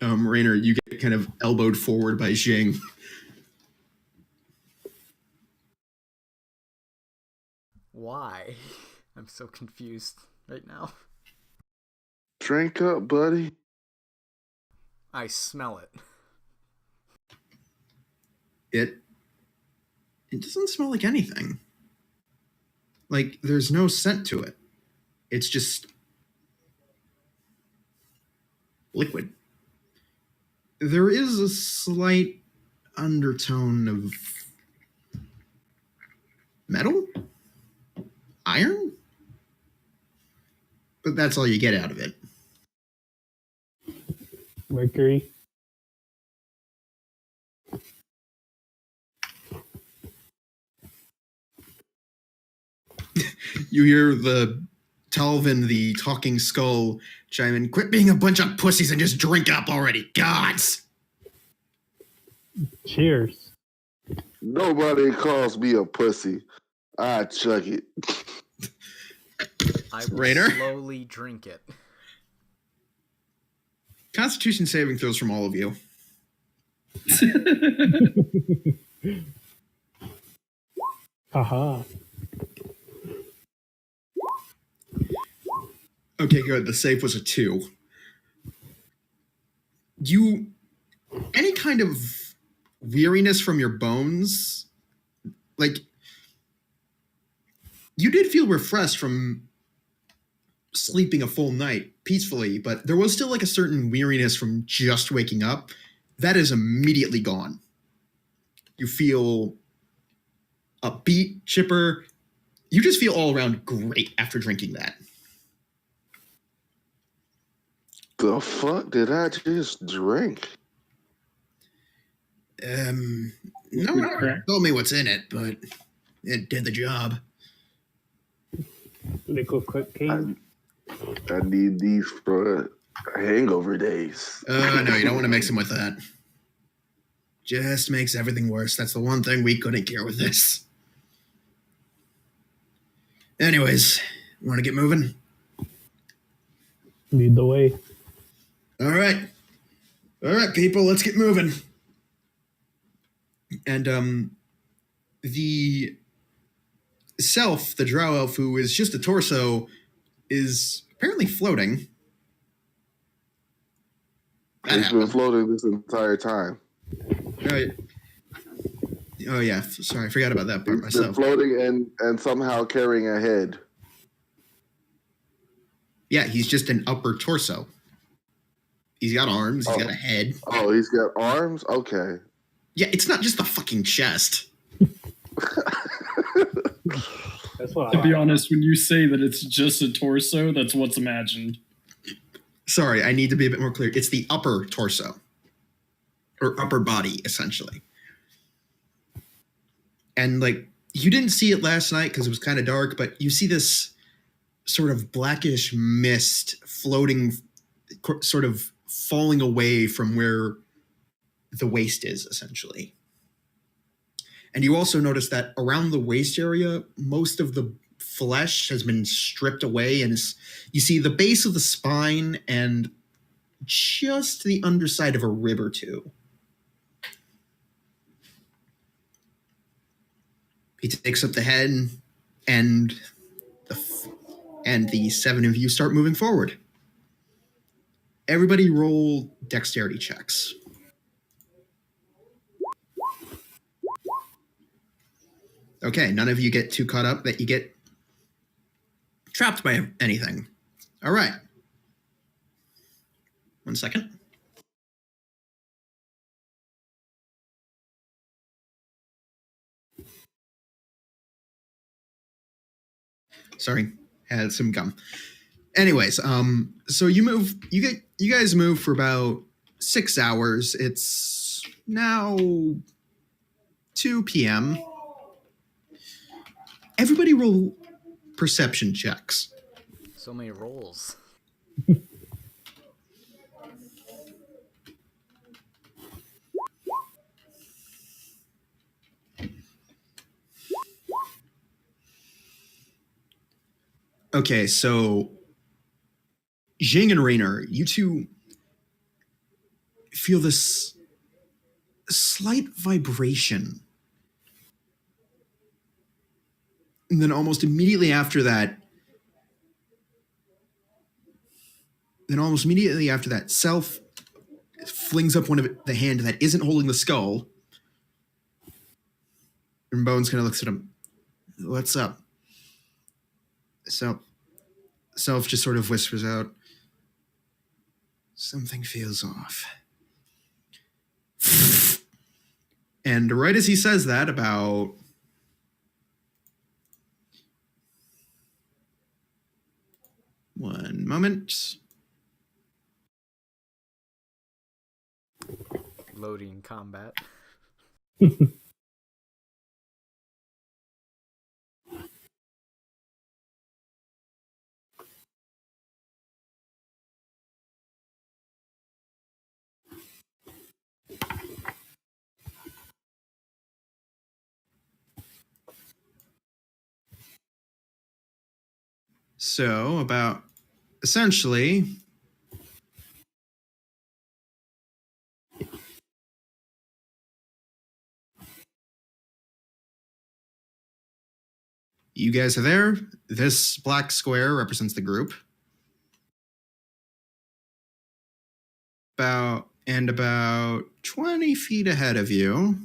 Rainer, you get kind of elbowed forward by Jing. Why? I'm so confused right now. Drink up, buddy. I smell it. It doesn't smell like anything. Like, there's no scent to it. It's just liquid. There is a slight undertone of metal? Iron? But that's all you get out of it. Mercury. You hear the Talvin, the talking skull, chime in, "Quit being a bunch of pussies and just drink up already, gods!" Cheers. Nobody calls me a pussy. I chug it. I will Rainer? slowly drink it. Constitution saving throws from all of you. Haha. Okay, good. The save was a 2. Any kind of weariness from your bones, like, you did feel refreshed from sleeping a full night peacefully, but there was still like a certain weariness from just waking up. That is immediately gone. You feel upbeat, chipper. You just feel all around great after drinking that. The fuck did I just drink? No one told me what's in it, but it did the job. Liquid cocaine. I need these for hangover days. No, you don't want to mix them with that. Just makes everything worse. That's the one thing we couldn't cure with this. Anyways, want to get moving? Lead the way. All right, people, let's get moving. And the self, the drow elf, who is just a torso, is apparently floating. He's been floating this entire time. Oh yeah, sorry, I forgot about that part He's been myself. floating and somehow carrying a head. Yeah, he's just an upper torso. He's got arms, he's got a head. Oh, he's got arms? Okay. Yeah, it's not just the fucking chest. That's what To be honest, when you say that it's just a torso, that's what's imagined. Sorry, I need to be a bit more clear. It's the upper torso. Or upper body, essentially. And, like, you didn't see it last night because it was kind of dark, but you see this sort of blackish mist floating, sort of falling away from where the waist is, essentially. And you also notice that around the waist area, most of the flesh has been stripped away, and you see the base of the spine and just the underside of a rib or two. He takes up the head, and the 7 of you start moving forward. Everybody roll dexterity checks. Okay, none of you get too caught up that you get trapped by anything. All right. 1 second. Sorry, had some gum. Anyways, so you guys move for about 6 hours. It's now 2 p.m. Everybody roll perception checks. So many rolls. Okay, so Jing and Rainer, you two, feel this slight vibration. And then almost immediately after that, Self flings up one of the hand that isn't holding the skull. And Bones kind of looks at him. What's up? Self just sort of whispers out, something feels off. And right as he says that, about one moment. Loading combat. So, about essentially, you guys are there. This black square represents the group. About 20 feet ahead of you,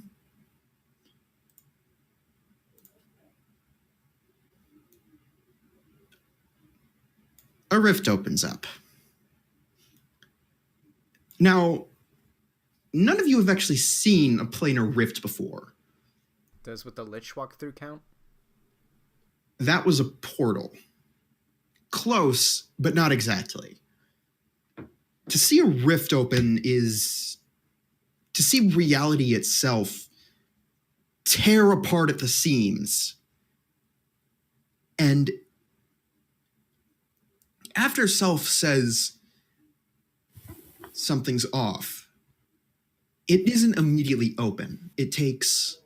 a rift opens up. Now, none of you have actually seen a planar rift before. Does what the Lich walk through count? That was a portal. Close, but not exactly. To see a rift open is to see reality itself tear apart at the seams. And after Self says something's off, it isn't immediately open. It takes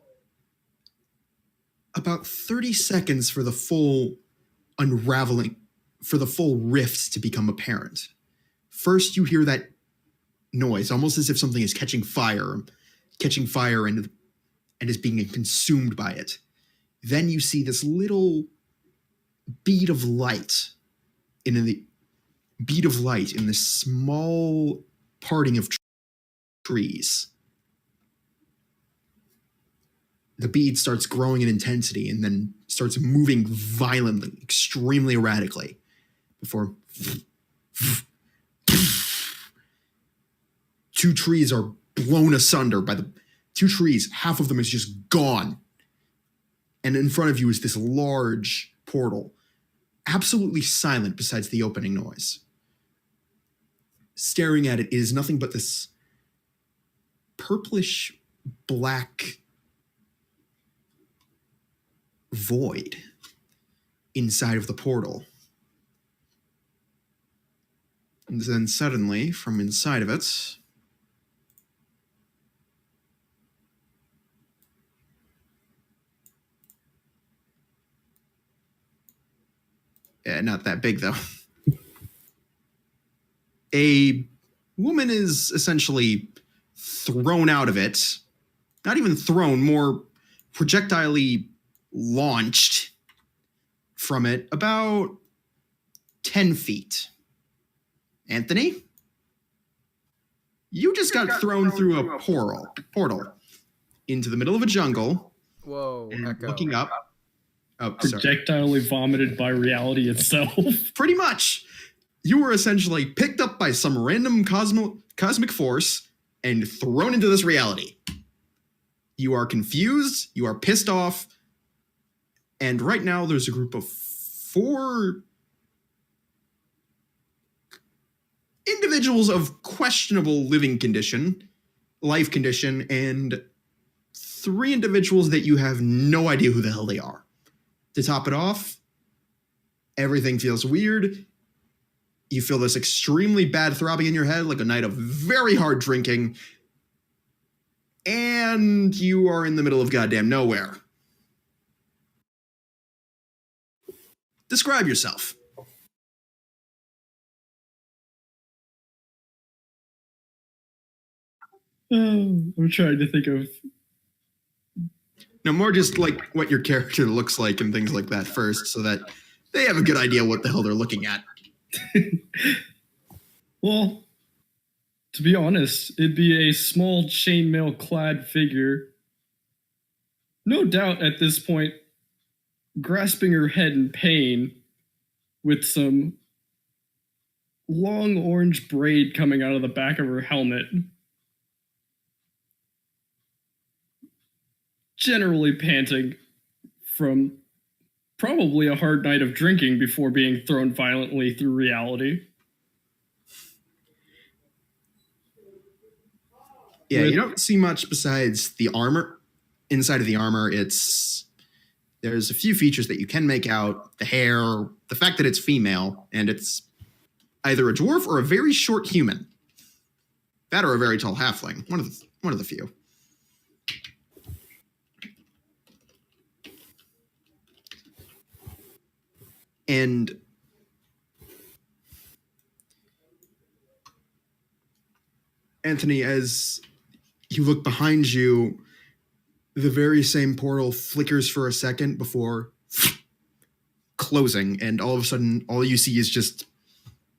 about 30 seconds for the full unraveling, for the full rift to become apparent. First, you hear that noise, almost as if something is catching fire and is being consumed by it. Then you see this little bead of light in this small parting of trees. The bead starts growing in intensity and then starts moving violently, extremely erratically, before two trees are blown asunder by the two trees. Half of them is just gone. And in front of you is this large portal, absolutely silent besides the opening noise. Staring at it is nothing but this purplish black void inside of the portal. And then suddenly, from inside of it, not that big though, a woman is essentially thrown out of it. Not even thrown, more projectilely launched from it about 10 feet. Anthony? You just got thrown through a portal into the middle of a jungle. Whoa, And Echo. looking up. Oh, sorry. Projectilely vomited by reality itself. Pretty much. You were essentially picked up by some random cosmic force and thrown into this reality. You are confused, you are pissed off, and right now there's a group of 4 individuals of questionable life condition, and 3 individuals that you have no idea who the hell they are. To top it off, everything feels weird. You feel this extremely bad throbbing in your head, like a night of very hard drinking. And you are in the middle of goddamn nowhere. Describe yourself. I'm trying to think of. No, more just like what your character looks like and things like that first, so that they have a good idea what the hell they're looking at. Well, to be honest, it'd be a small chainmail clad figure. No doubt at this point, grasping her head in pain with some long orange braid coming out of the back of her helmet. Generally panting from probably a hard night of drinking before being thrown violently through reality. Yeah, you don't see much besides the armor. Inside of the armor, there's a few features that you can make out. The hair, the fact that it's female, and it's either a dwarf or a very short human. That or a very tall halfling. One of the few. And Anthony, as you look behind you, the very same portal flickers for a second before closing, and all of a sudden, all you see is just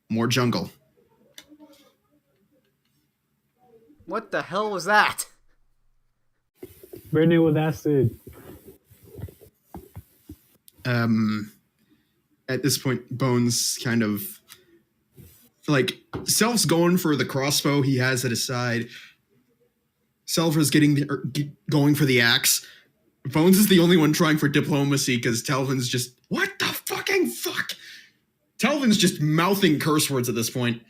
more jungle. What the hell was that? Burn it with acid. At this point, Bones kind of like Self's going for the crossbow he has at his side. Self is going for the axe. Bones is the only one trying for diplomacy because Telvin's just, what the fucking fuck? Telvin's just mouthing curse words at this point.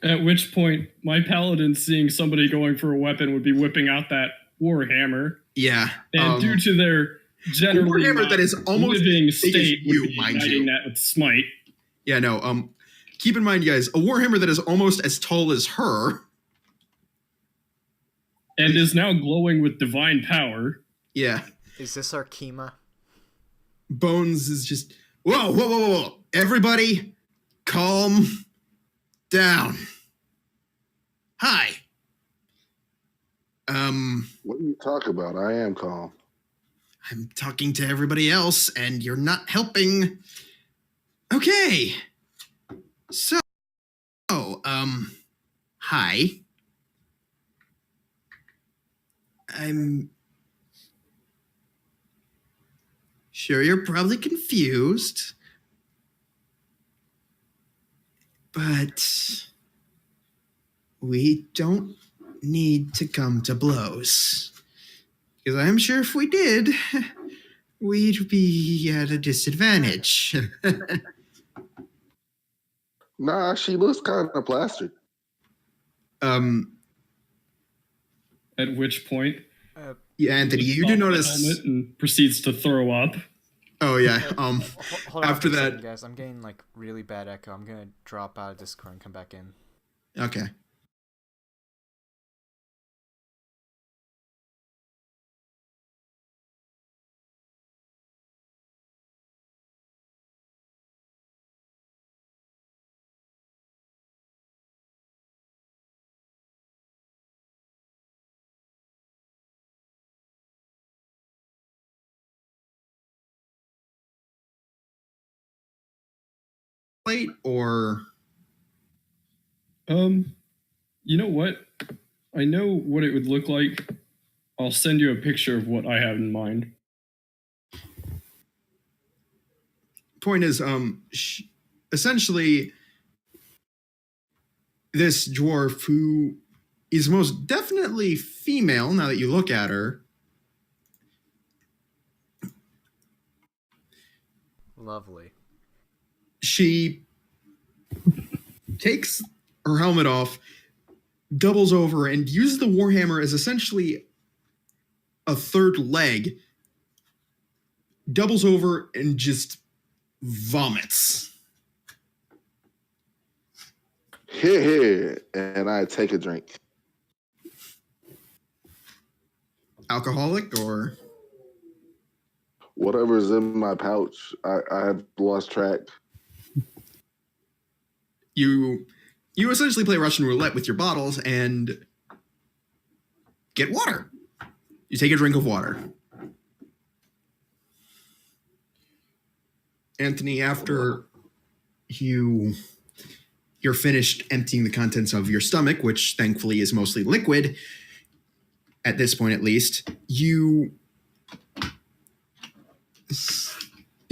At which point, my paladin, seeing somebody going for a weapon, would be whipping out that warhammer. Yeah. And due to their generally warhammer that is almost living as big as state, you, would be mind uniting you. that with smite. Yeah, no. Keep in mind, guys, a warhammer that is almost as tall as her. And is now glowing with divine power. Yeah. Is this Arkema? Bones is just, whoa. Everybody, calm down. Hi. What are you talking about? I am calm. I'm talking to everybody else, and you're not helping. Okay. So, hi. I'm sure you're probably confused, but we don't need to come to blows. Because I'm sure if we did, we'd be at a disadvantage. Nah, she looks kind of plastered. At which point, Yeah, Anthony, you do notice. helmet and proceeds to throw up. Oh yeah. Hold on After for a that, second, guys. I'm getting like really bad echo. I'm gonna drop out of Discord and come back in. okay. Plate or You know what? I know what it would look like. I'll send you a picture of what I have in mind. point is, essentially, this dwarf who is most definitely female. Now that you look at her, Lovely. she takes her helmet off, doubles over, and uses the warhammer as essentially a third leg, doubles over, and just vomits. Here, and I take a drink. Alcoholic or Whatever's in my pouch, I have lost track. you you essentially play Russian roulette with your bottles and get water. You take a drink of water. Anthony, after you're finished emptying the contents of your stomach, which thankfully is mostly liquid, at this point at least, you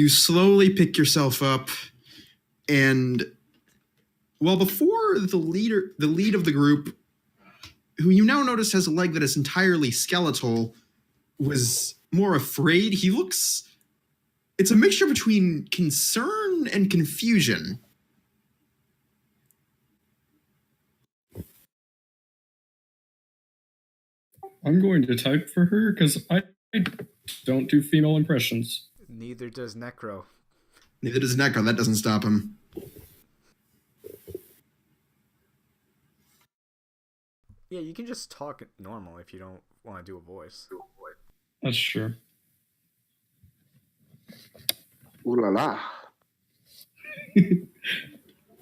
slowly pick yourself up, and well, before the lead of the group, who you now notice has a leg that is entirely skeletal, was more afraid. It's a mixture between concern and confusion. I'm going to type for her because I don't do female impressions. Neither does Necro. Neither does Neko. That doesn't stop him. Yeah, you can just talk normal if you don't want to do a voice. That's true. Ooh la la.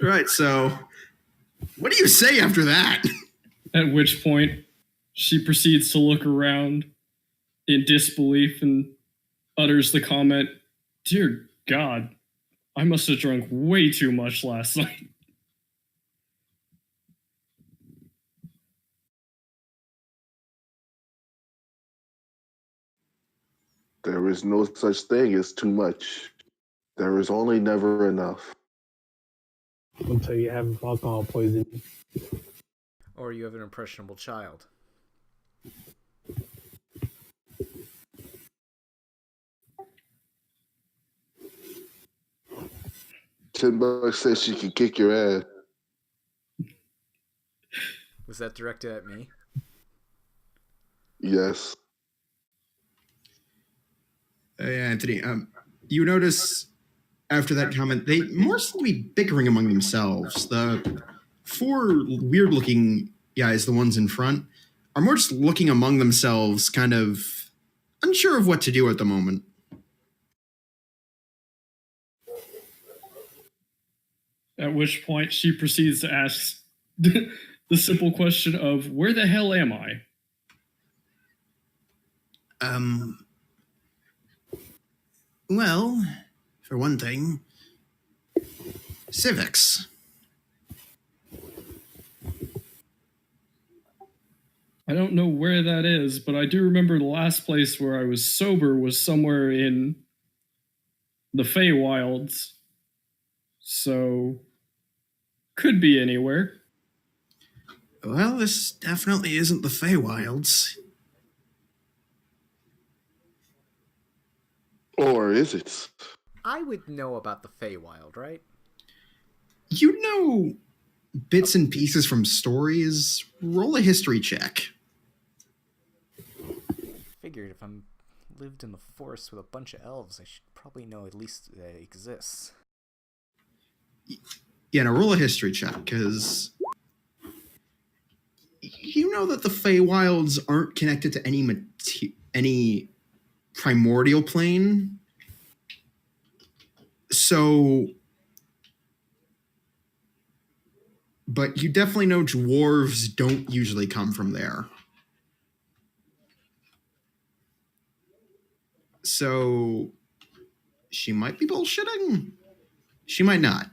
Right, so what do you say after that? At which point, she proceeds to look around in disbelief and utters the comment, "Dear God, I must have drunk way too much last night." There is no such thing as too much. There is only never enough. Until you have alcohol poisoning. Or you have an impressionable child. $10 says she can kick your ass. Was that directed at me? Yes. Anthony, you notice after that comment, they more seem to be bickering among themselves. The four weird-looking guys, the ones in front, are more just looking among themselves, kind of unsure of what to do at the moment. At which point, she proceeds to ask the simple question of, "Where the hell am I?" Well, for one thing, civics. I don't know where that is, but I do remember the last place where I was sober was somewhere in the Feywilds. So, could be anywhere. Well, this definitely isn't the Feywilds. Or is it? I would know about the Feywild, right? You know bits and pieces from stories. Roll a history check. Figured if I'm lived in the forest with a bunch of elves, I should probably know at least that it exists. Yeah, now roll a history check, because you know that the Feywilds aren't connected to any primordial plane. So, but you definitely know dwarves don't usually come from there. So, she might be bullshitting. She might not.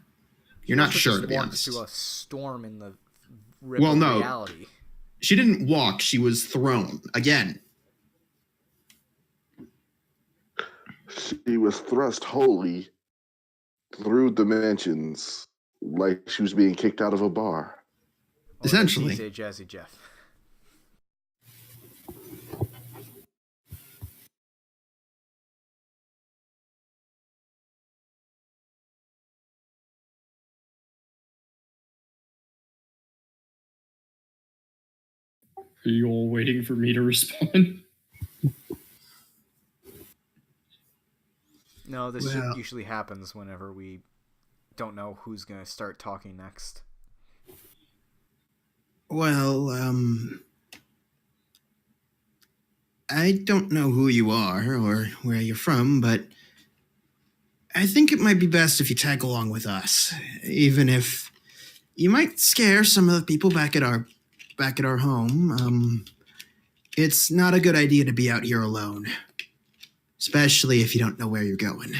You're not Also sure, just to be walked honest. through a storm in the river Well, no. reality. She didn't walk. She was thrown. Again. She was thrust wholly through dimensions like she was being kicked out of a bar. Or as Essentially. you say, Jazzy Jeff. Are you all waiting for me to respond? No, this Well- usually happens whenever we don't know who's going to start talking next. Well, I don't know who you are or where you're from, but I think it might be best if you tag along with us, even if you might scare some of the people back at our home. It's not a good idea to be out here alone, especially if you don't know where you're going.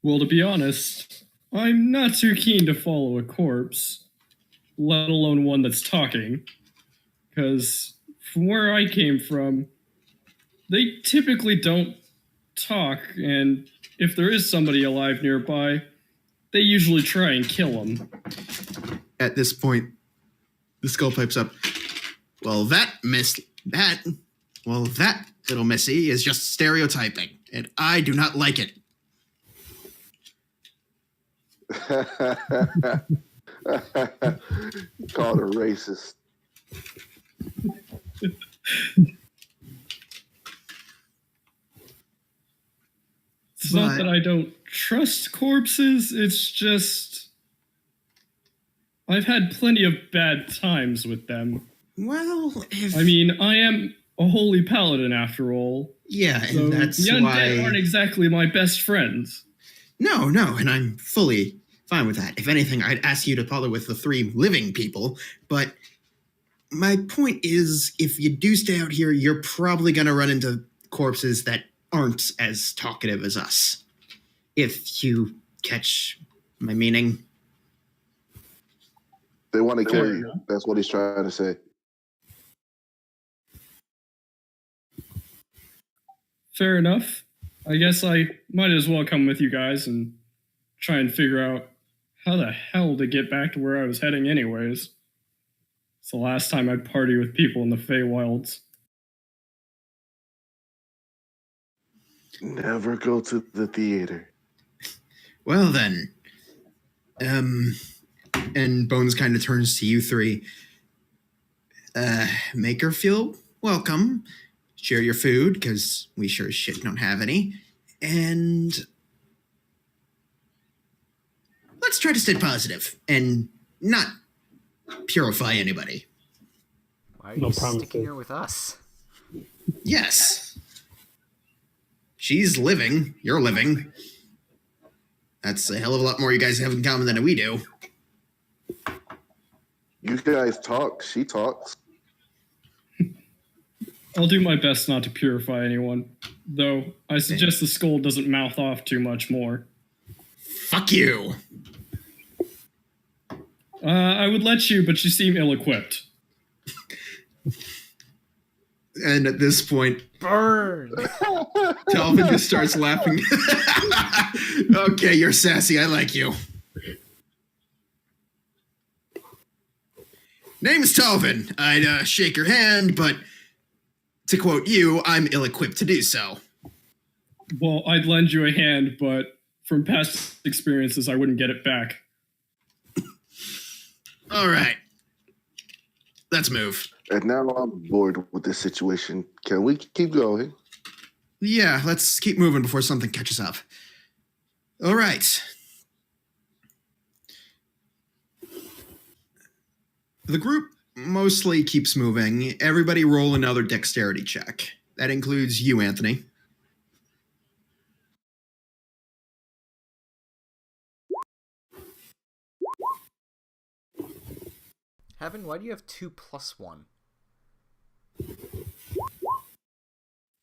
Well, to be honest, I'm not too keen to follow a corpse, let alone one that's talking. Because from where I came from, they typically don't talk, and if there is somebody alive nearby, they usually try and kill them. At this point, the skull pipes up. Well, that little missy is just stereotyping, and I do not like it. Called a racist. It's not that I don't trust corpses, it's just I've had plenty of bad times with them. Well, I mean, I am a holy paladin after all. Yeah, So and that's the undead why... aren't exactly my best friends. No, and I'm fully fine with that. If anything, I'd ask you to follow with the 3 living people, but my point is, if you do stay out here, you're probably going to run into corpses that aren't as talkative as us. If you catch my meaning. They want to kill you. That's what he's trying to say. Fair enough. I guess I might as well come with you guys and try and figure out how the hell to get back to where I was heading anyways. It's the last time I'd party with people in the Feywilds. Never go to the theater. Well then, and Bones kind of turns to you 3. Make her feel welcome. Share your food, because we sure as shit don't have any. And let's try to stay positive and not purify anybody. Why are No you promises. sticking her with us? Yes. She's living. You're living. That's a hell of a lot more you guys have in common than we do. You guys talk. She talks. I'll do my best not to purify anyone, though I suggest the skull doesn't mouth off too much more. Fuck you. I would let you, but you seem ill-equipped. And at this point, Burn! Talvin just starts laughing. Okay, you're sassy. I like you. Name is Talvin. I'd shake your hand, but to quote you, I'm ill-equipped to do so. Well, I'd lend you a hand, but from past experiences, I wouldn't get it back. All right. Let's move. And now I'm bored with this situation. Can we keep going? Yeah, let's keep moving before something catches up. All right. The group mostly keeps moving. Everybody roll another dexterity check. That includes you, Anthony. Heaven, why do you have 2 + 1?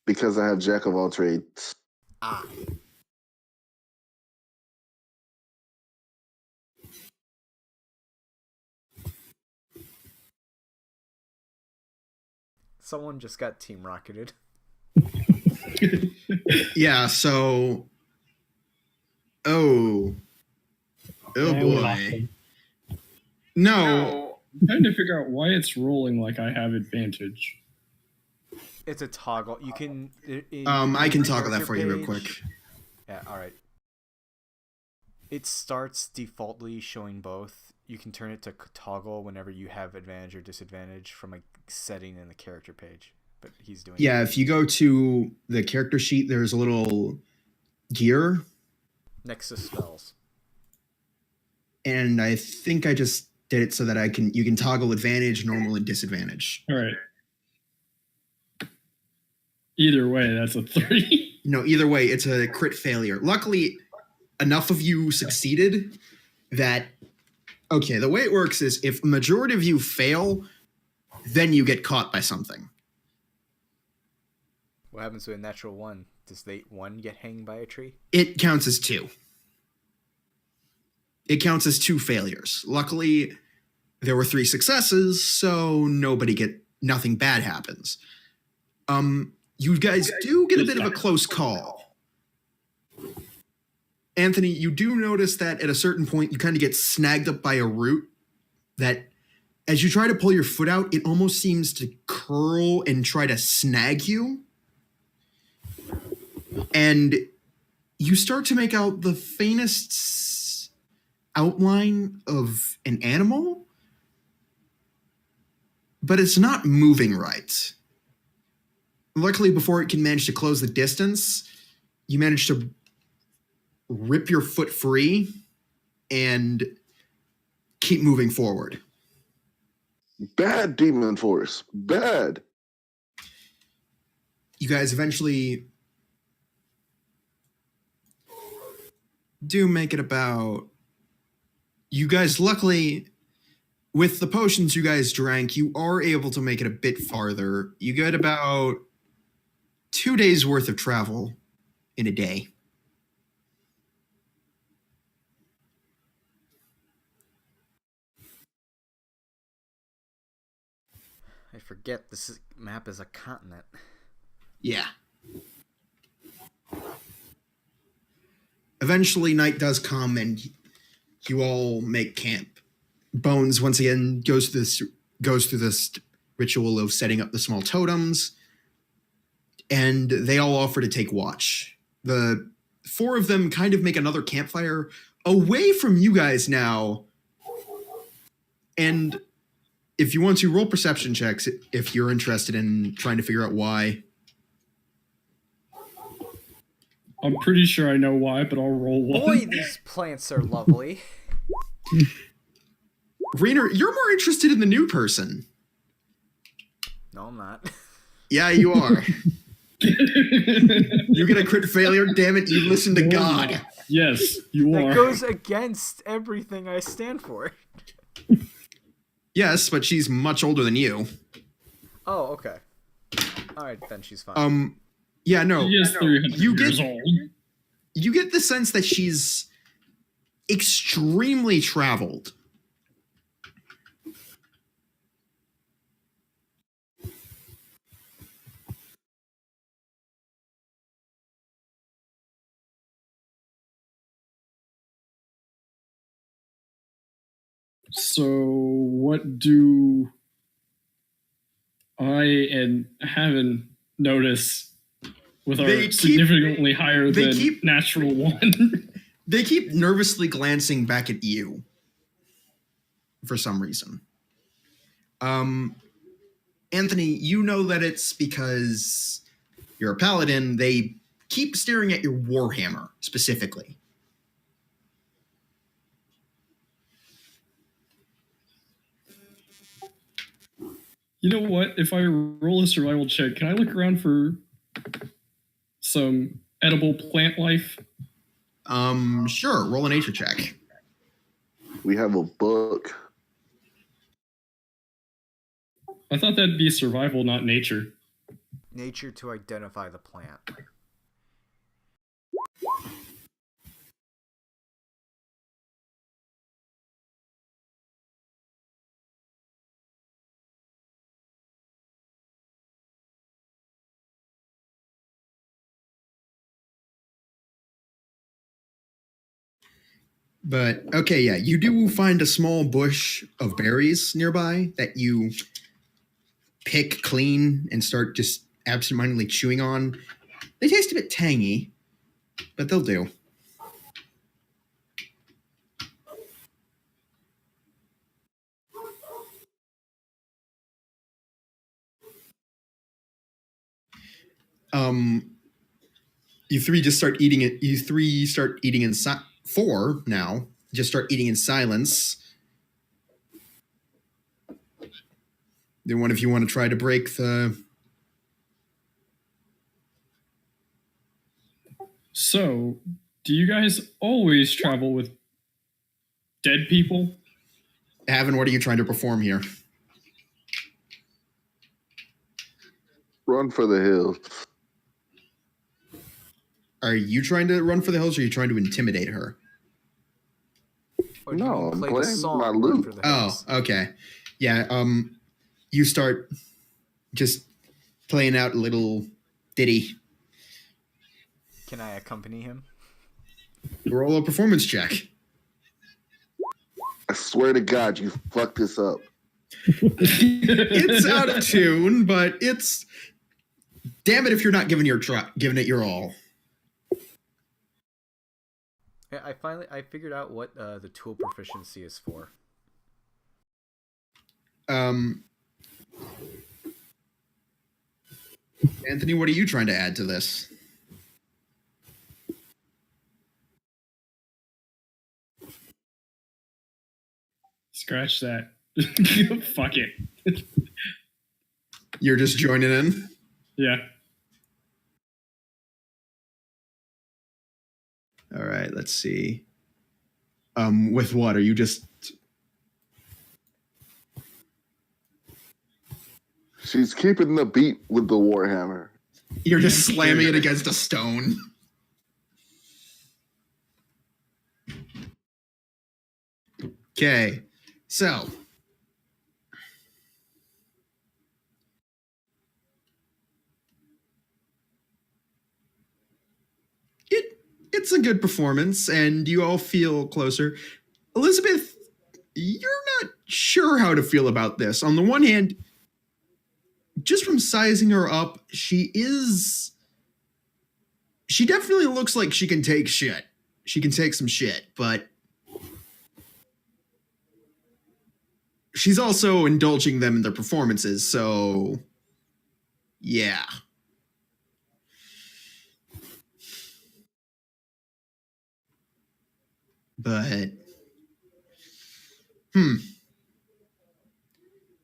Because I have jack of all trades. Ah. Someone just got team rocketed. Yeah, so... Oh Yeah, we lost boy. him. No. I'm trying to figure out why it's rolling like I have advantage. It's a toggle. You can... I can toggle that for you real quick. Yeah, alright. It starts defaultly showing both. You can turn it to toggle whenever you have advantage or disadvantage from a setting in the character page. But he's doing Yeah, if you go to the character sheet, there's a little gear, next to spells. and I think I just did it so that you can toggle advantage, normal, and disadvantage. All right. Either way, that's a 3. No, either way, it's a crit failure. Luckily, enough of you succeeded that Okay, the way it works is if the majority of you fail, then you get caught by something. What happens to a natural 1? Does the 1 get hanged by a tree? It counts as 2. It counts as 2 failures. Luckily, there were 3 successes, so nothing bad happens. You guys do get a bit of a close call. Anthony, you do notice that at a certain point, you kind of get snagged up by a root that, as you try to pull your foot out, it almost seems to curl and try to snag you. And you start to make out the faintest outline of an animal, but it's not moving right. Luckily, before it can manage to close the distance, you manage to rip your foot free and keep moving forward. Bad demon force. Bad. You guys eventually do make it about... You guys, luckily, with the potions you guys drank, you are able to make it a bit farther. You get about 2 days worth of travel in a day. I forget this map is a continent. Yeah. Eventually, night does come, and you all make camp. Bones once again goes through this ritual of setting up the small totems, and they all offer to take watch. The 4 of them kind of make another campfire away from you guys now, and if you want to, roll perception checks if you're interested in trying to figure out why. I'm pretty sure I know why, but I'll roll one. Boy, these plants are lovely. Rainer, you're more interested in the new person. No, I'm not. Yeah, you are. You get a crit failure, damn it, you listen to God. Yes, you That are. goes against everything I stand for. Yes, but she's much older than you. Oh, okay. Alright, then she's fine. Yeah, no. She is 300 You years get- old. You get the sense that she's extremely traveled. So, what do I and Heaven notice with our They keep- significantly higher they than keep- natural one? They keep nervously glancing back at you for some reason. Anthony, you know that it's because you're a paladin. They keep staring at your warhammer specifically. You know what? If I roll a survival check, can I look around for some edible plant life? Sure. Roll a nature check. We have a book. I thought that'd be survival, not nature. Nature to identify the plant. But okay, yeah, you do find a small bush of berries nearby that you pick clean and start just absentmindedly chewing on. They taste a bit tangy, but they'll do. You 3 just start eating it. You 3 start eating in 4 now. Just start eating in silence. Then one of you want to try to break the... So, do you guys always travel with dead people? Havin, what are you trying to perform here? Run for the hills. Are you trying to run for the hills, or are you trying to intimidate her? Or do you No, mean I'm play the playing song my Run lute. for the Oh, Hills? okay. Yeah, you start just playing out a little ditty. Can I accompany him? Roll a performance check. I swear to God, you fucked this up. It's out of tune, but it's... Damn it if you're not giving it your all. Yeah, I figured out what the tool proficiency is for. Anthony, what are you trying to add to this? Scratch that. Fuck it. You're just joining in? Yeah. All right, let's see. With what? Are you just... She's keeping the beat with the Warhammer. You're just slamming it against a stone. Okay, so... It's a good performance, and you all feel closer. Elizabeth, you're not sure how to feel about this. On the one hand, just from sizing her up, she definitely looks like she can take shit. She can take some shit, but she's also indulging them in their performances, so yeah. But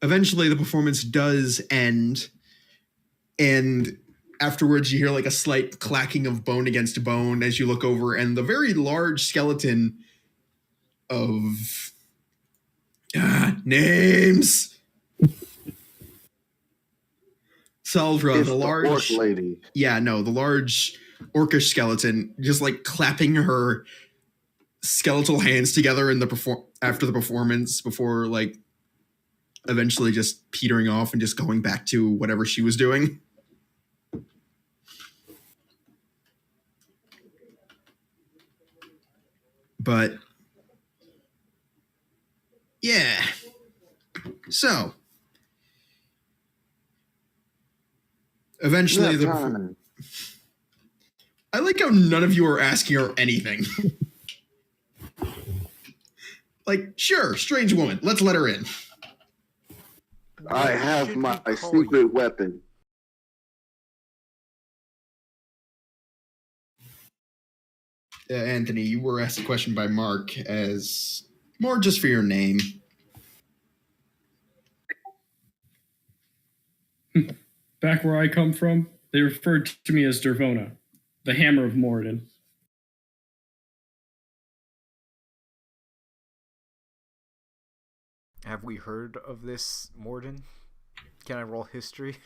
eventually the performance does end, and afterwards you hear like a slight clacking of bone against bone as you look over, and the very large skeleton of names. Salvra, It's the large orc lady. Yeah, no, the large orcish skeleton just like clapping her skeletal hands together in the after the performance before like eventually just petering off and just going back to whatever she was doing. But yeah. So eventually I like how none of you are asking her anything. Like, sure, strange woman, let's let her in. I have my secret weapon. Anthony, you were asked a question by Mark as more just for your name. Back where I come from, they referred to me as Dervona, the Hammer of Moradin. Have we heard of this Morden? Can I roll history?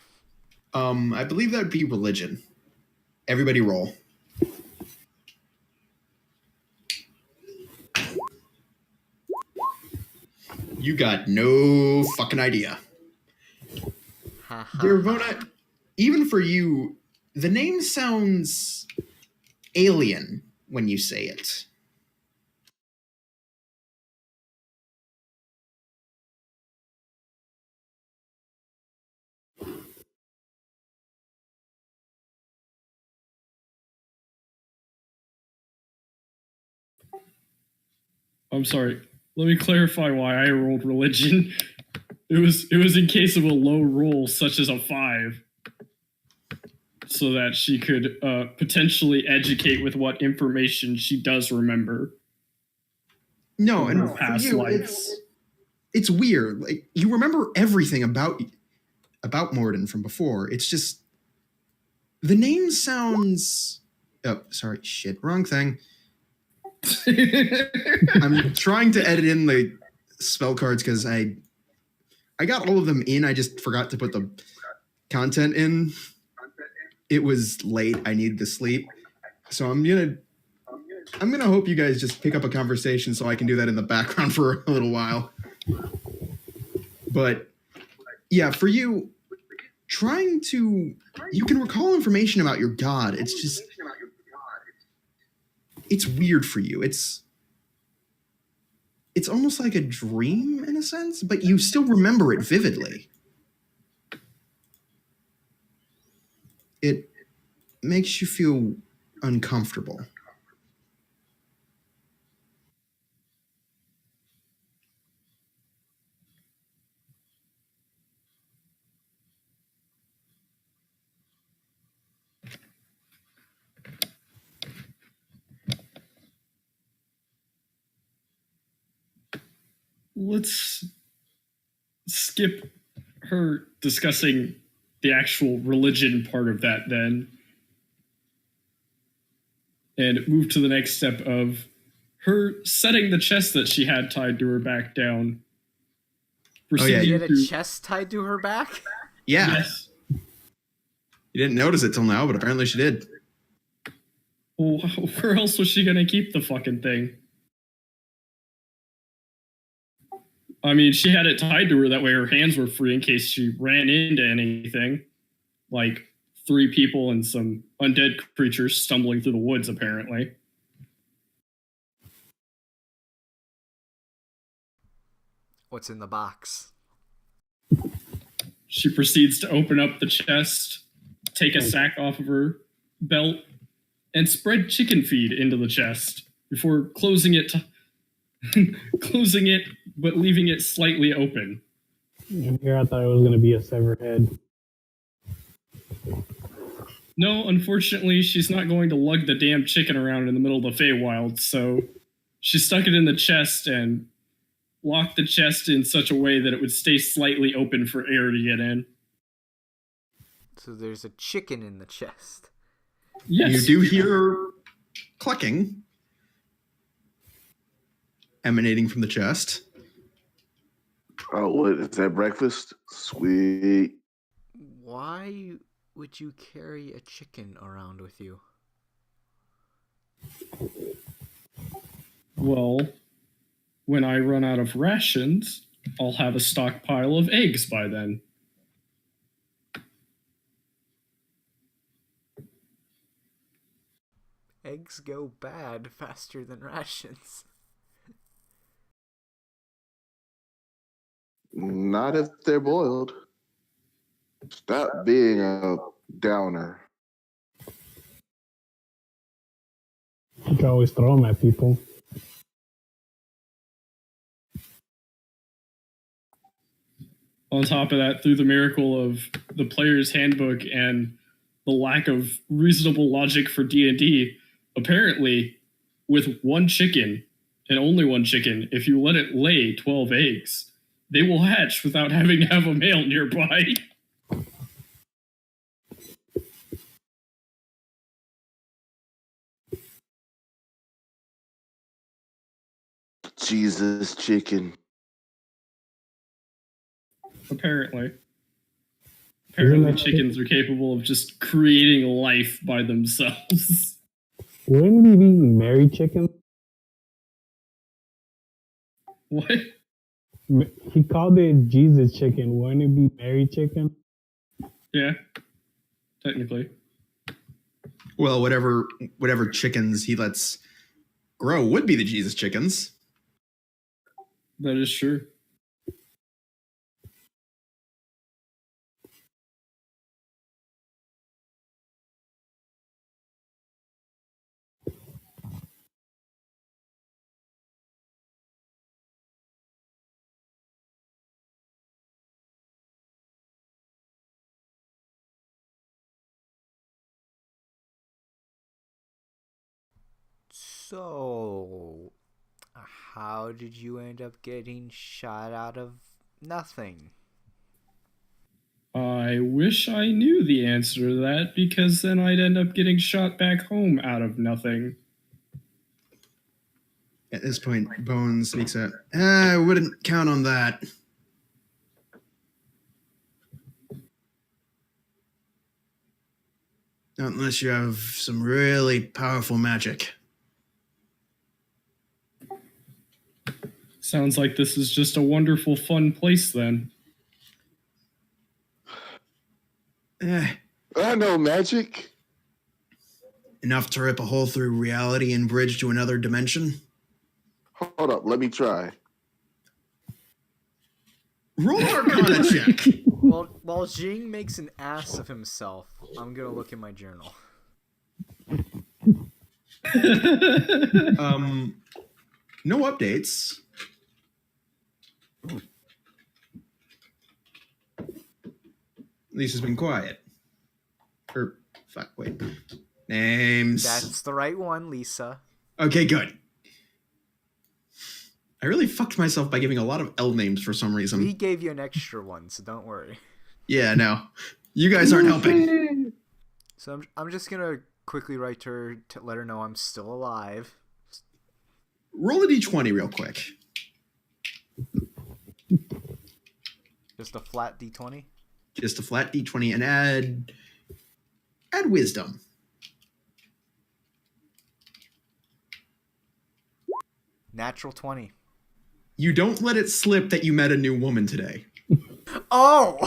I believe that would be religion. Everybody roll. You got no fucking idea. Dervona, even for you, the name sounds alien when you say it. I'm sorry. Let me clarify why I rolled religion. It was in case of a low roll, such as a 5, so that she could potentially educate with what information she does remember. No, and past for you, lives. it's weird. Like you remember everything about Morden from before. It's just the name sounds. Oh, sorry, shit, wrong thing. I'm trying to edit in the spell cards because I got all of them in. I just forgot to put the content in. It was late. I needed to sleep. So I'm gonna hope you guys just pick up a conversation so I can do that in the background for a little while. But yeah, for you, you can recall information about your god. It's weird for you. It's almost like a dream in a sense, but you still remember it vividly. It makes you feel uncomfortable. Let's skip her discussing the actual religion part of that then, and move to the next step of her setting the chest that she had tied to her back down. yeah. She had a chest tied to her back? Yeah. Yes. You didn't notice it till now, but apparently she did. Well, where else was she going to keep the fucking thing? I mean, she had it tied to her, that way her hands were free in case she ran into anything. Like 3 people and some undead creatures stumbling through the woods, apparently. What's in the box? She proceeds to open up the chest, take a sack off of her belt, and spread chicken feed into the chest before closing it but leaving it slightly open. Here I thought it was going to be a severed head. No, unfortunately, she's not going to lug the damn chicken around in the middle of the Feywild, so she stuck it in the chest and locked the chest in such a way that it would stay slightly open for air to get in. So there's a chicken in the chest. Yes. You do hear clucking emanating from the chest. Oh, what is that? Breakfast? Sweet. Why would you carry a chicken around with you? Well, when I run out of rations, I'll have a stockpile of eggs by then. Eggs go bad faster than rations. Not if they're boiled. Stop being a downer. You can always throw them at people. On top of that, through the miracle of the player's handbook and the lack of reasonable logic for D&D, apparently, with one chicken, and only one chicken, if you let it lay 12 eggs, they will hatch without having to have a male nearby. Jesus chicken. Apparently. Isn't Apparently that chickens are capable of just creating life by themselves. Wouldn't we be Mary chicken? What? He called it Jesus chicken. Wouldn't it be Mary chicken? Yeah. Technically. Well, whatever chickens he lets grow would be the Jesus chickens. That is true. So, how did you end up getting shot out of nothing? I wish I knew the answer to that, because then I'd end up getting shot back home out of nothing. At this point, Bones speaks up. I wouldn't count on that. Not unless you have some really powerful magic. Sounds like this is just a wonderful, fun place then. I know magic. Enough to rip a hole through reality and bridge to another dimension? Hold up, let me try. Roll an Arcana check. While Jing makes an ass of himself, I'm gonna look in my journal. No updates. Lisa's been quiet. Wait. Names. That's the right one, Lisa. Okay, good. I really fucked myself by giving a lot of L names for some reason. We gave you an extra one, so don't worry. Yeah, no. You guys aren't helping. So I'm just gonna quickly write to her to let her know I'm still alive. Roll a d20 real quick. Just a flat d20. Just a flat d20 and add wisdom. Natural 20. You don't let it slip that you met a new woman today. Oh!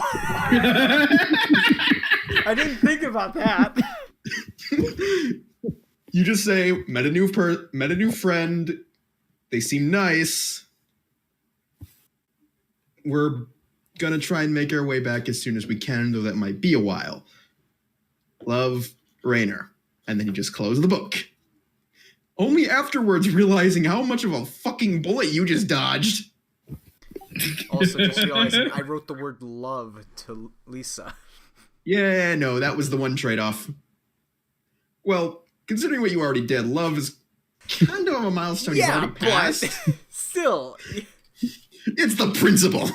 I didn't think about that. You just say, met a new friend. They seem nice. We're gonna try and make our way back as soon as we can, though that might be a while. Love, Rainer. And then you just close the book. Only afterwards realizing how much of a fucking bullet you just dodged. Also, just realizing I wrote the word love to Lisa. Yeah, no, that was the one trade-off. Well, considering what you already did, love is kind of a milestone you've already passed. But still, It's the principle.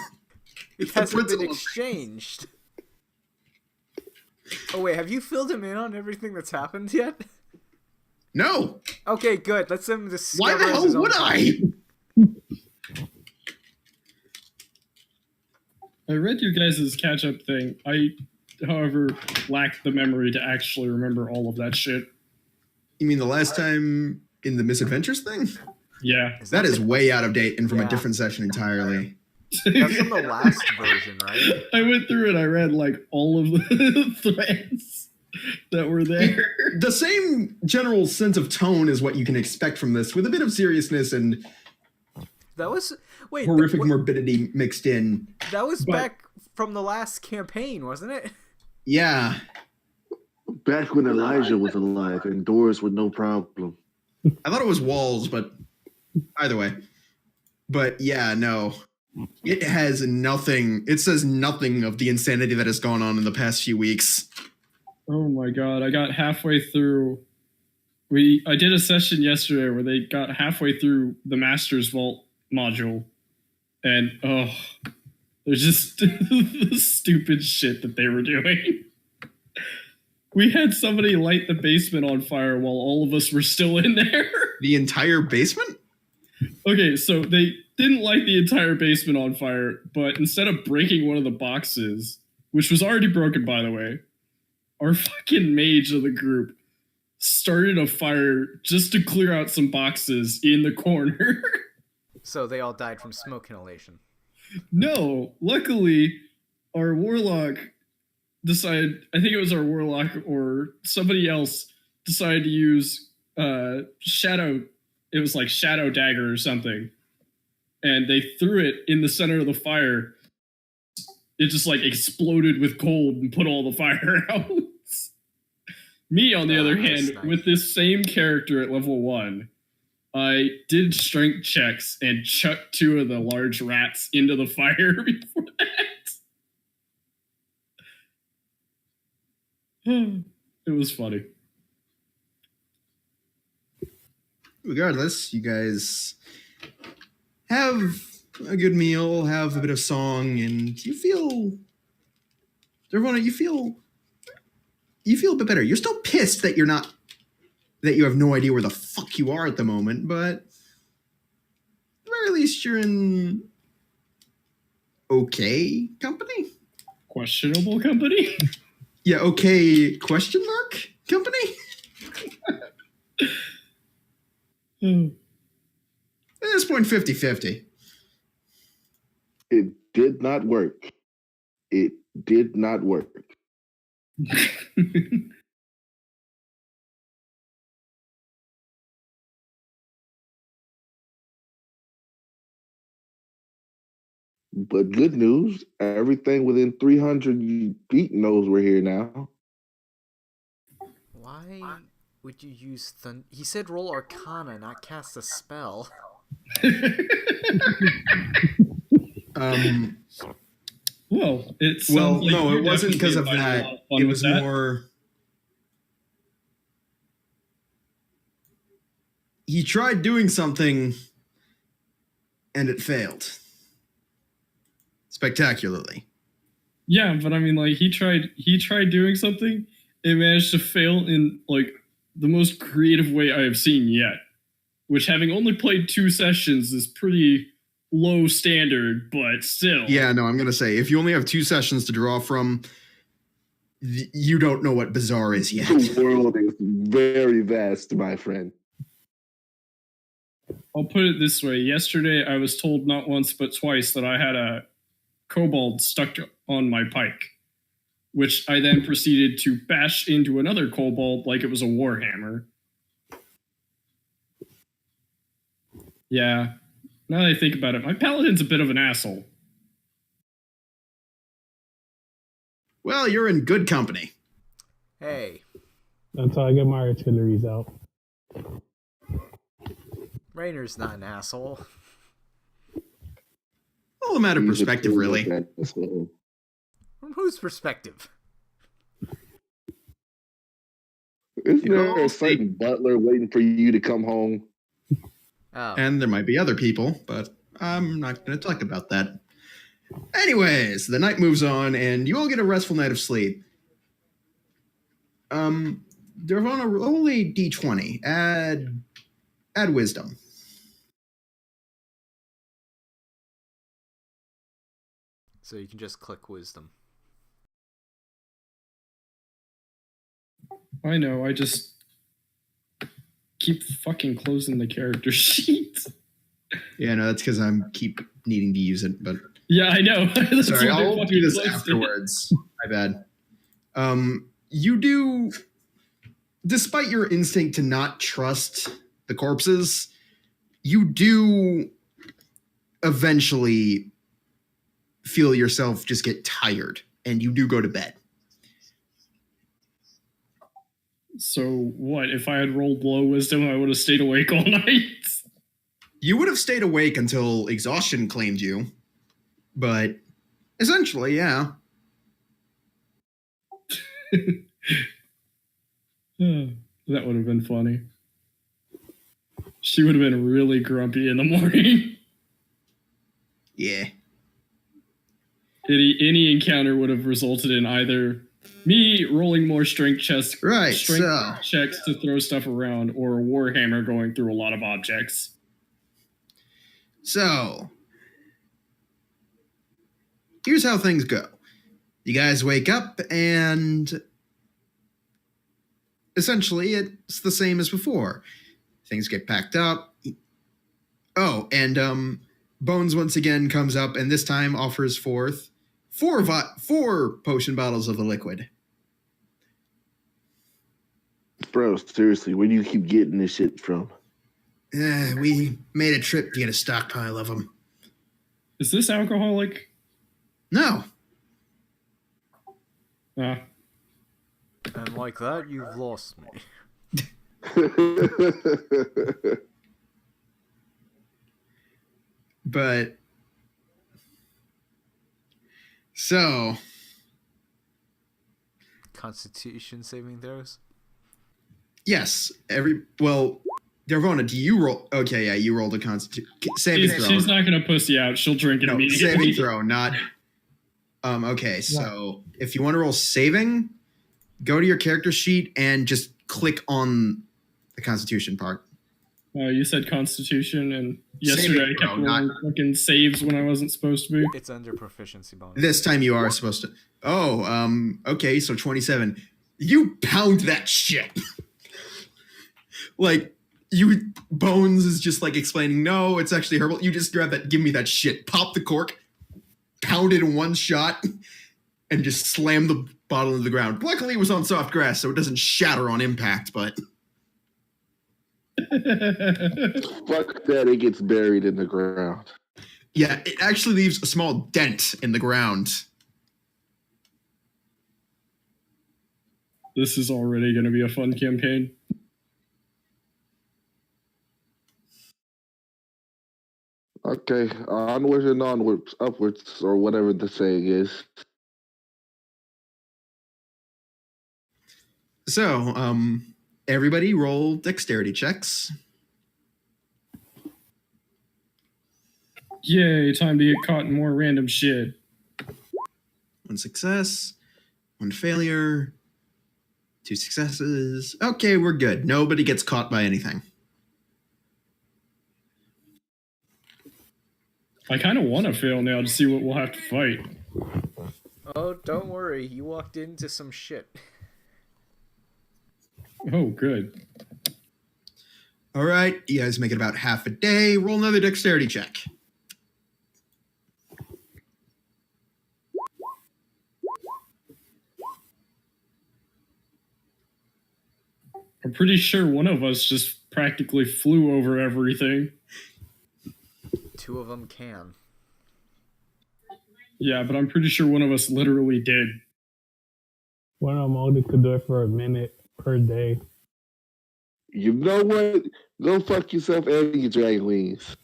it hasn't been exchanged. Oh wait, have you filled him in on everything that's happened yet? No. Okay, good. Let's him discover. Why the hell would I? I read your guys' catch-up thing. I, however, lack the memory to actually remember all of that shit. You mean the last time in the misadventures thing? Yeah. That is way out of date and from Yeah. a different session entirely. That's from the last version, right? I went through and I read like all of the threads that were there. The same general sense of tone is what you can expect from this, with a bit of seriousness and That was horrific morbidity mixed in. That was but- back from the last campaign, wasn't it? Yeah. Back when Elijah was alive and doors were no problem. I thought it was walls, but either way. But yeah, no. It has nothing. It says nothing of the insanity that has gone on in the past few weeks. Oh my god, I got halfway through. I did a session yesterday where they got halfway through the Master's Vault module, and there's just the stupid shit that they were doing. We had somebody light the basement on fire while all of us were still in there. The entire basement? Okay, so they didn't light the entire basement on fire, but instead of breaking one of the boxes, which was already broken, by the way, our fucking mage of the group started a fire just to clear out some boxes in the corner. So they all died from smoke inhalation. No, luckily, our warlock decided, I think it was our warlock or somebody else decided to use shadow, it was like shadow dagger or something. And they threw it in the center of the fire. It just like exploded with cold and put all the fire out. Me, on the other hand, nice. with this same character at level 1, I did strength checks and chucked 2 of the large rats into the fire before that. It was funny. Regardless, you guys have a good meal, have a bit of song, and you feel... Dervona, you feel a bit better. You're still pissed that you have no idea where the fuck you are at the moment, but very least, you're in okay company. Questionable company? Yeah, okay, question mark company? Hmm. At this point, 50-50. It did not work. It did not work. But good news, everything within 300 feet knows we're here now. Why would you use He said roll Arcana, not cast a spell. Well, it's Well, no, it wasn't because of that. It was more. He tried doing something, and it failed spectacularly. Yeah, but I mean, like he tried doing something. It managed to fail in like the most creative way I have seen yet. Which, having only played 2 sessions, is pretty low standard, but still. Yeah, no, I'm gonna say if you only have 2 sessions to draw from, you don't know what bizarre is yet. The world is very vast, my friend. I'll put it this way. Yesterday, I was told not once but twice that I had a kobold stuck on my pike, which I then proceeded to bash into another kobold like it was a warhammer. Yeah. Now that I think about it, my paladin's a bit of an asshole. Well, you're in good company. Hey, Until I get my artilleries out. Rainer's not an asshole. All a matter of perspective, really. From whose perspective? Isn't there a certain butler waiting for you to come home? Oh. And there might be other people, but I'm not going to talk about that. Anyways, the night moves on, and you all get a restful night of sleep. Dervona, roll a d20. Add wisdom. So you can just click wisdom. I know, I just keep fucking closing the character sheet. Yeah, no, that's because I keep needing to use it, but... Yeah, I know. Sorry, I'll do this afterwards. My bad. You do... Despite your instinct to not trust the corpses, you do eventually feel yourself just get tired, and you do go to bed. So what? If I had rolled low wisdom, I would have stayed awake all night? You would have stayed awake until exhaustion claimed you, but essentially, yeah. That would have been funny. She would have been really grumpy in the morning. Yeah. Any encounter would have resulted in either me rolling more strength checks to throw stuff around, or a warhammer going through a lot of objects. So, here's how things go. You guys wake up, and essentially it's the same as before. Things get packed up. Oh, and Bones once again comes up, and this time offers forth four potion bottles of the liquid. Bro, seriously, where do you keep getting this shit from? We made a trip to get a stockpile of them. Is this alcoholic? No. Ah. And like that, you've lost me. But so Constitution saving throws? yes, Dervona, do you roll? Okay, yeah, you rolled a constitution saving throw. She's not gonna pussy out. She'll drink it immediately. Saving throw, not. Okay, so if you want to roll saving, go to your character sheet and just click on the Constitution part. You said Constitution, and yesterday I kept bro, rolling fucking saves when I wasn't supposed to be. It's under proficiency bonus. This time you are supposed to. Oh, okay, so 27. You pound that shit. Like, Bones is just like explaining, no, it's actually herbal. You just grab that, give me that shit. Pop the cork, pound it in one shot, and just slam the bottle into the ground. Luckily, it was on soft grass, so it doesn't shatter on impact, but. Fuck that, it gets buried in the ground. Yeah, it actually leaves a small dent in the ground. This is already going to be a fun campaign. Okay, onwards and onwards, upwards, or whatever the saying is. So, everybody roll dexterity checks. Yay, time to get caught in more random shit. 1 success, 1 failure, 2 successes. Okay, we're good. Nobody gets caught by anything. I kind of want to fail now to see what we'll have to fight. Oh, don't worry. You walked into some shit. Oh, good. All right, you guys make it about half a day. Roll another dexterity check. I'm pretty sure one of us just practically flew over everything. 2 of them can. Yeah, but I'm pretty sure one of us literally did. One of them only could do it for a minute per day. You know what? Go fuck yourself and your drag wings.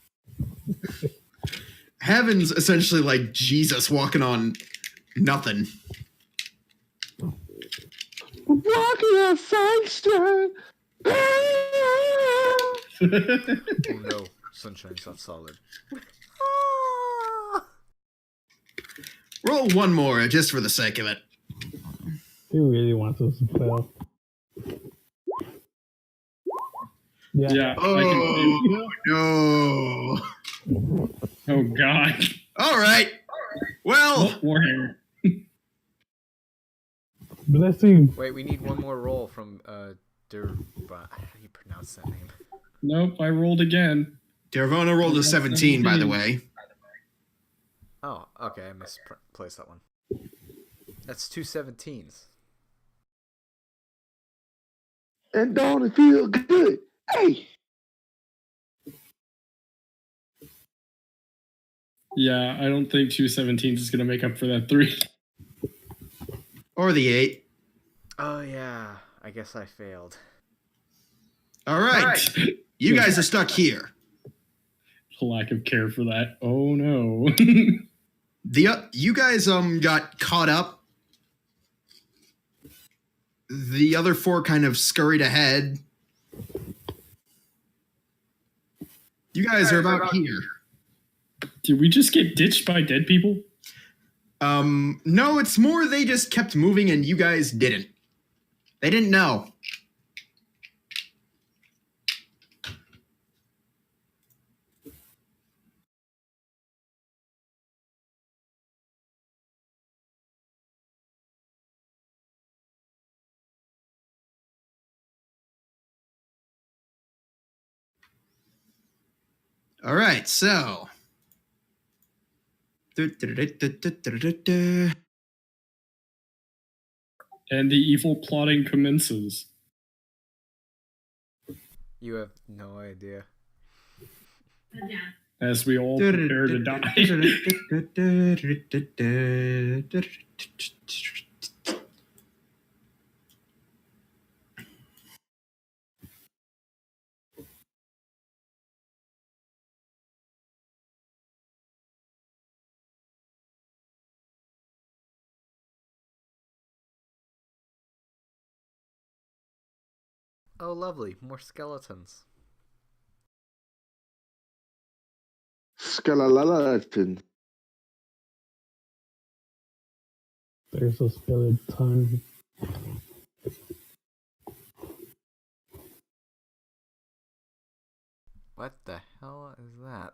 Heaven's essentially like Jesus walking on nothing. Walking on sunshine. Oh no, sunshine's not solid. Roll one more just for the sake of it. He really wants us to fail. Yeah. Oh, no. Oh, God. All right. Well, Warhammer. Blessing. Wait, we need one more roll from How do you pronounce that name? Nope, I rolled again. Dervona rolled a 17, by the way. Oh, okay, I misplaced that one. That's 2 17s. And don't it feel good? Hey! Yeah, I don't think 2 17s is going to make up for that 3. Or the 8. Oh yeah, I guess I failed. All right. You guys are stuck here. Lack of care for that. Oh, no. You guys got caught up. The other 4 kind of scurried ahead. You guys are about here. Did we just get ditched by dead people? No, it's more they just kept moving and you guys didn't. They didn't know. All right, so. And the evil plotting commences. You have no idea. As we all prepare to die. Oh, lovely. More skeletons. Skeletons. There's a skeleton. What the hell is that?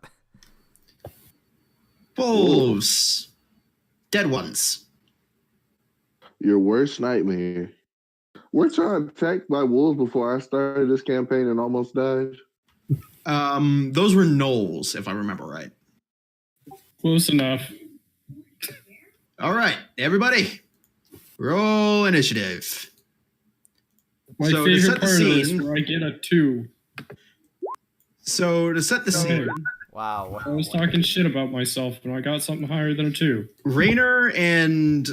Wolves. Dead ones. Your worst nightmare. We're trying to attacked by wolves before I started this campaign and almost died. Those were gnolls, if I remember right. Close enough. All right, everybody, roll initiative. My So, to favorite set the part is scene- where I get a 2. So to set the scene, Wow. I was talking shit about myself when I got something higher than a 2. Raynor and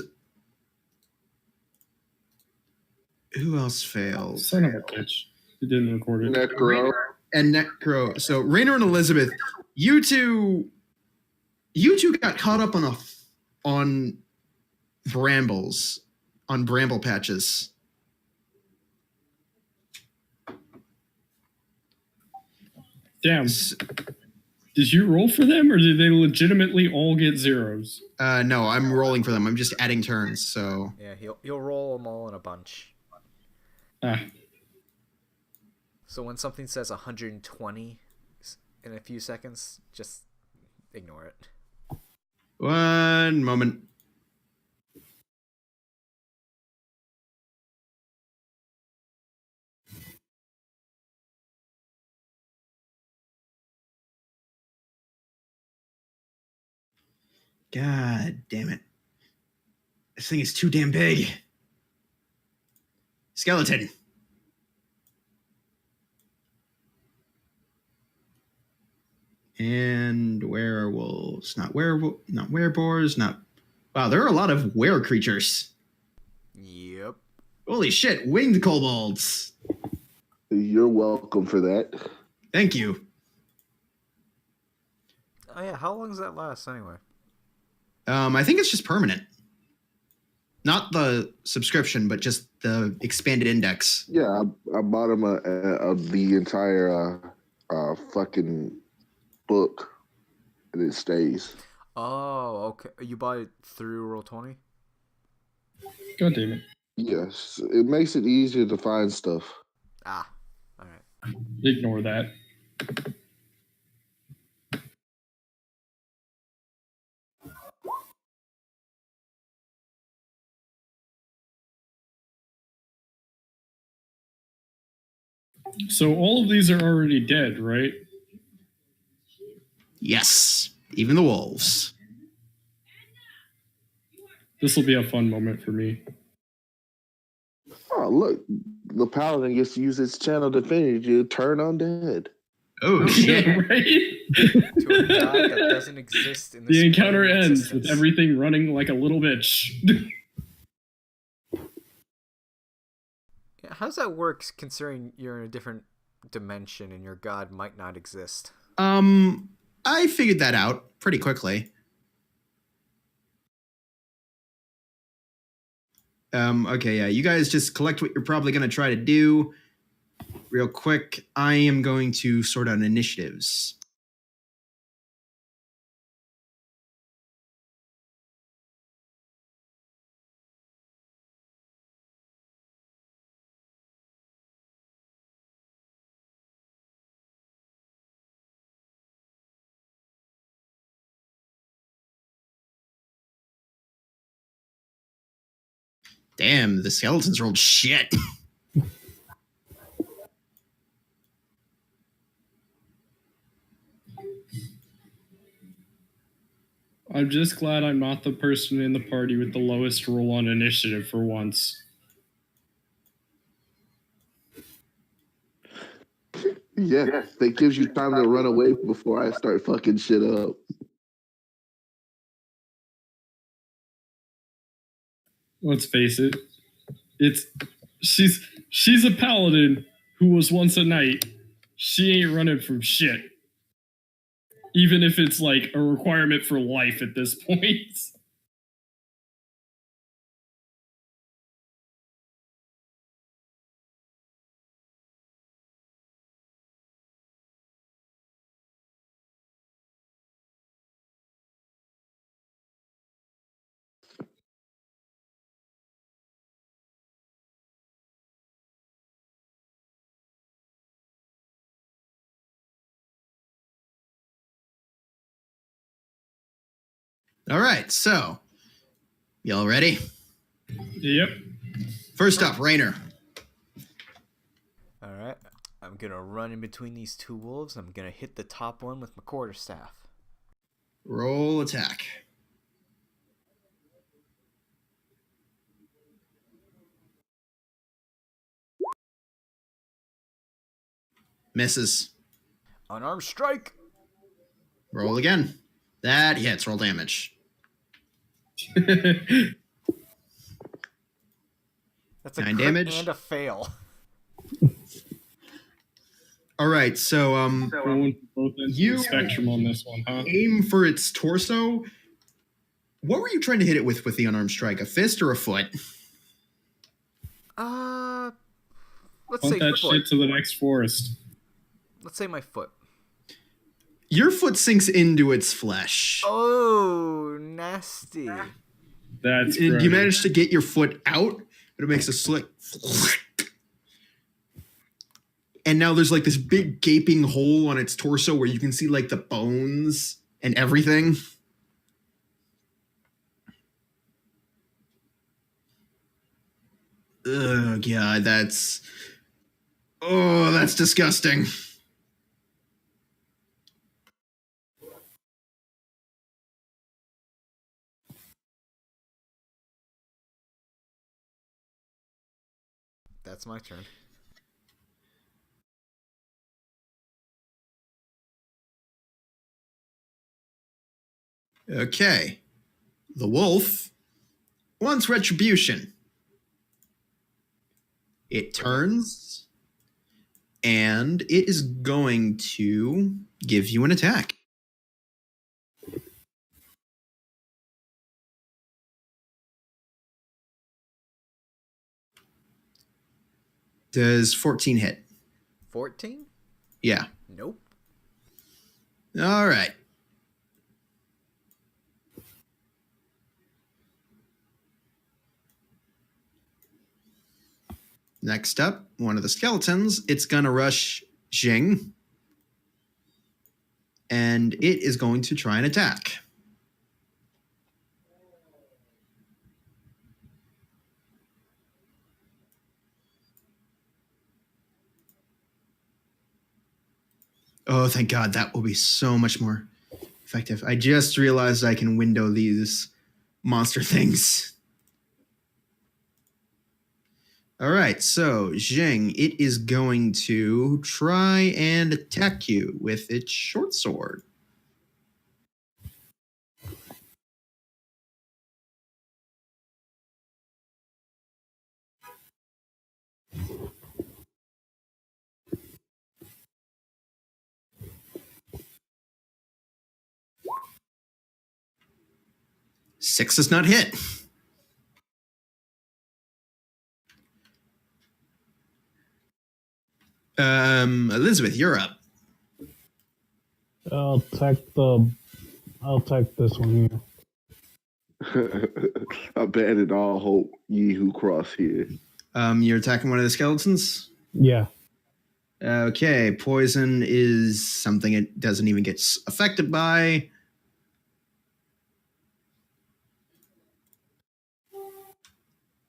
who else failed? Son of a bitch. It didn't record it. Necro. And Necro. So Raynor and Elizabeth, you two got caught up on brambles, on bramble patches. Damn. Did you roll for them, or did they legitimately all get 0s? No, I'm rolling for them. I'm just adding turns. So Yeah, he'll roll them all in a bunch. Ah. So when something says 120 in a few seconds, just ignore it. one moment. God damn it. This thing is too damn big. Skeleton. And werewolves. Not wereboars, not... Wow, there are a lot of were creatures. Yep. Holy shit, winged kobolds. You're welcome for that. Thank you. Oh yeah, how long does that last anyway? I think it's just permanent. Not the subscription, but just the expanded index. Yeah, I bought him the entire fucking book, and it stays. Oh, okay. You bought it through Roll20? God damn it. Yes, it makes it easier to find stuff. Ah, all right. Ignore that. So all of these are already dead, right? Yes, even the wolves. This will be a fun moment for me. Oh, look, the paladin gets to use its channel divinity to turn undead. Oh, shit. Yeah, right? To a god that doesn't exist in this The encounter plane of ends existence. with everything running like a little bitch. Yeah, how does that work considering you're in a different dimension and your god might not exist? I figured that out pretty quickly. Okay, yeah, you guys just collect what you're probably going to try to do. Real quick, I am going to sort out initiatives. Damn, the skeletons rolled shit. I'm just glad I'm not the person in the party with the lowest roll on initiative for once. Yeah, that gives you time to run away before I start fucking shit up. Let's face it. She's a paladin who was once a knight. She ain't running from shit. Even if it's like a requirement for life at this point. All right, so y'all ready? Yep. First up, Rainer. All right. I'm going to run in between these two wolves. I'm going to hit the top one with my quarterstaff. Roll attack. Misses. Unarmed strike. Roll again. That hits. Roll damage. That's a 9 crit damage. and a fail. All right, so Going for both ends of You- the spectrum on this one, huh? aim for its torso. What were you trying to hit it with the unarmed strike? A fist or a foot? Let's Punt say that foot. shit to the next forest. Let's say my foot. Your foot sinks into its flesh. Oh, nasty. That's And you gross. manage to get your foot out, but it makes a slick. And now there's like this big gaping hole on its torso where you can see like the bones and everything. Oh god, that's disgusting. That's my turn. Okay. The wolf wants retribution. It turns and it is going to give you an attack. Does 14 hit? 14? Yeah. Nope. All right. Next up, one of the skeletons. It's going to rush Jing. And it is going to try and attack. Oh, thank God. That will be so much more effective. I just realized I can window these monster things. All right, so Jing, it is going to try and attack you with its short sword. Six does not hit. Elizabeth, you're up. I'll take this one here. Abandon all hope, ye who cross here. You're attacking one of the skeletons? Yeah. Okay, poison is something it doesn't even get affected by.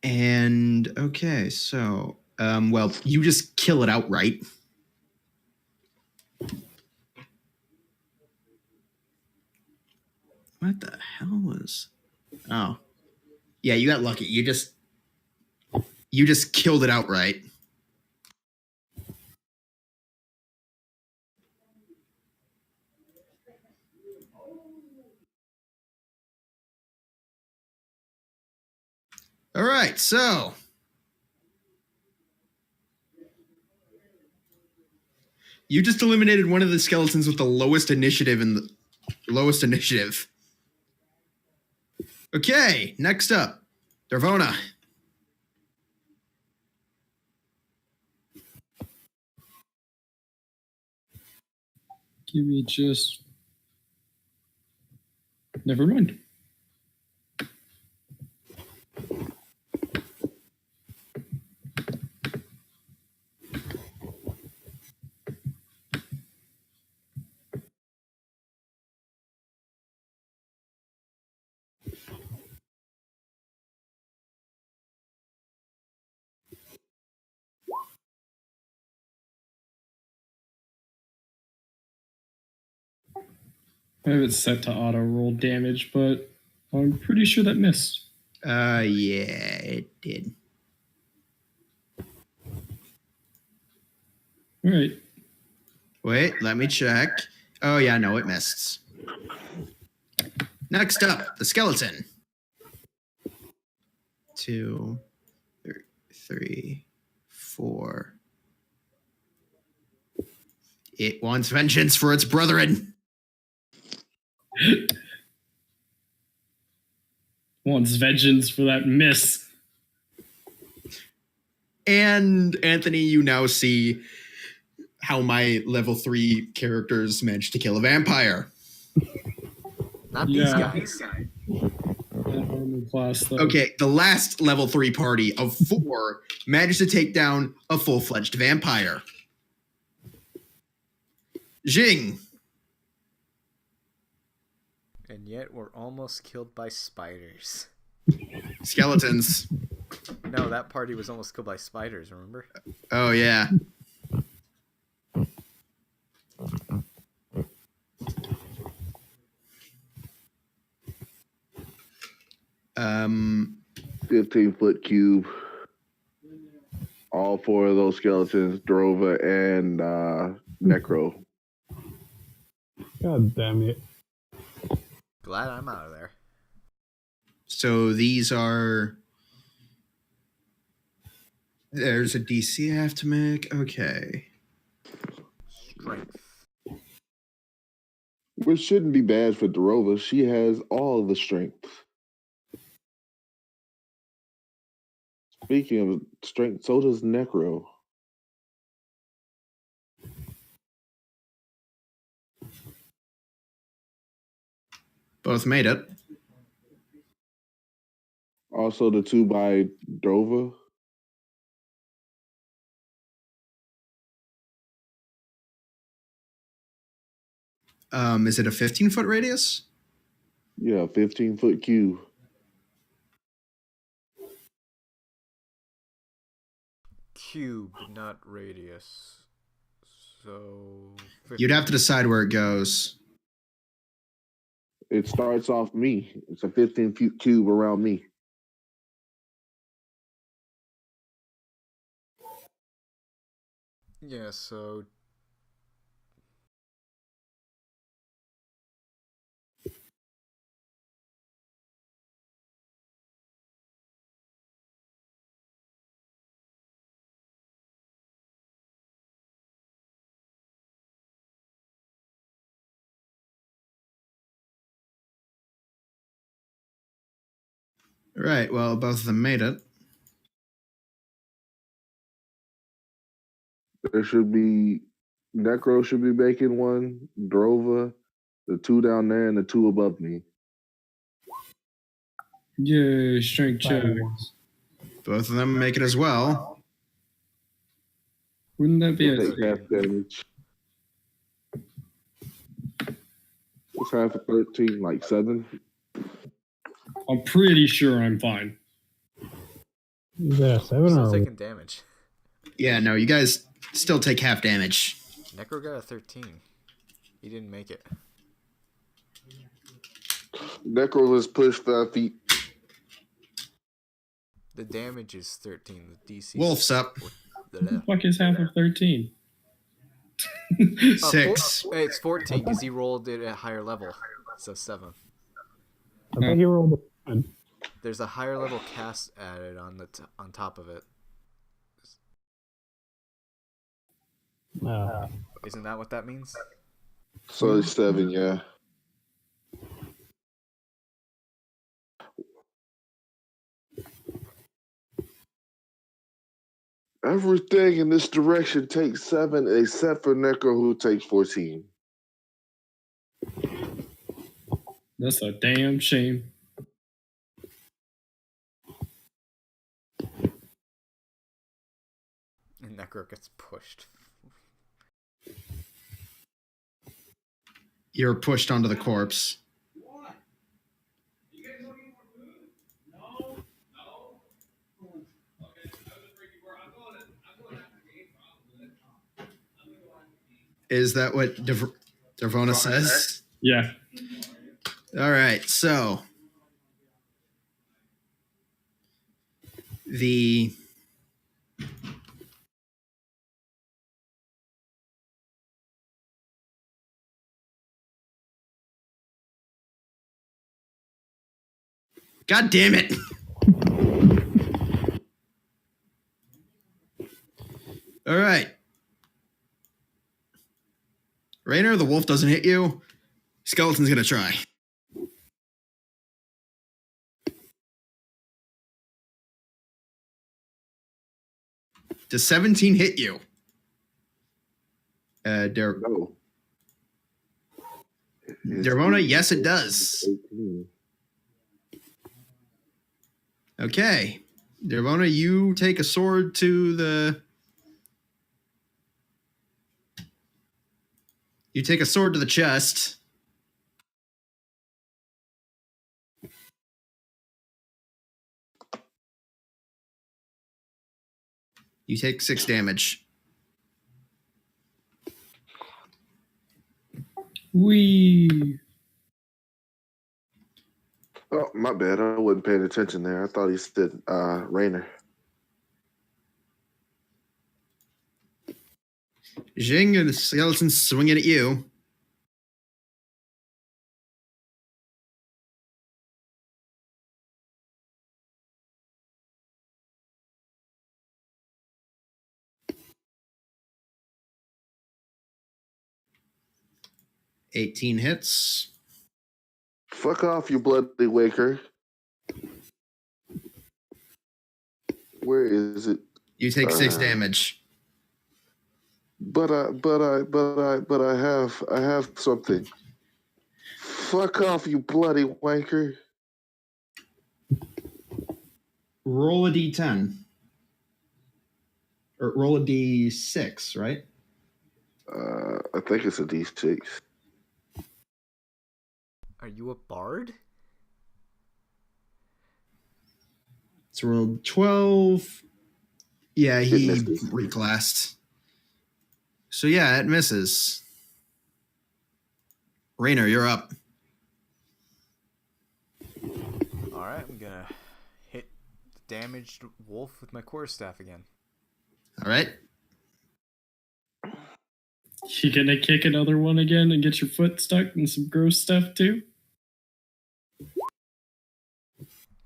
And okay, so well, you just kill it outright. What the hell was? Oh, yeah, you got lucky. You just killed it outright. All right, so you just eliminated one of the skeletons with the lowest initiative Okay, next up, Darvona. Give me just. Never mind. I have it set to auto roll damage, but I'm pretty sure that missed. Yeah, it did. All right. Wait, let me check. Oh, yeah, no, it missed. Next up, the skeleton. 2, 3, 4. It wants vengeance for its brethren. Wants vengeance for that miss. And Anthony, you now see how my level 3 characters managed to kill a vampire. Not these guys. Class, though. Okay, the last level 3 party of 4 managed to take down a full-fledged vampire. Jing. And yet we're almost killed by spiders. Skeletons. No, that party was almost killed by spiders, remember? Oh, yeah. Um, 15-foot cube. All 4 of those skeletons, Drova and Necro. God damn it. Glad I'm out of there. so these are... There's a DC I have to make. Okay. Strength. Which shouldn't be bad for Drova. She has all of the strength. Speaking of strength, so does Necro. Both made it. Also, the 2 by Drova. Is it a 15-foot radius? Yeah, 15-foot cube. Cube, not radius. So... 50. You'd have to decide where it goes. It starts off me. It's a 15-foot cube around me. Yeah, so... Right, well, both of them made it. There should be Necro should be making one. Drova, the 2 down there, and the 2 above me. Yay, strength checks. Both of them make it as well. Wouldn't that be Take half damage. What's half of 13? Like 7? I'm pretty sure I'm fine. Is that a 7 Still or taking damage. Yeah, no, you guys still take half damage. Necro got a 13. He didn't make it. Necro was pushed 5 feet. The damage is 13. The DC. Wolf's up. What the fuck is half of 13? 6. It's 14 because he rolled it at a higher level. So 7. I think he rolled a 1. There's a higher level cast added on the on top of it. Isn't that what that means? So it's 7, yeah. Everything in this direction takes 7, except for Necro, who takes 14. That's a damn shame. And Necro gets pushed. You're pushed onto the corpse. Is that what Devona says? Yeah. All right, so the God damn it. All right. Rainer, the wolf doesn't hit you. Skeleton's going to try. Does 17 hit you? No. Dervona, yes, it does. 18. Okay. Dervona, you take a sword to the... You take a sword to the chest. You take 6 damage. Wee. Oh, my bad. I wasn't paying attention there. I thought he said Rainer. Jing and the skeleton swinging at you. $18 hits. Fuck off, you bloody waker. Where is it? You take 6 damage. But I have something. Fuck off, you bloody wanker. Roll a d10. Or roll a d6, right? I think it's a D6. Are you a bard? It's rolled 12. Yeah, he It misses. reclassed. So yeah, it misses. Rainer, you're up. Alright, I'm gonna hit the damaged wolf with my quarterstaff again. All right. You gonna kick another one again and get your foot stuck in some gross stuff too?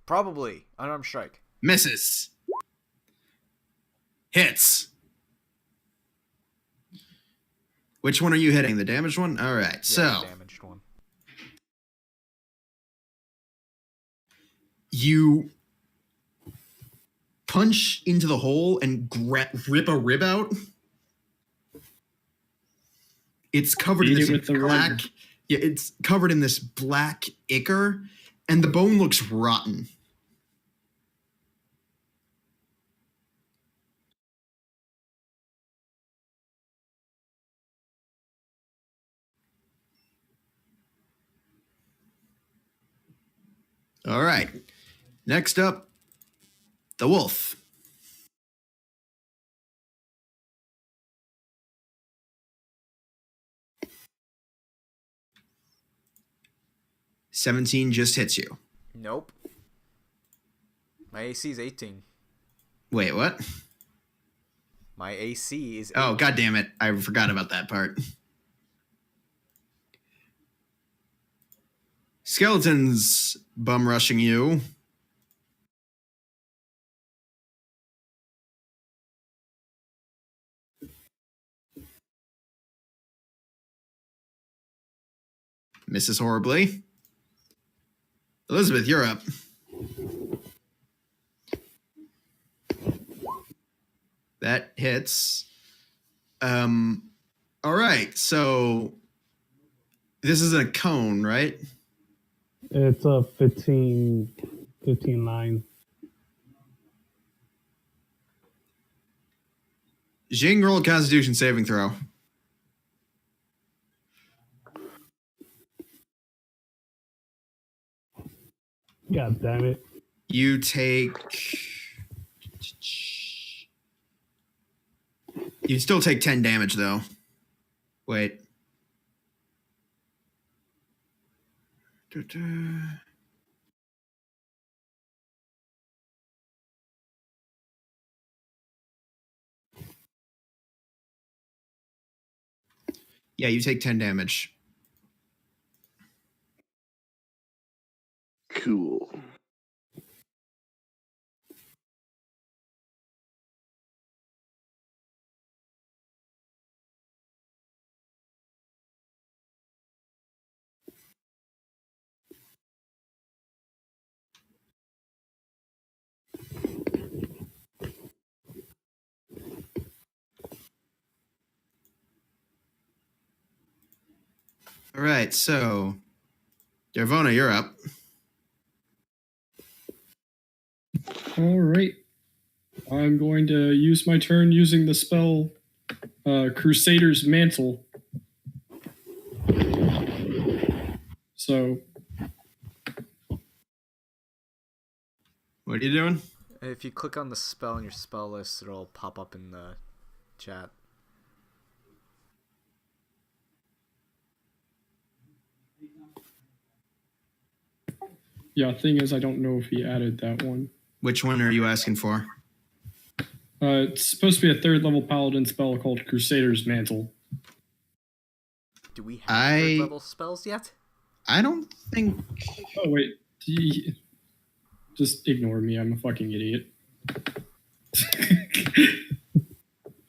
Probably. Unarmed strike. Misses. Hits. Which one are you hitting? The damaged one? All right. Yeah, So the damaged one. you punch into the hole and rip a rib out. It's covered Beat in it this with the black. rib. Yeah, it's covered in this black ichor, and the bone looks rotten. All right. Next up, the wolf. $17 just hits you. Nope. My AC is 18. Wait, what? My AC is 18. Oh, God damn it. I forgot about that part. Skeleton's bum rushing you. Misses horribly. Elizabeth, you're up. That hits. All right, so this is a cone, right? It's a 15 line. Jing, roll a Constitution saving throw. God damn it. You take... You still take 10 damage, though. Wait. Yeah, you take 10 damage. Cool. All right, so Dervona, you're up. All right. I'm going to use my turn using the spell Crusader's Mantle. So, What are you doing? If you click on the spell in your spell list, it'll pop up in the chat. yeah, thing is, I don't know if he added that one. Which one are you asking for? It's supposed to be a 3rd level paladin spell called Crusader's Mantle. Do we have 3rd level spells yet? I don't think. Oh, wait. Just ignore me. I'm a fucking idiot.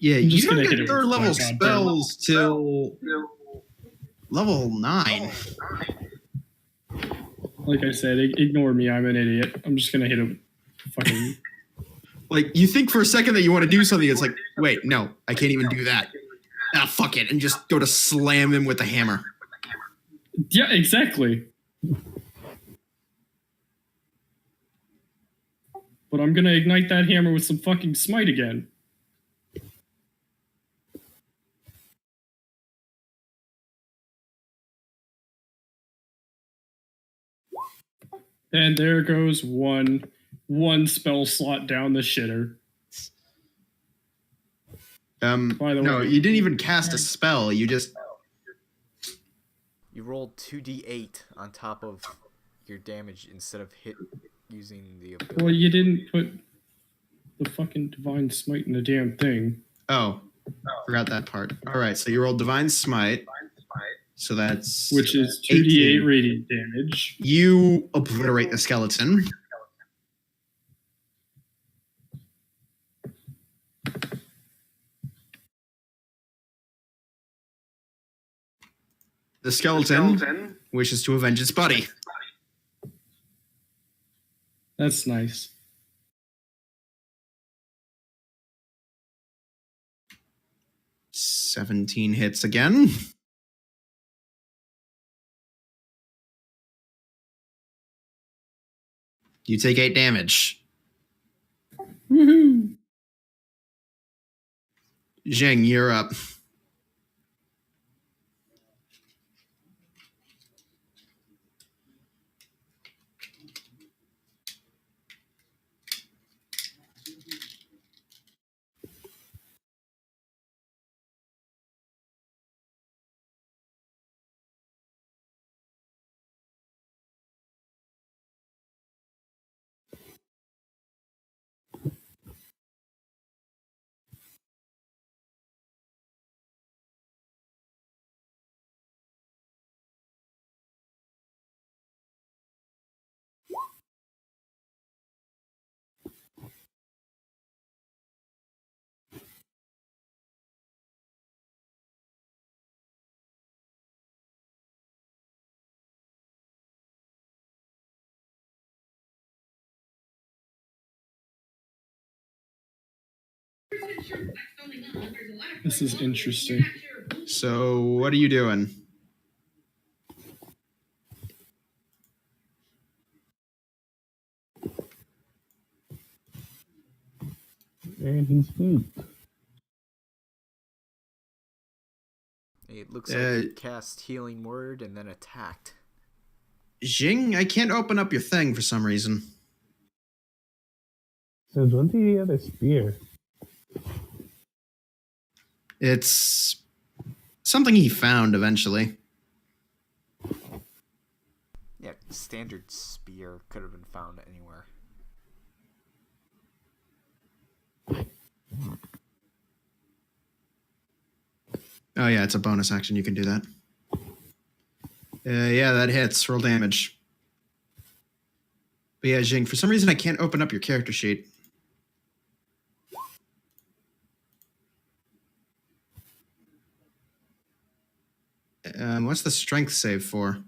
Yeah, I'm you just don't gonna hit get it 3rd with level my goddamn- spells till level 9. Like I said, ignore me. I'm an idiot. I'm just gonna hit him. Fucking. Like, you think for a second that you want to do something, it's like, wait, no, I can't even do that. Ah, fuck it, and just go to slam him with the hammer. Yeah, exactly. But I'm gonna ignite that hammer with some fucking smite again. And there goes one spell slot down the shitter. By the No, way- you didn't even cast a spell. You just. You rolled 2d8 on top of your damage instead of using the ability. Well, you didn't put the fucking divine smite in the damn thing. Oh, forgot that part. All right, so you rolled Divine Smite. So that's. Which is 18. 2d8 radiant damage. You obliterate the skeleton. The skeleton wishes to avenge its buddy. That's nice. 17 hits again. You take 8 damage. Woohoo! Jing, you're up. This is interesting. So, what are you doing? And he's weak. It looks like you cast Healing Word and then attacked. Jing, I can't open up your thing for some reason. Since when did he have a spear? It's something he found eventually. Yeah, Standard spear could have been found anywhere. Oh yeah, it's a bonus action. You can do that. Yeah, that hits. Roll damage. But yeah, Jing, for some reason I can't open up your character sheet. What's the strength save for?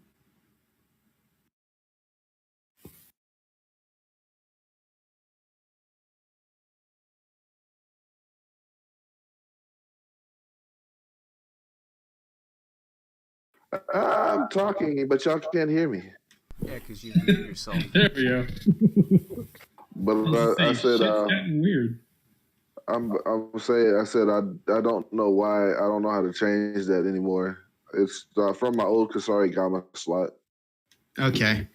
I'm talking, but y'all can't hear me. Yeah, because you muted yourself. There we go. But I said, shit's getting weird. I'm saying, I said, I don't know why. I don't know how to change that anymore. It's from my old Kasari Gama slot. Okay.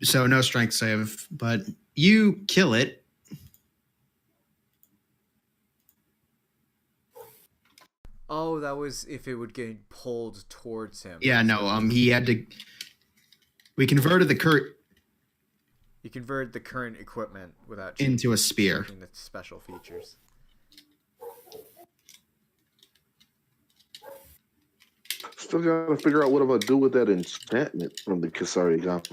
So no strength save, but you kill it. Oh, that was if it would get pulled towards him. Yeah, no, he had to. We converted the You converted the current equipment without into a spear. changing the special features. Still gotta figure out what I'm gonna do with that enchantment from the Kasari Gama.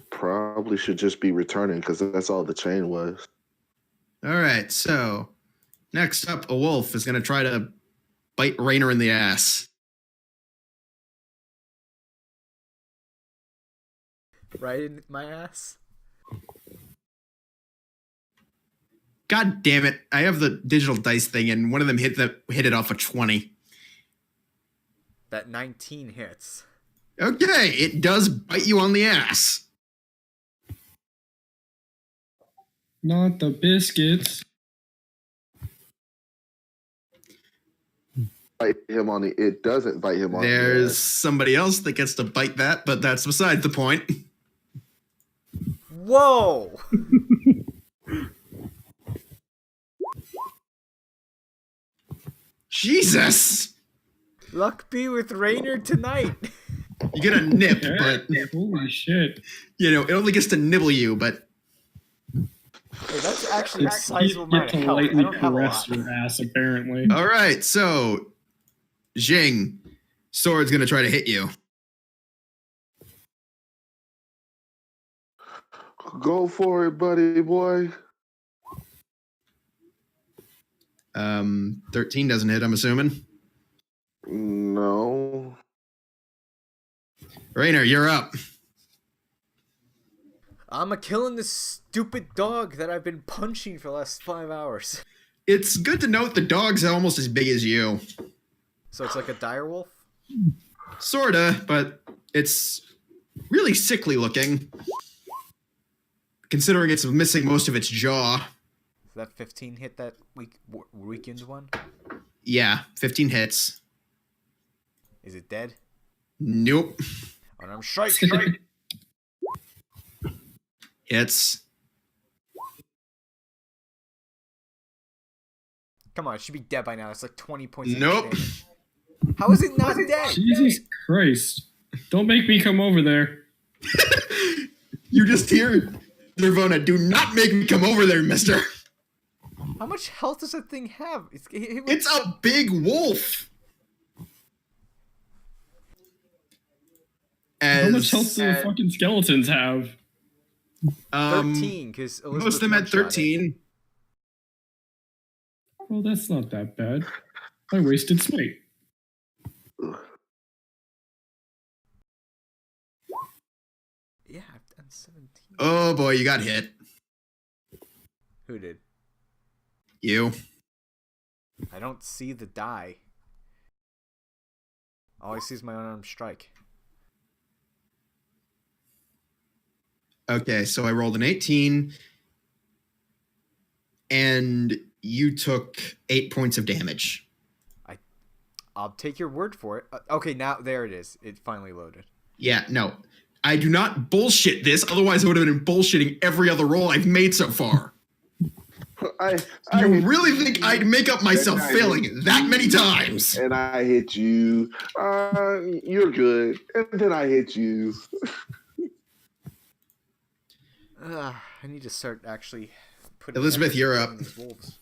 Probably should just be returning because that's all the chain was. All right, so next up, a wolf is going to try to bite Rainer in the ass. Right in my ass? God damn it. I have the digital dice thing, and one of them hit it off a 20. That 19 hits. Okay, it does bite you on the ass. Not the biscuits. Bite him on the. It doesn't bite him on the. There's somebody else that gets to bite that, but that's beside the point. Whoa! Jesus! Luck be with Rainer tonight. You get a nip, Yeah, but, holy shit. it only gets to nibble you, but Hey, that's actually a You sizable get amount to of health. I lightly don't have a caress lot. your ass, apparently. all right, so Jing, sword's going to try to hit you. Go for it, buddy boy. 13 doesn't hit, I'm assuming. No. Rainer, you're up. I'm a killing this stupid dog that I've been punching for the last 5 hours. It's good to note the dog's almost as big as you. So it's like a dire wolf? Sorta, but it's really sickly looking. Considering it's missing most of its jaw. Does that 15 hit that weakened one? Yeah, 15 hits. Is it dead? Nope. Unarmed strike! Hits. Come on, it should be dead by now. It's like 20 points. Nope. Damage. How is it not dead? Jesus Christ. Don't make me come over there. You just hear Nirvana, do not make me come over there, mister. How much health does that thing have? It's a big wolf. How much health do the fucking skeletons have? 13, because Most of them had 13. Well, that's not that bad. I wasted smite. Yeah, I've done 17. Oh boy, you got hit. Who did? You. I don't see the die. All I see is my unarmed strike. Okay, so I rolled an 18, and you took 8 points of damage. I'll take your word for it. Okay, now there it is. It finally loaded. Yeah, no. I do not bullshit this. Otherwise, I would have been bullshitting every other roll I've made so far. I You hit really you, think I'd make up myself and I failing hit that you, many times? And I hit you. You're good. And then I hit you. I need to start actually putting Elizabeth, effort you're into up. killing these wolves.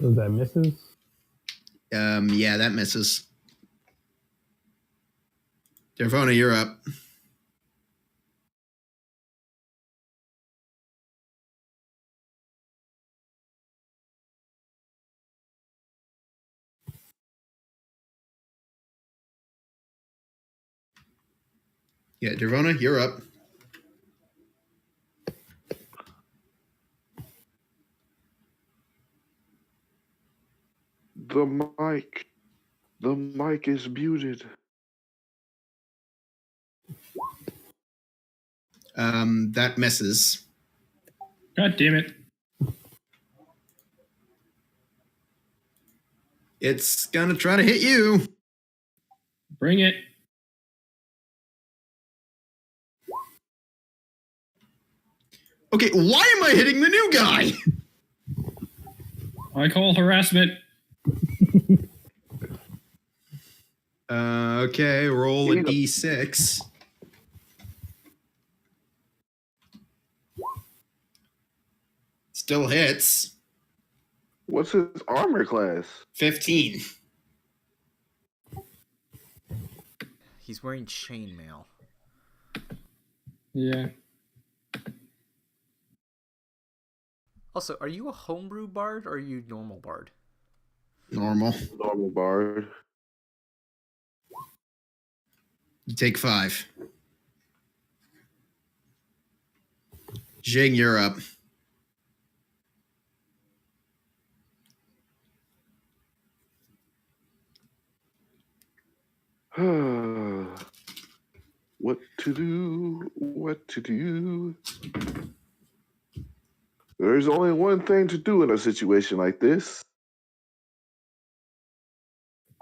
Does that misses? Yeah, that misses. Dervona, you're up. Yeah, Dervona, you're up. The mic is muted. That misses. God damn it. It's gonna try to hit you. Bring it. Okay, why am I hitting the new guy? I call harassment. Okay, roll a Eat 'em. d6. Still hits. What's his armor class? 15. He's wearing chainmail. Yeah. Also, are you a homebrew bard or are you normal bard? Normal. Normal bard. You take 5. Jing, you're up. What to do? What to do? There's only one thing to do in a situation like this.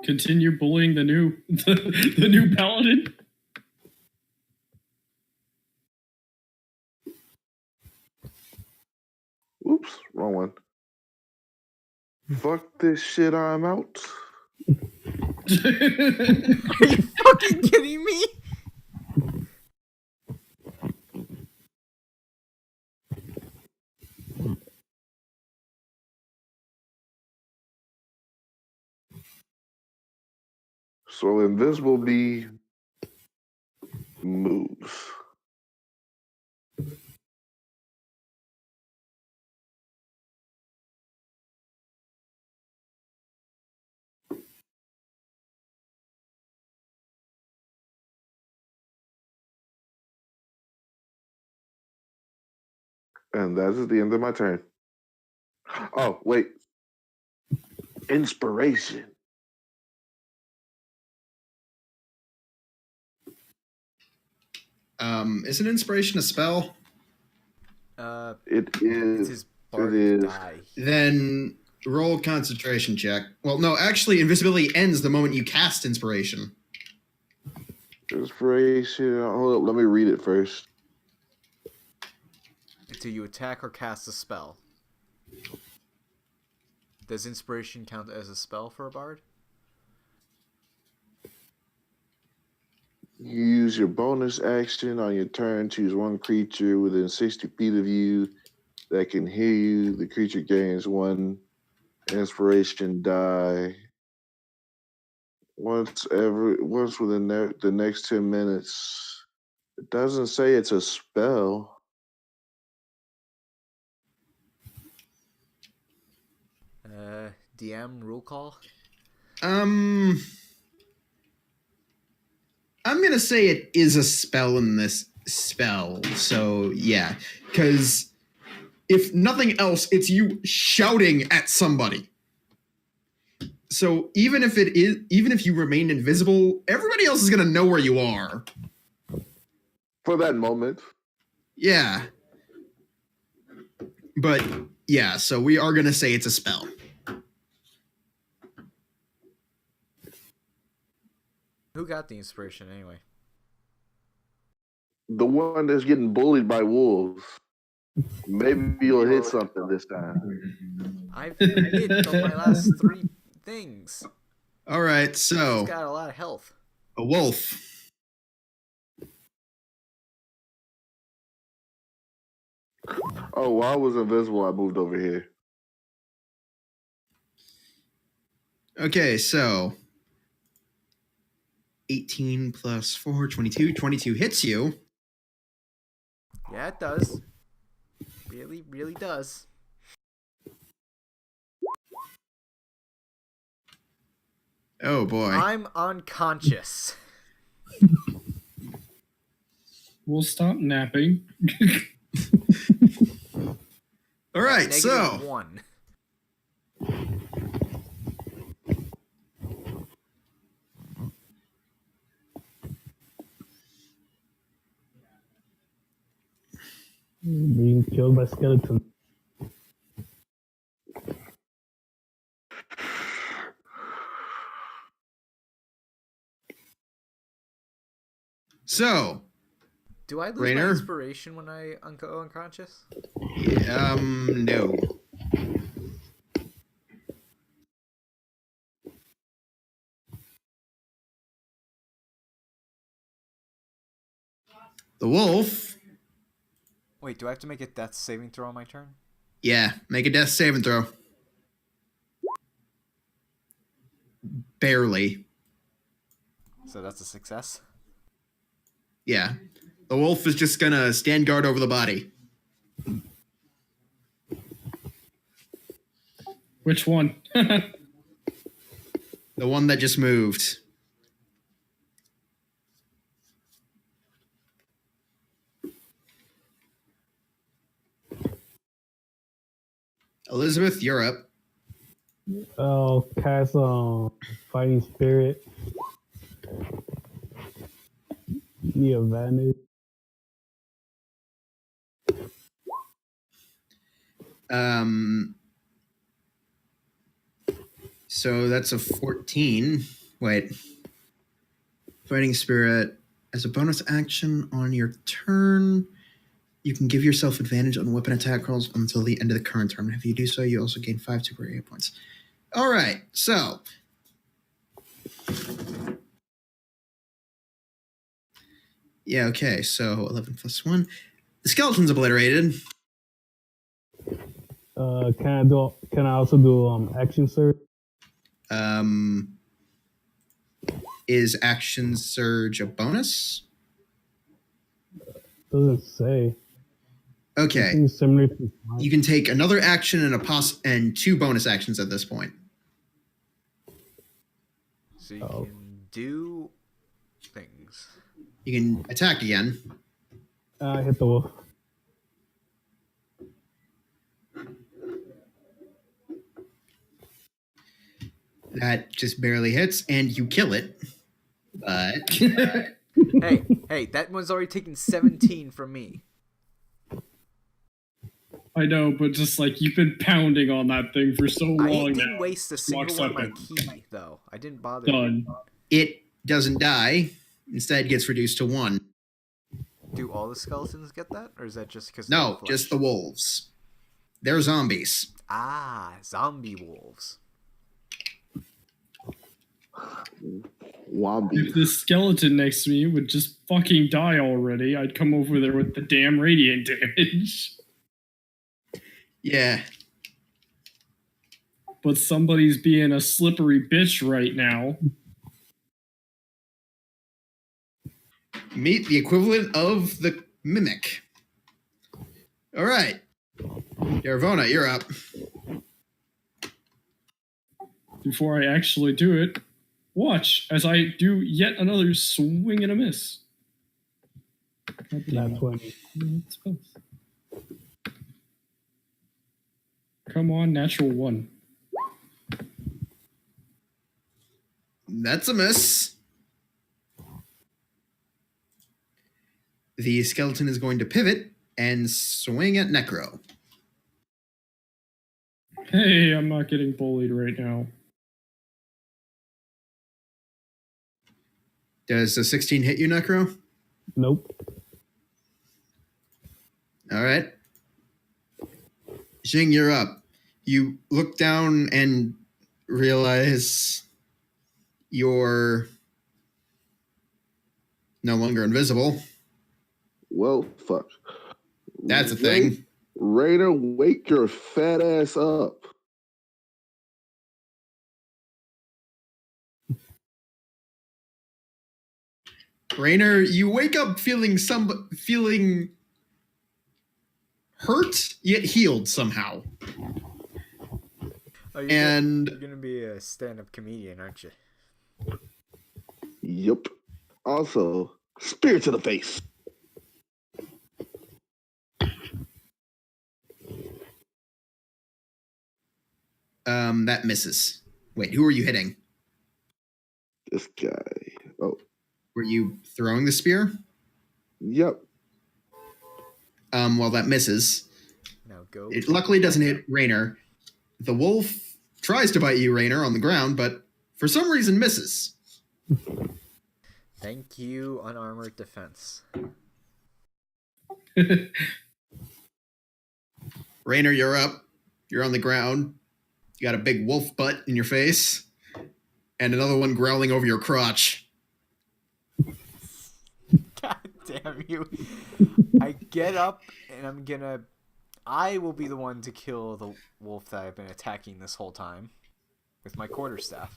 Continue bullying the new the new paladin. Oops, wrong one. Fuck this shit, I'm out. Are you fucking kidding me? So invisible bee moves. And that is the end of my turn. Oh, wait. Inspiration. Isn't inspiration a spell? It It's is. his It bardic is. die. Then roll a concentration check. Well, no, actually, invisibility ends the moment you cast inspiration. Inspiration. Hold up, let me read it first. Until you attack or cast a spell. Does inspiration count as a spell for a bard? You use your bonus action on your turn. Choose one creature within 60 feet of you that can hear you. The creature gains 1 inspiration die. Once within the next 10 minutes. It doesn't say it's a spell. DM rule call? I'm gonna say it is a spell in this spell. So yeah, because if nothing else, it's you shouting at somebody. So even if you remain invisible, everybody else is gonna know where you are. For that moment. Yeah. But Yeah, so we are going to say it's a spell. Who got the inspiration anyway? The one that's getting bullied by wolves. Maybe you'll hit something this time. I've hit on my last 3 things. All right, He's so got a lot of health. a wolf. Oh, while I was invisible, I moved over here. Okay, so 18 plus 4, 22. 22 hits you. Yeah, it does. Really, really does. Oh boy. I'm unconscious. We'll stop napping. All right, Negative so 1. Being killed by skeletons. so Do I lose Rainer? my inspiration when I go unconscious? no. The wolf. Wait, do I have to make a death saving throw on my turn? Yeah, make a death saving throw. Barely. So that's a success. Yeah. The wolf is just gonna stand guard over the body. Which one? The one that just moved. Elizabeth, you're up. Oh, cast fighting spirit. The advantage. So that's a 14. Wait. Fighting spirit. As a bonus action on your turn, you can give yourself advantage on weapon attack rolls until the end of the current turn. If you do so, you also gain 5 temporary hit points. All right, so yeah, okay. So 11 plus 1. The skeleton's obliterated. Can I also do action surge? Is action surge a bonus? Doesn't say. I Okay. think it's similar to You can take another action and 2 bonus actions at this point. So you can do things. You can attack again. hit the wolf. That just barely hits, and you kill it. But Hey, that one's already taken 17 from me. I know, but just like you've been pounding on that thing for so long I now. didn't waste a single Walks one of up my and- key, though. I didn't bother. Done. it doesn't die. Instead, gets reduced to 1. Do all the skeletons get that? Or is that just because No, just the wolves. They're zombies. Ah, zombie wolves. Wombi. If this skeleton next to me would just fucking die already, I'd come over there with the damn radiant damage. Yeah. But somebody's being a slippery bitch right now. Meet the equivalent of the mimic. All right. Yaravona, you're up. Before I actually do it, watch as I do yet another swing and a miss. Not 20. Come on, natural 1. That's a miss. The skeleton is going to pivot and swing at Necro. Hey, I'm not getting bullied right now. Does a 16 hit you, Necro? Nope. All right. Xing, you're up. You look down and realize you're no longer invisible. Well, fuck. That's a thing. Raider, wake your fat ass up. Rainer, you wake up feeling hurt yet healed somehow. Oh, And you're gonna be a stand-up comedian, aren't you? Yep. Also, spear to the face. that misses. Wait, who are you hitting? This guy. Oh, Were you throwing the spear? yep. Well, that misses. Now go. It luckily doesn't hit Rainer. The wolf tries to bite you, Rainer, on the ground, but for some reason misses. Thank you, unarmored defense. Rainer, you're up. You're on the ground. You got a big wolf butt in your face, and another one growling over your crotch. God damn you. I get up and I will be the one to kill the wolf that I've been attacking this whole time with my quarterstaff.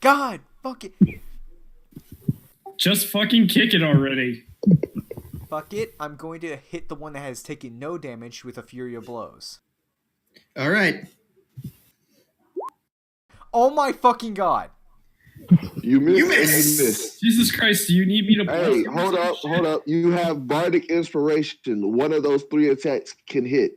God, fuck it. Just fucking kick it already. Fuck it. I'm going to hit the one that has taken no damage with a fury of blows. All right. Oh my fucking god. You missed. You and miss. You missed. Jesus Christ, do you need me to Hey, bless you? hold up. You have bardic inspiration. One of those 3 attacks can hit.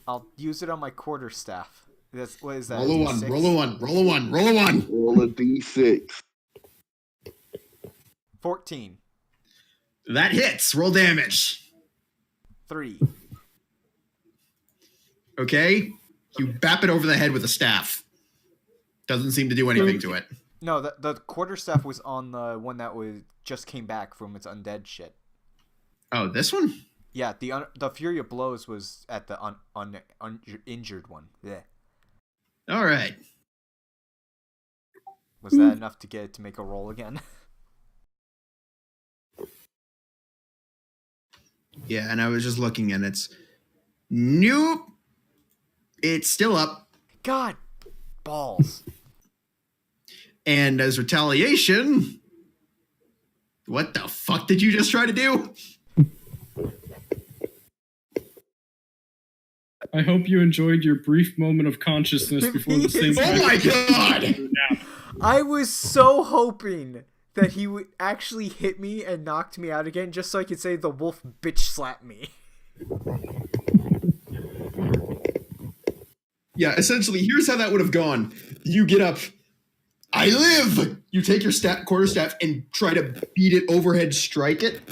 I'll use it on my quarterstaff. What is that? Roll a one. D6? Roll a one. Roll a one. Roll a one. Roll a d6. 14. That hits. Roll damage. 3. Okay. You bap it over the head with a staff. Doesn't seem to do anything to it. No, the quarterstaff was on the one that just came back from its undead shit. Oh, this one? Yeah, the fury of blows was at the injured one. Yeah. All right. Was that enough to get it to make a roll again? Yeah, and I was just looking and it's nope. It's still up. God, balls. And as retaliation, what the fuck did you just try to do? I hope you enjoyed your brief moment of consciousness before the same. Oh my god! I was so hoping that he would actually hit me and knocked me out again just so I could say the wolf bitch slapped me. Yeah, essentially, here's how that would have gone. You get up. I live! You take your quarterstaff and try to beat it overhead, strike it,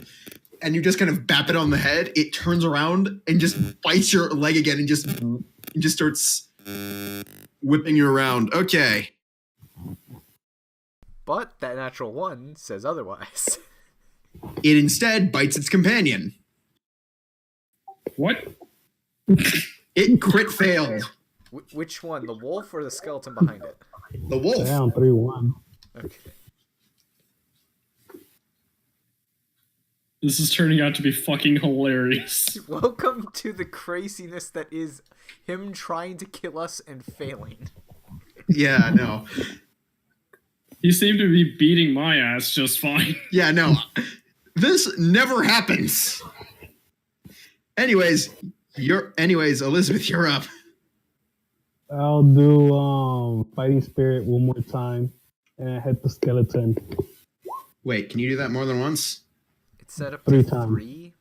and you just kind of bap it on the head. It turns around and just bites your leg again and just starts whipping you around. Okay. But that natural one says otherwise. It instead bites its companion. What? It crit failed. Which one? The wolf or the skeleton behind it? The wolf. Down 3-1. Okay. This is turning out to be fucking hilarious. Welcome to the craziness that is him trying to kill us and failing. Yeah, no. He seemed to be beating my ass just fine. Yeah, no. This never happens. Anyways, Elizabeth, you're up. I'll do fighting spirit one more time and hit the skeleton. Wait, can you do that more than once? It's set up 3 to times. 3.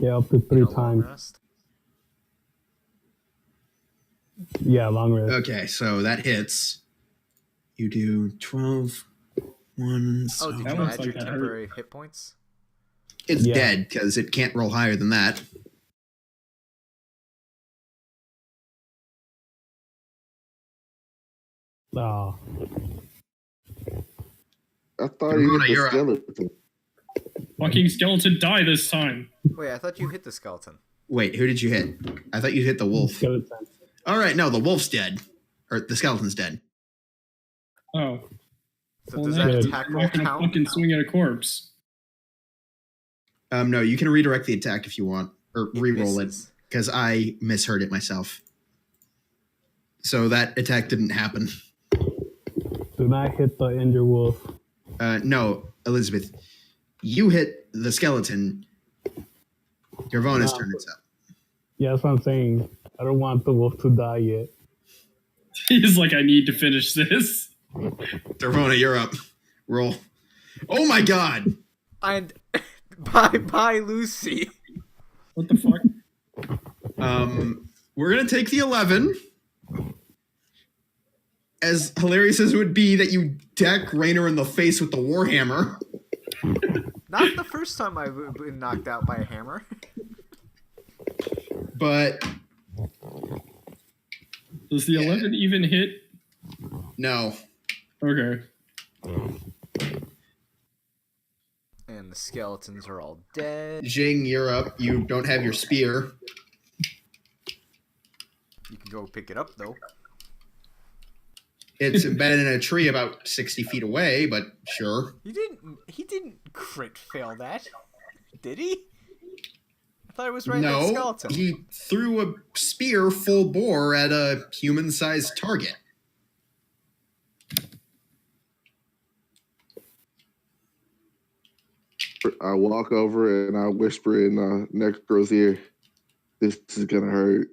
Yeah, up to 3 in a long times. rest. Yeah, long rest. Okay, so that hits. You do 12 ones. Oh, did That you looks add like your that hurt. temporary hit points? It's Yeah. dead because it can't roll higher than that. Oh, I thought he hit Ramona, the you're up. skeleton. Fucking skeleton die this time. Wait, I thought you hit the skeleton. Wait, who did you hit? I thought you hit the wolf. skeleton. All right, no, the wolf's dead. Or the skeleton's dead. Oh. So Well, does then that I'm attack roll not gonna count? fucking swing at a corpse. No, you can redirect the attack if you want. Or It re-roll it. misses. Because I misheard it myself. So that attack didn't happen. Do not hit the injured wolf. No, Elizabeth. You hit the skeleton. Gervona's No. turn is up. Yeah, that's what I'm saying. I don't want the wolf to die yet. He's like, I need to finish this. Gervona, you're up. Roll. Oh my god! And bye, Lucy. What the fuck? We're gonna take the 11. As hilarious as it would be that you deck Raynor in the face with the Warhammer. Not the first time I've been knocked out by a hammer. But Does the 11 even hit? no. Okay. And the skeletons are all dead. Jing, you're up. You don't have your spear. You can go pick it up though. It's embedded in a tree about 60 feet away, but sure. He didn't crit fail that, did he? I thought it was right at the No, skeleton. he threw a spear full bore at a human-sized target. I walk over and I whisper in Necro's ear, "This is gonna hurt."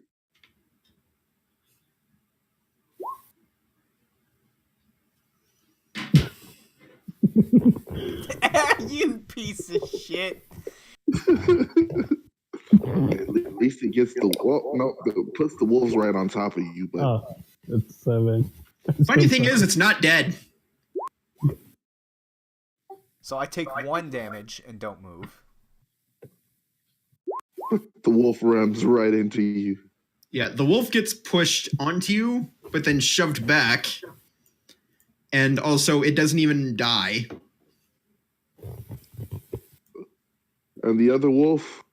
You piece of shit. At least it gets the it puts the wolves right on top of you. But Oh, it's 7. Funny thing is, it's not dead. So I take 1 damage and don't move. the wolf runs right into you. Yeah, the wolf gets pushed onto you, but then shoved back. And also, it doesn't even die. And the other wolf,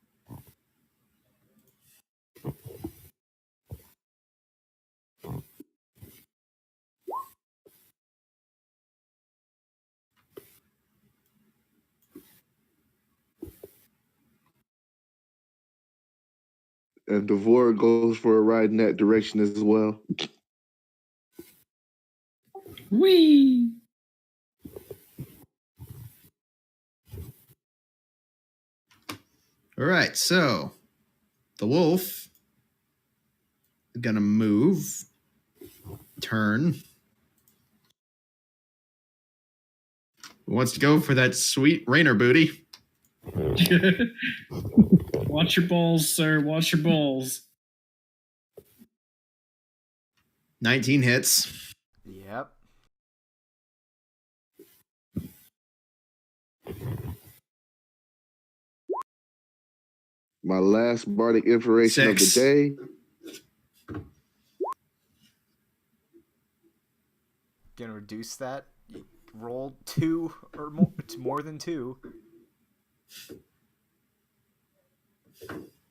and Devore goes for a ride in that direction as well. Whee! All right, so the wolf is going to move, turn. Wants to go for that sweet Raynor booty. Watch your balls, sir. Watch your balls. 19 hits. Yep. My last bardic inspiration of the 6. day. Gonna reduce that. You roll 2 or more. It's more than 2.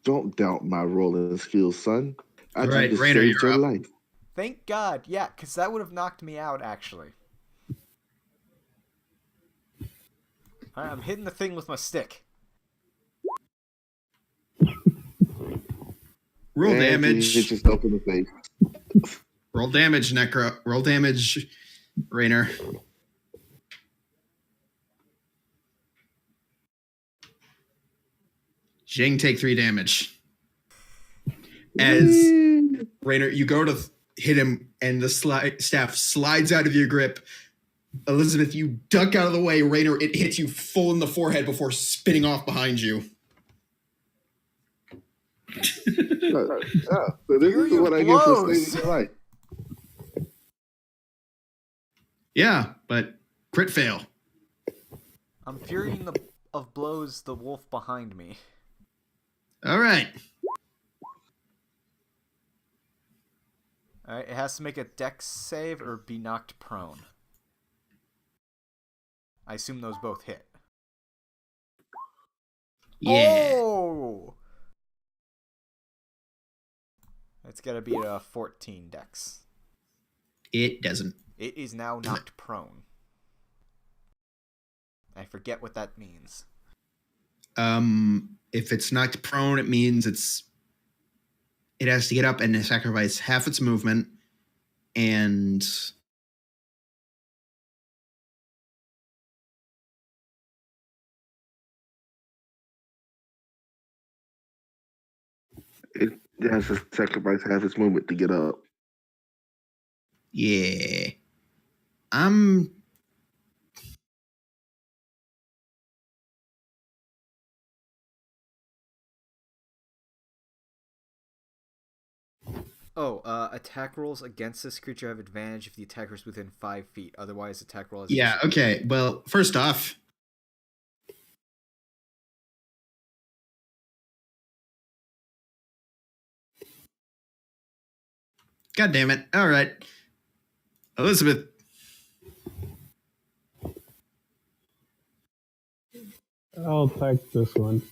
Don't doubt my rolling skills, son. I All tried right, to Raynor, save you're your up. life. Thank God. Yeah, because that would have knocked me out, actually. Alright, I'm hitting the thing with my stick. Roll And damage. you hit yourself in the face. Roll damage, Necro. Roll damage, Raynor. Jing, take 3 damage. As Raynor, you go to hit him, and the staff slides out of your grip. Elizabeth, you duck out of the way. Raynor, it hits you full in the forehead before spinning off behind you. So this Hear is your what I get for blows. saving your life. Yeah, but crit fail. I'm furying a of blows the wolf behind me. All right. Alright, it has to make a dex save or be knocked prone. I assume those both hit. Yeah. Oh! It's gotta be a 14 dex. It doesn't. It is now knocked prone. I forget what that means. If it's knocked prone, it means it has to get up and sacrifice half its movement, and It has to sacrifice half its movement to get up. yeah. I'm Attack rolls against this creature have advantage if the attacker is within 5 feet. Otherwise, attack roll is... yeah, okay. Well, first off, God damn it. All right. Elizabeth. I'll take this one.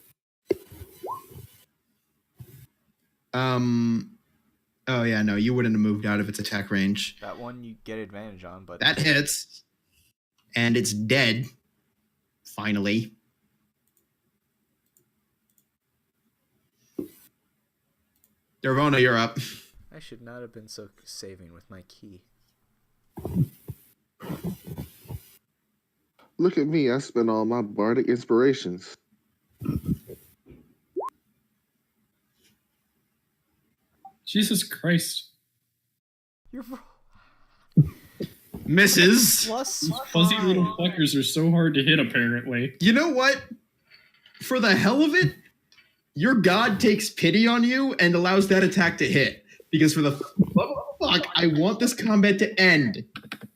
Oh yeah, no, you wouldn't have moved out of its attack range. That one you get advantage on, but... That hits. And it's dead. Finally. Dervona, you're up. I should not have been so saving with my key. Look at me. I spent all my bardic inspirations. Jesus Christ. You're... Misses. Plus These fuzzy little fuckers are so hard to hit, apparently. You know what? For the hell of it, your god takes pity on you and allows that attack to hit. Because for the fuck, I want this combat to end.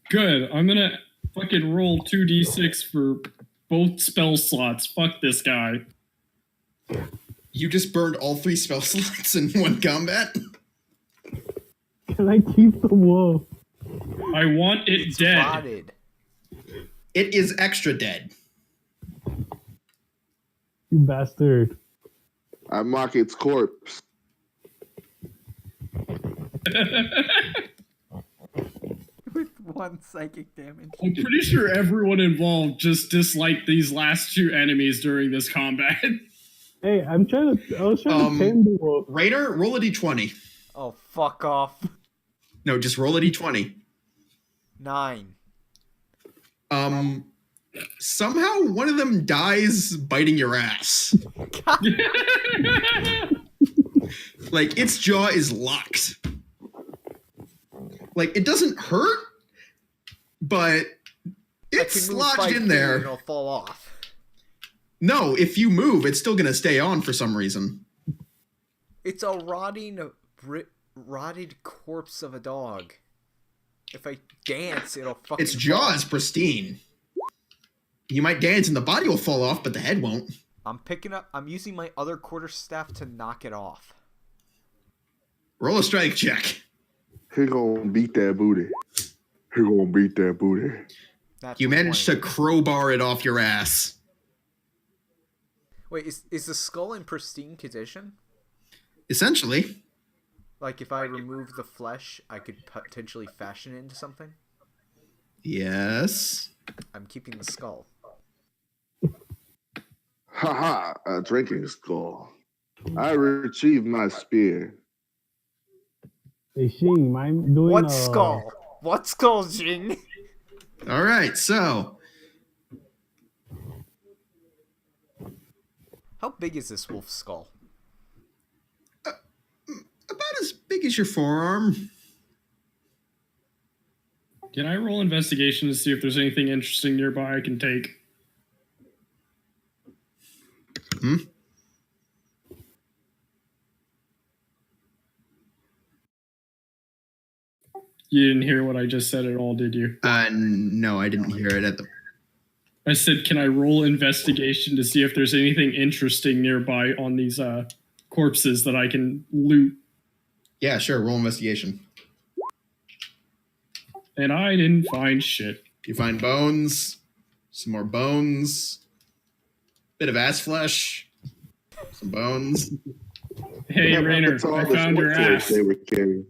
Good. I'm gonna fucking roll 2d6 for both spell slots. Fuck this guy. You just burned all 3 spell slots in one combat? Can I keep the wolf? I want it It's dead. rotted. It is extra dead. You bastard. I mock its corpse. With 1 psychic damage. I'm pretty sure everyone involved just disliked these last 2 enemies during this combat. Hey, I was trying to tame the wolf. Raider, roll a d20. Oh, fuck off. No, just roll a d20. 9. Somehow one of them dies biting your ass. Like, its jaw is locked. Like, it doesn't hurt, but it's lodged in there. And it'll fall off. No, if you move, it's still gonna stay on for some reason. It's a rotted corpse of a dog. If I dance, it'll fucking Its jaw fall. is pristine. You might dance and the body will fall off, but the head won't. I'm using my other quarterstaff to knock it off. Roll a strike check. Who gonna beat that booty? Who gonna beat that booty? That's You managed to 20. crowbar it off your ass. Wait, is the skull in pristine condition? Essentially. Like, if I remove the flesh, I could potentially fashion it into something? Yes. I'm keeping the skull. Haha, a drinking skull. I retrieve my spear. Hey, Shing, mind doing What skull? What skull, Jing? All right, so How big is this wolf skull? about as big as your forearm. Can I roll investigation to see if there's anything interesting nearby I can take? You didn't hear what I just said at all, did you? No, I didn't hear it at the. I said, can I roll investigation to see if there's anything interesting nearby on these corpses that I can loot? Yeah, sure. Roll investigation. And I didn't find shit. You find bones, some more bones, bit of ass flesh, some bones. Hey, What Rainer, happened to all I the found your sweatshirts ass. they were carrying?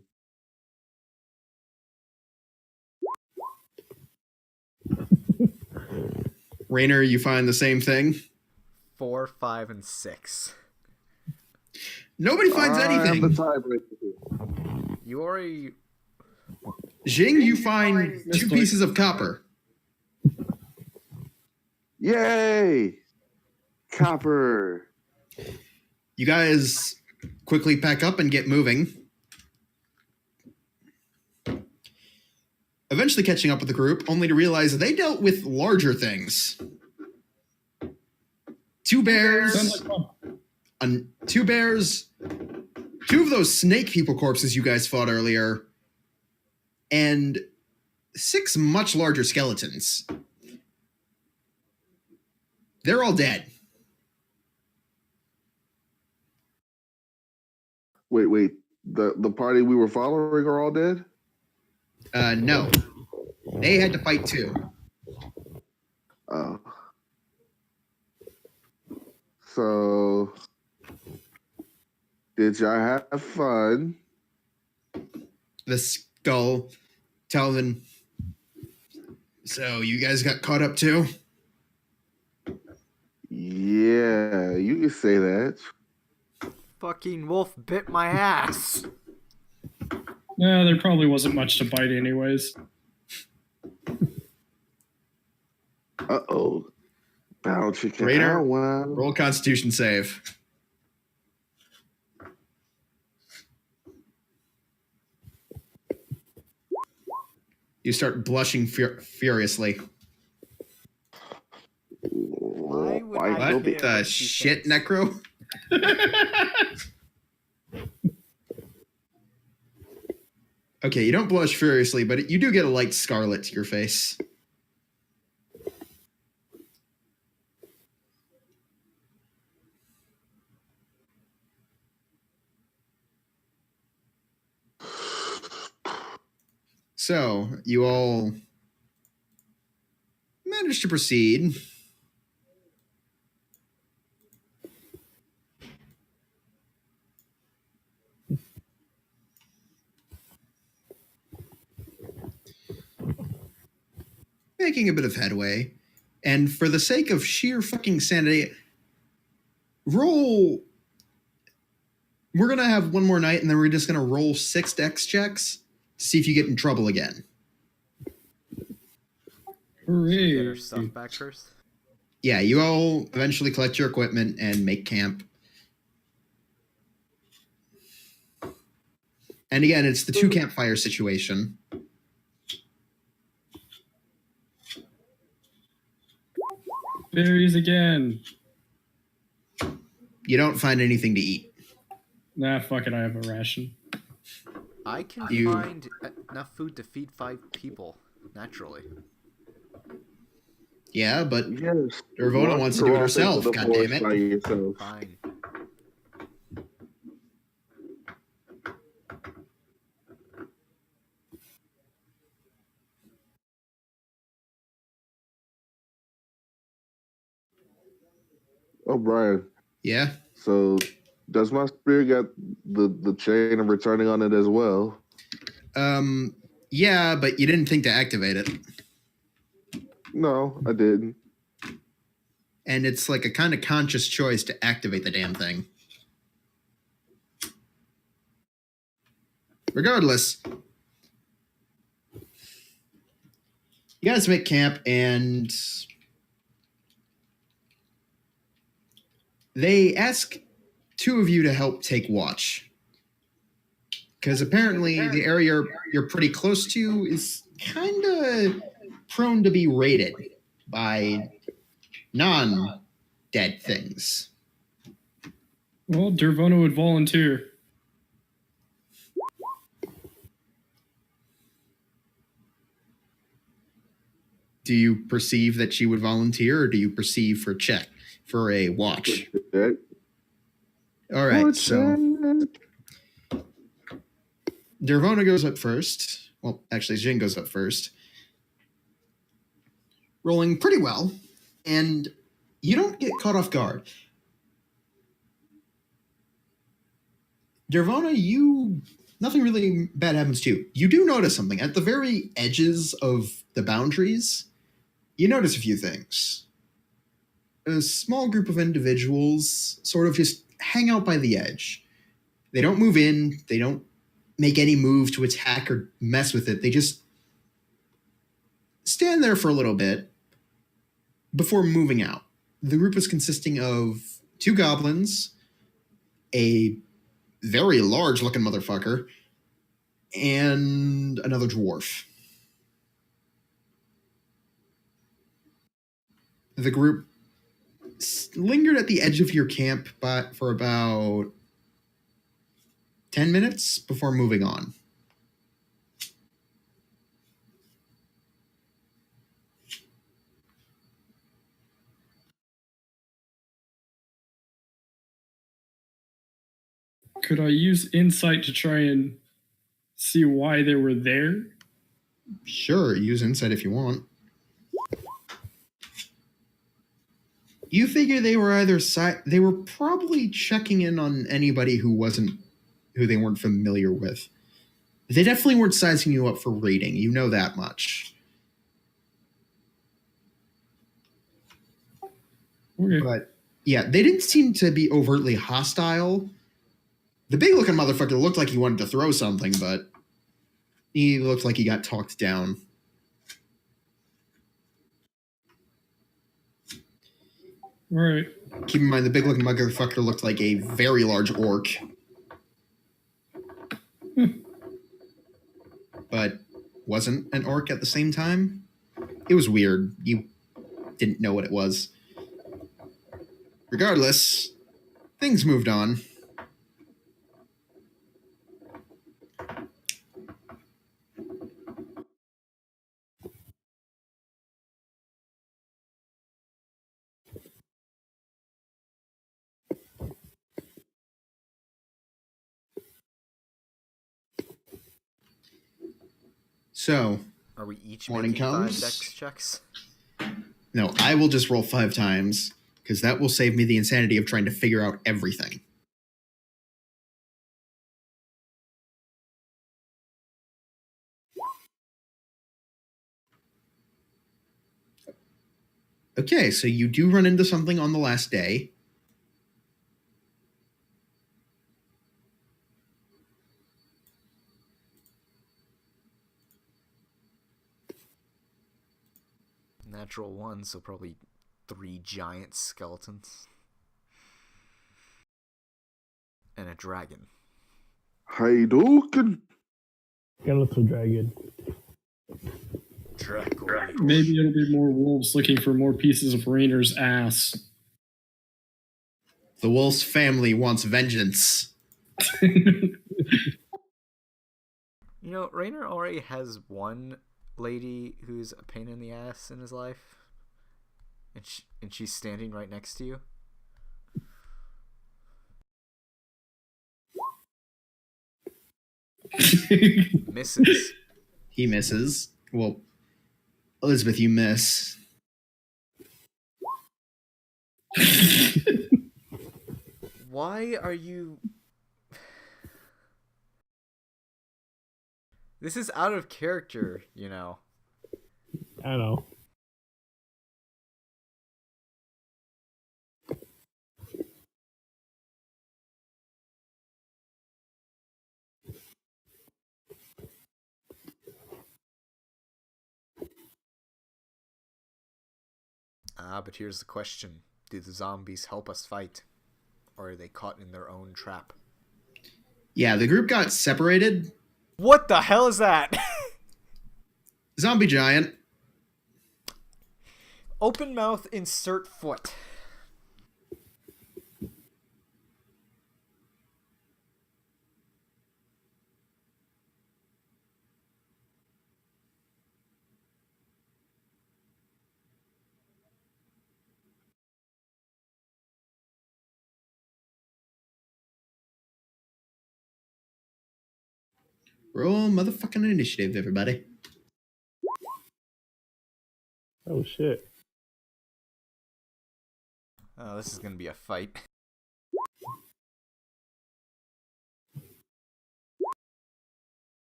Rainer, you find the same thing. 4, 5, and 6. Nobody finds I have the anything. tiebreaker. You already. Jing, you find 2 pieces of copper. Yay! Copper. You guys quickly pack up and get moving. Eventually catching up with the group, only to realize they dealt with larger things. 2 bears, Sounds like fun. 2 bears, 2 of those snake people corpses you guys fought earlier, and 6 much larger skeletons. They're all dead. Wait. The party we were following are all dead? No. They had to fight too. Oh. So, did y'all have fun? The skull telling. So you guys got caught up too? Yeah, you can say that. Fucking wolf bit my ass. No, there probably wasn't much to bite anyways. Uh-oh. Battle chicken. Raider, Oh, wow. roll Constitution save. You start blushing furiously. Why would I Why care What what the she shit, thinks? Necro? Okay, you don't blush furiously, but you do get a light scarlet to your face. So, you all managed to proceed. Making a bit of headway. And for the sake of sheer fucking sanity, roll. We're going to have one more night, and then we're just going to roll 6 dex checks to see if you get in trouble again. Hooray. Get our stuff back first. Yeah, you all eventually collect your equipment and make camp. And again, it's the 2 campfire situation. Berries again. You don't find anything to eat. Nah, fuck it, I have a ration. I can You- find enough food to feed 5 people naturally. Yeah, but Yes. Dervona wants to do it Walk into herself, the God forest damn it. by yourself. Fine. Oh, Brian. Yeah? So, does my spear got the chain of returning on it as well? Yeah, but you didn't think to activate it. No, I didn't. And it's like a kind of conscious choice to activate the damn thing. Regardless, you guys make camp, and they ask 2 of you to help take watch. Because apparently the area you're pretty close to is kind of prone to be raided by non-dead things. Well, Dervona would volunteer. Do you perceive that she would volunteer, or do you perceive for a watch? That All right, so check. Dervona goes up first. Well, actually, Jin goes up first, rolling pretty well, and you don't get caught off guard. Dervona, nothing really bad happens to you. You do notice something. At the very edges of the boundaries, you notice a few things. A small group of individuals sort of just hang out by the edge. They don't move in, they don't make any move to attack or mess with it. They just stand there for a little bit before moving out. The group is consisting of 2 goblins, a very large looking motherfucker, and another dwarf. The group lingered at the edge of your camp for about 10 minutes before moving on. Could I use insight to try and see why they were there? Sure, use insight if you want. You figure they were they were probably checking in on anybody who they weren't familiar with. They definitely weren't sizing you up for raiding. You know that much. Okay. But yeah, they didn't seem to be overtly hostile. The big looking motherfucker looked like he wanted to throw something, but he looked like he got talked down. All right. Keep in mind, the big looking motherfucker looked like a very large orc. But wasn't an orc at the same time. It was weird. You didn't know what it was. Regardless, things moved on. So, Are we each morning making comes. 5 dex checks? No, I will just roll 5 times, because that will save me the insanity of trying to figure out everything. Okay, so you do run into something on the last day. Natural 1, so probably 3 giant skeletons. And a dragon. Hadouken. Skeletal dragon. Draco. Maybe it'll be more wolves looking for more pieces of Rainer's ass. The Wolf's family wants vengeance. You know, Rainer already has one lady who's a pain in the ass in his life. And she's standing right next to you. Misses. He misses. Well, Elizabeth, you miss. Why are you... This is out of character, you know. I know. But here's the question. Do the zombies help us fight? Or are they caught in their own trap? Yeah, the group got separated. What the hell is that? Zombie giant. Open mouth, insert foot. Roll motherfucking initiative, everybody. Oh shit. Oh, this is gonna be a fight.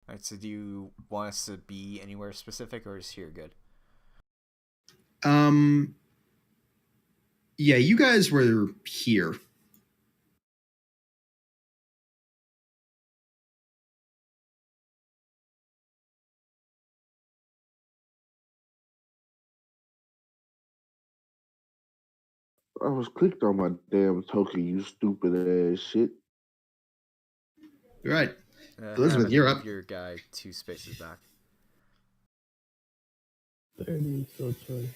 Alright, so do you want us to be anywhere specific, or is here good? Yeah, you guys were here. I was clicked on my damn token, you stupid ass shit. You're right. Elizabeth, Elizabeth, you're move up. your guy 2 spaces back. 30, so choice.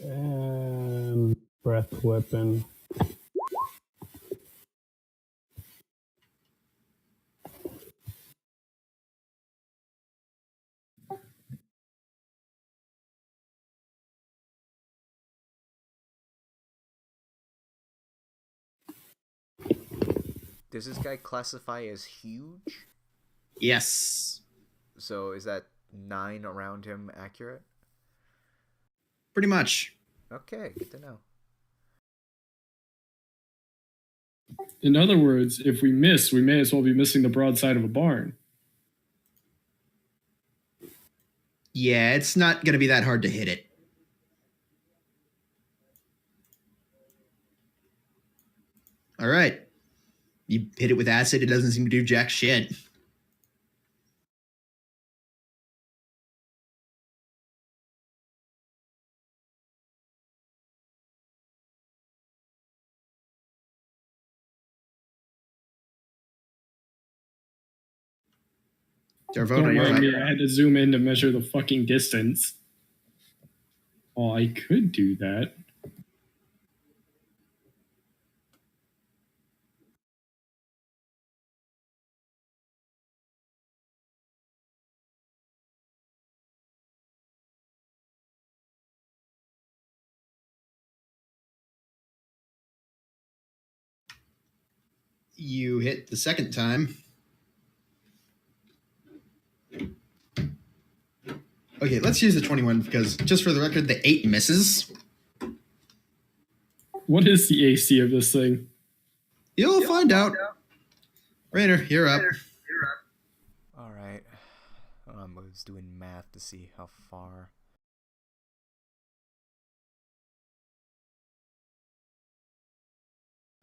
And breath weapon. Does this guy classify as huge? Yes. So is that 9 around him accurate? Pretty much. Okay, good to know. In other words, if we miss, we may as well be missing the broadside of a barn. Yeah, it's not going to be that hard to hit it. All right. You hit it with acid, it doesn't seem to do jack shit. Darvoda, Don't you're mind up. me, I had to zoom in to measure the fucking distance. Oh, I could do that. You hit the second time. Okay, let's use the 21 because, just for the record, the 8 misses. What is the AC of this thing? You'll find out. Rainer, you're up. Alright. I was doing math to see how far.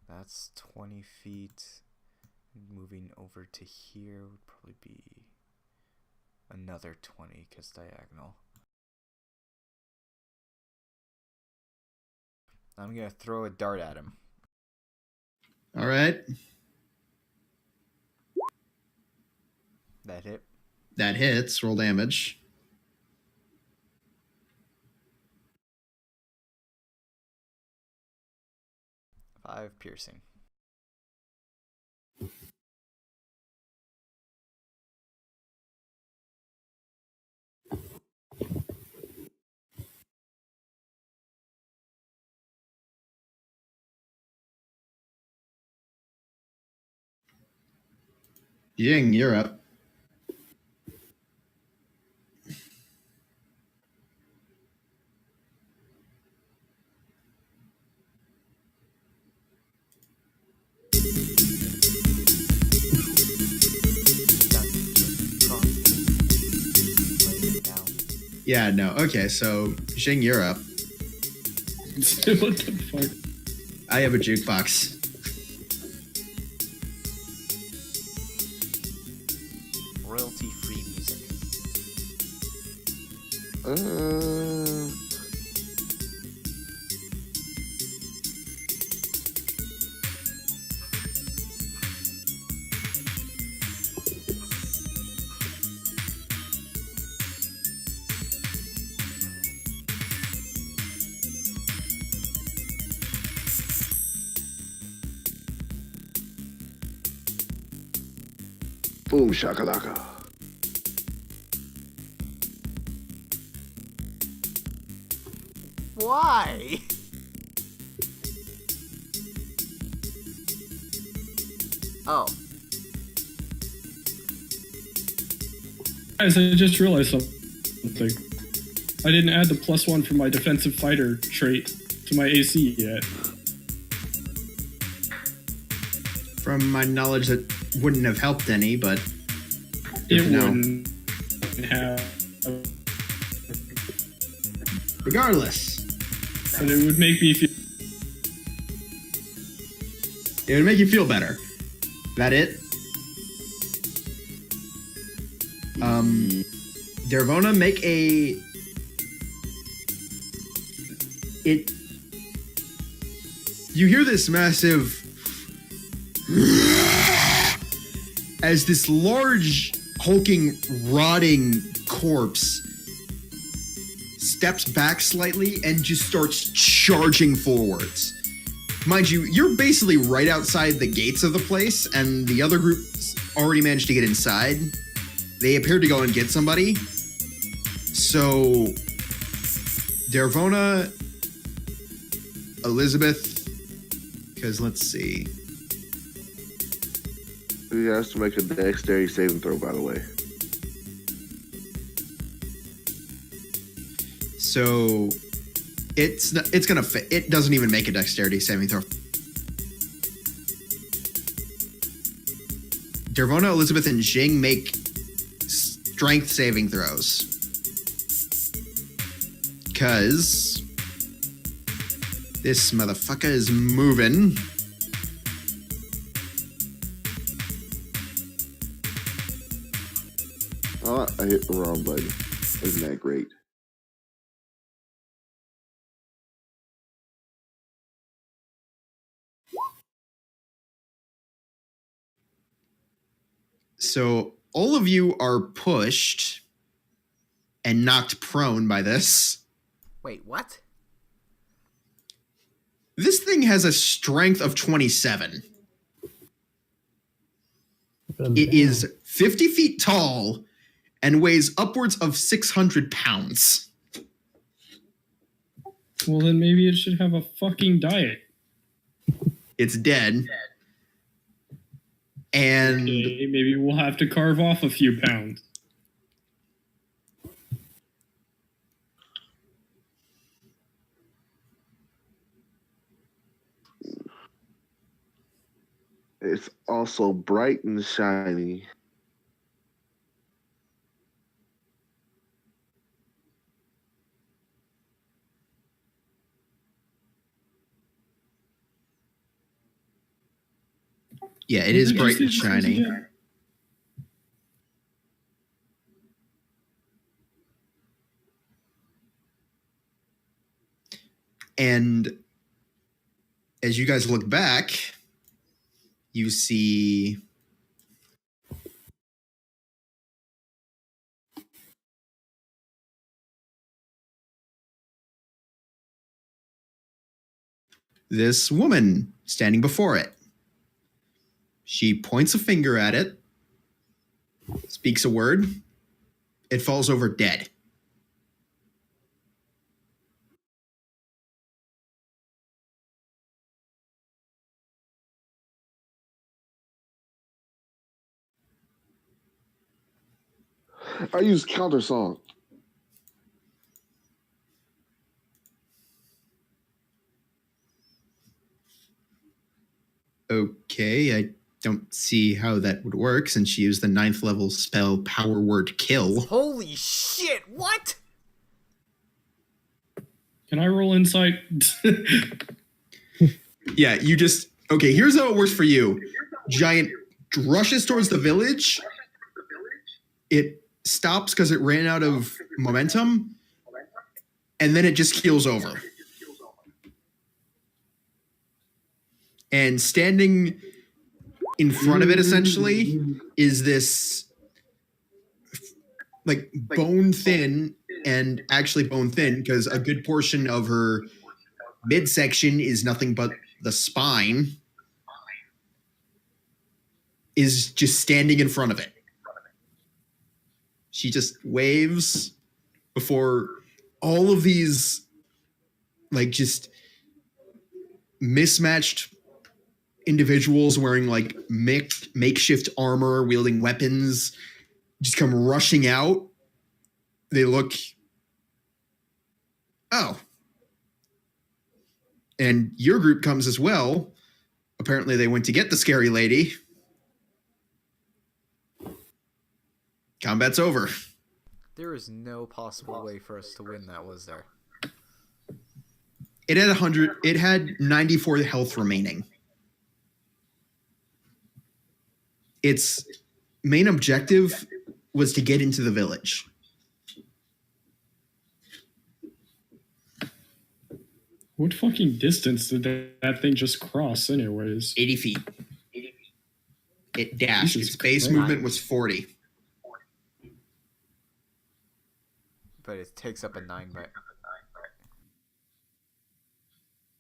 That's 20 feet. Moving over to here would probably be another 20 because diagonal. I'm going to throw a dart at him. All right. That hit. That hits. Roll damage. Five piercing. Ying, you're up. Yeah, no. Okay, so Xing, you're up. What the fuck? I have a jukebox. Royalty-free music. Boom shakalaka. Why? Oh. Guys, I just realized something. I didn't add the +1 for my defensive fighter trait to my AC yet. From my knowledge, that wouldn't have helped any, but It No. wouldn't have. regardless, But it would make me feel. it would make you feel better. That it? Dervona, make a... You hear this massive... as this large, hulking, rotting corpse steps back slightly and just starts charging forwards. Mind you, you're basically right outside the gates of the place, and the other group's already managed to get inside. They appeared to go and get somebody. So, Dervona, Elizabeth, because let's see. He has to make a dexterity saving throw, by the way. So, it's gonna fit. It doesn't even make a dexterity saving throw. Dervona, Elizabeth, and Jing make strength saving throws. Because this motherfucker is moving. Oh, I hit the wrong button. Isn't that great? So all of you are pushed and knocked prone by this. Wait, what? This thing has a strength of 27. It is 50 feet tall and weighs upwards of 600 pounds. Well, then maybe it should have a fucking diet. It's dead. And Okay, maybe we'll have to carve off a few pounds. It's also bright and shiny. yeah, it is Did you bright see and this shiny. again? And as you guys look back, you see this woman standing before it. She points a finger at it, speaks a word. It falls over dead. I use counter song. Okay, I don't see how that would work since she used the 9th level spell Power Word Kill. Holy shit, what? Can I roll insight? Yeah, you just... Okay, here's how it works for you. Giant rushes towards the village. It stops because it ran out of momentum. And then it just keels over. And standing in front of it, essentially, is this... like bone thin, and actually bone thin because a good portion of her midsection is nothing but the spine, is just standing in front of it. She just waves before all of these like just mismatched individuals wearing like makeshift armor, wielding weapons, just come rushing out. They look, oh, and your group comes as well. Apparently, they went to get the scary lady. Combat's over. There is no possible way for us to win that, was there? It had 100. It had 94 health remaining. Its main objective was to get into the village. What fucking distance did that thing just cross, anyways? 80 feet. It dashed. Jesus Its base Christ. movement was 40. But it takes up a 9 by.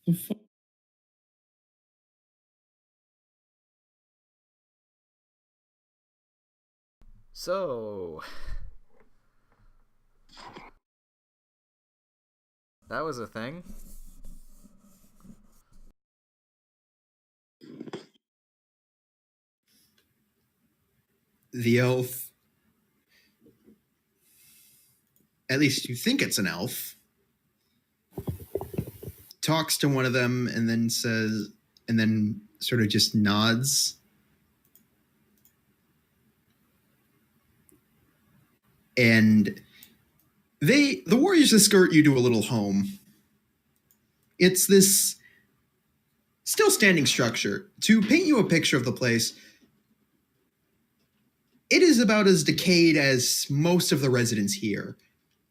The fuck? So that was a thing. The elf, at least you think it's an elf, talks to one of them and then says, and then sort of just nods. And the warriors escort you to a little home. It's this still standing structure. To paint you a picture of the place, it is about as decayed as most of the residents here.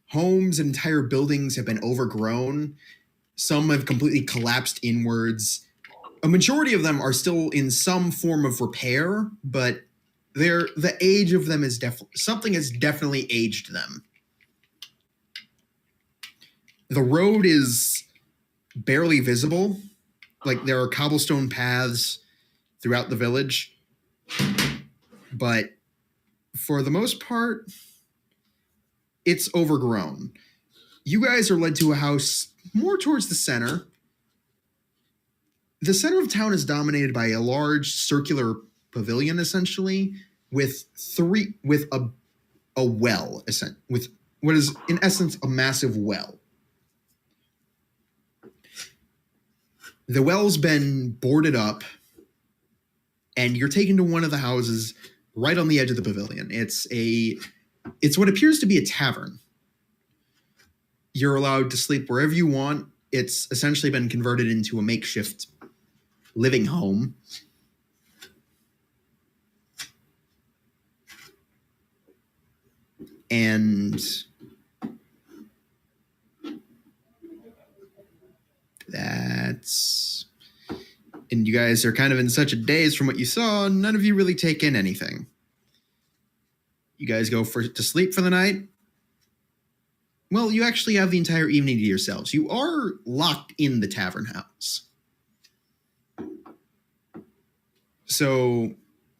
Homes and entire buildings have been overgrown. Some have completely collapsed inwards. A majority of them are still in some form of repair, but the age of them is something has definitely aged them. The road is barely visible. Like, there are cobblestone paths throughout the village, but for the most part, it's overgrown. You guys are led to a house more towards the center. The center of town is dominated by a large circular pavilion, essentially, with a well, with what is in essence a massive well. The well's been boarded up, and you're taken to one of the houses right on the edge of the pavilion. It's what appears to be a tavern. You're allowed to sleep wherever you want. It's essentially been converted into a makeshift living home. And and you guys are kind of in such a daze from what you saw, none of you really take in anything. You guys go to sleep for the night. Well, you actually have the entire evening to yourselves. You are locked in the tavern house. So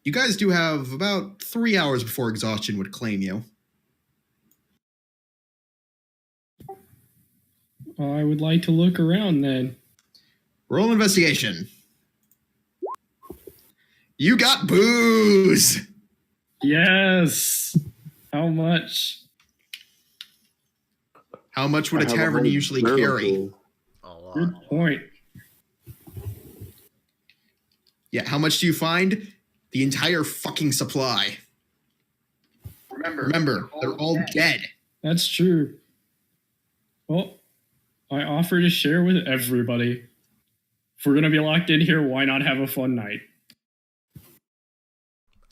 you guys do have about 3 hours before exhaustion would claim you. I would like to look around then. Roll investigation. You got booze! Yes! How much? How much would I a have tavern whole usually barrel carry? full. A lot. Good point. Yeah, how much do you find? The entire fucking supply. Remember, they're all dead. That's true. Well, I offer to share with everybody. If we're gonna be locked in here, why not have a fun night?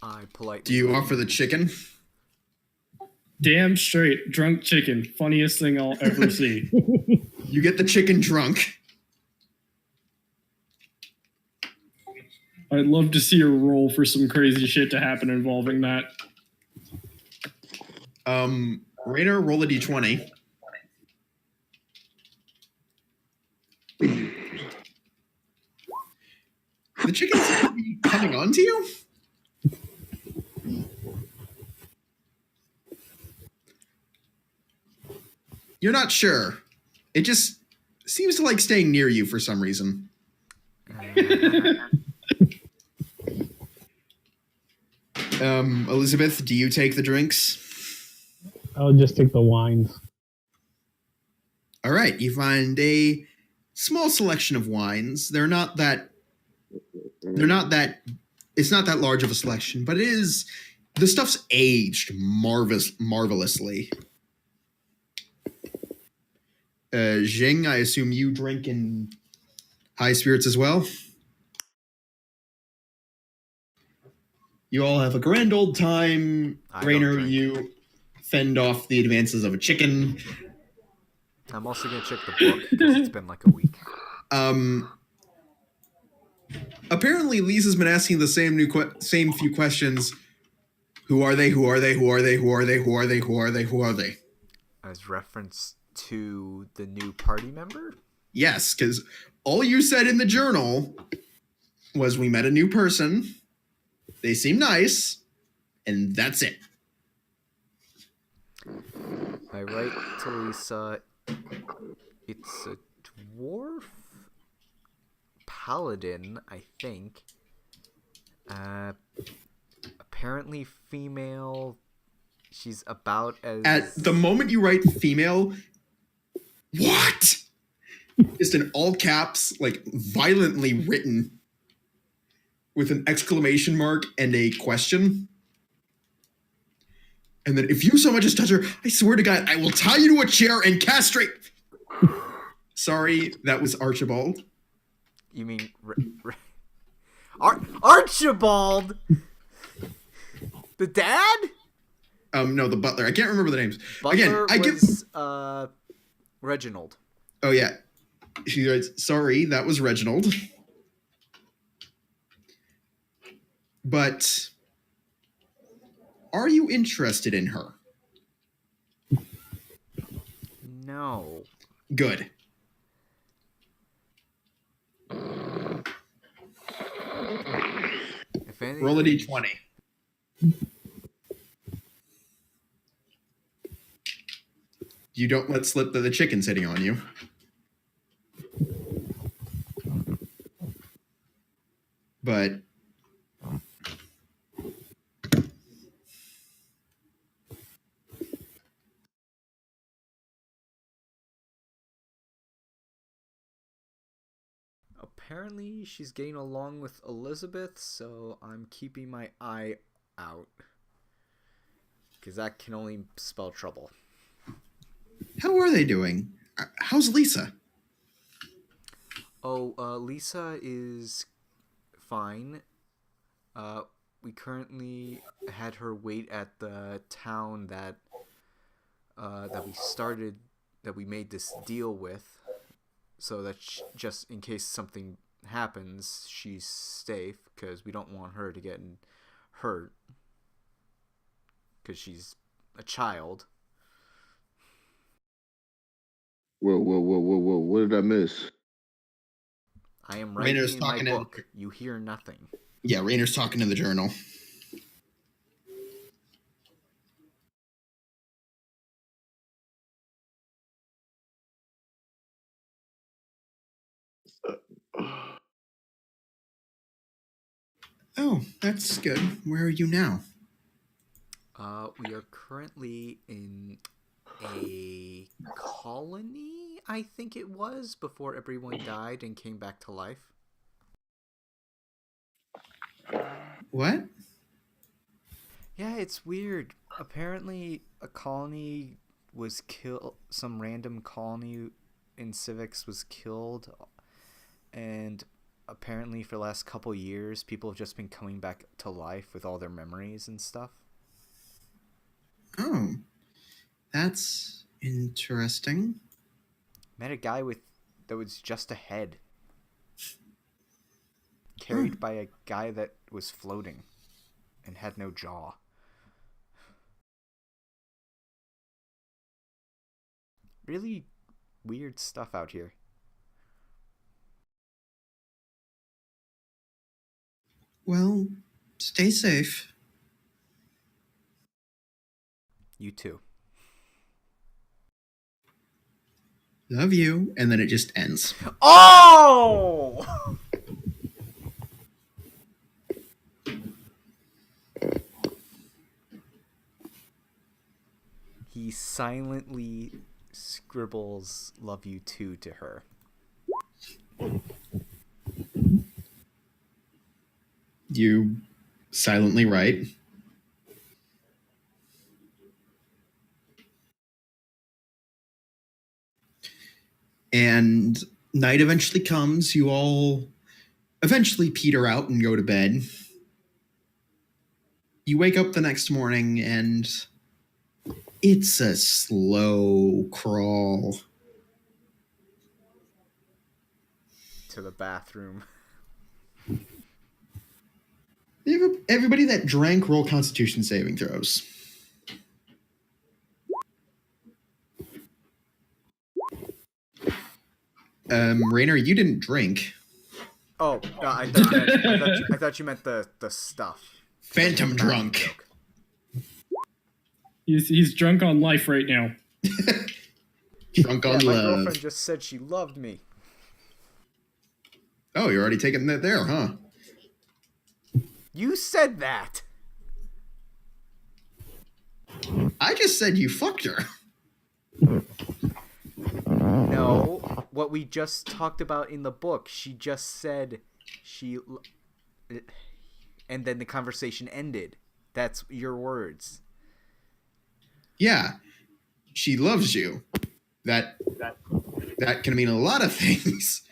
I politely. Do you offer the chicken? Damn straight, drunk chicken. Funniest thing I'll ever see. You get the chicken drunk. I'd love to see a roll for some crazy shit to happen involving that. Rainer, roll a d20. The chicken seems to be coming on to you? You're not sure. It just seems to like staying near you for some reason. Elizabeth, do you take the drinks? I'll just take the wines. All right, you find a small selection of wines. They're not that. It's not that large of a selection, but it is. The stuff's aged marvelously. Jing, I assume you drink in high spirits as well. You all have a grand old time. Rainer, you fend off the advances of a chicken. I'm also going to check the book because it's been like a week. Apparently, Lisa's been asking the same few questions. Who are they? Who are they? Who are they? Who are they? Who are they? Who are they? Who are they? As reference to the new party member? Yes, because all you said in the journal was we met a new person. They seem nice, and that's it. I write to Lisa. It's a dwarf paladin, I think. Apparently female. She's about as... At the moment you write female, what? Just in all caps, like violently written with an exclamation mark and a question. And then if you so much as touch her, I swear to God, I will tie you to a chair and castrate. Sorry, that was Archibald. You mean Archibald? The dad? No, the butler. I can't remember the names. Butler was Reginald. Oh yeah. She writes, sorry, that was Reginald. But are you interested in her? No. Good. If anything, roll a d20. You don't let slip that the chicken's hitting on you. But apparently she's getting along with Elizabeth, so I'm keeping my eye out. Because that can only spell trouble. how are they doing? How's Lisa? Oh, Lisa is fine. We currently had her wait at the town that we made this deal with, so that just in case something happens, she's safe, because we don't want her to get hurt, because she's a child. Whoa, whoa, whoa, whoa, whoa. What did I miss? I am writing Rainer's in my talking book. You hear nothing. Yeah, Rainer's talking in the journal. Oh, that's good. Where are you now? We are currently in a colony, I think it was, before everyone died and came back to life. What? Yeah, it's weird. Apparently, a colony was killed. Some random colony in civics was killed, and apparently for the last couple years, people have just been coming back to life with all their memories and stuff. Oh, that's interesting. Met a guy that was just a head, carried by a guy that was floating and had no jaw. Really weird stuff out here. Well, stay safe. You too. Love you. And then it just ends. Oh! He silently scribbles "love you too" to her. You silently write. And night eventually comes. You all eventually peter out and go to bed. You wake up the next morning and it's a slow crawl. To the bathroom. Everybody that drank, roll Constitution saving throws. Rainer, you didn't drink. Oh, no, I thought you meant the stuff. Phantom drunk. He's drunk on life right now. Drunk on my love. girlfriend just said she loved me. Oh, you're already taking that there, huh? You said that. I just said you fucked her. No, what we just talked about in the book. She just said she... And then the conversation ended. That's your words. Yeah. She loves you. That can mean a lot of things.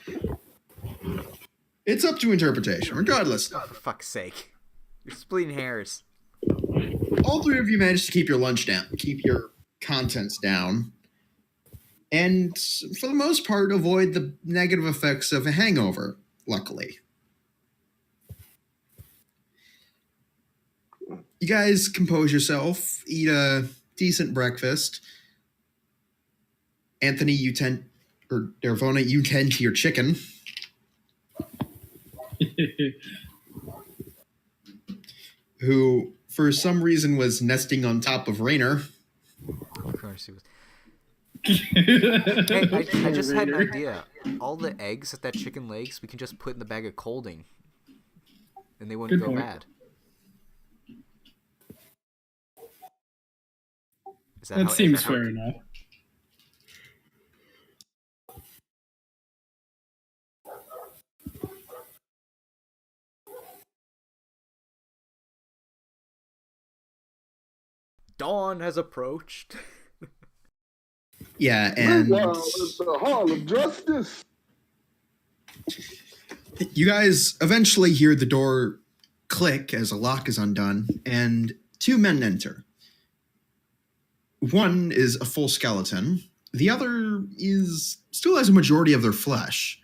It's up to interpretation, regardless. Oh, for fuck's sake. You're splitting hairs. All three of you managed to keep your lunch down, keep your contents down, and for the most part, avoid the negative effects of a hangover, luckily. You guys compose yourself, eat a decent breakfast. Anthony, you tend to your chicken. Who, for some reason, was nesting on top of Rainer. Of course he was. Hey, I just had an idea. All the eggs that chicken lays, we can just put in the bag of colding. And they wouldn't Good go point. bad. That seems fair enough. Dawn has approached. Yeah, and Meanwhile, at the Hall of Justice. you guys eventually hear the door click as a lock is undone, and two men enter. One is a full skeleton. The other still has a majority of their flesh.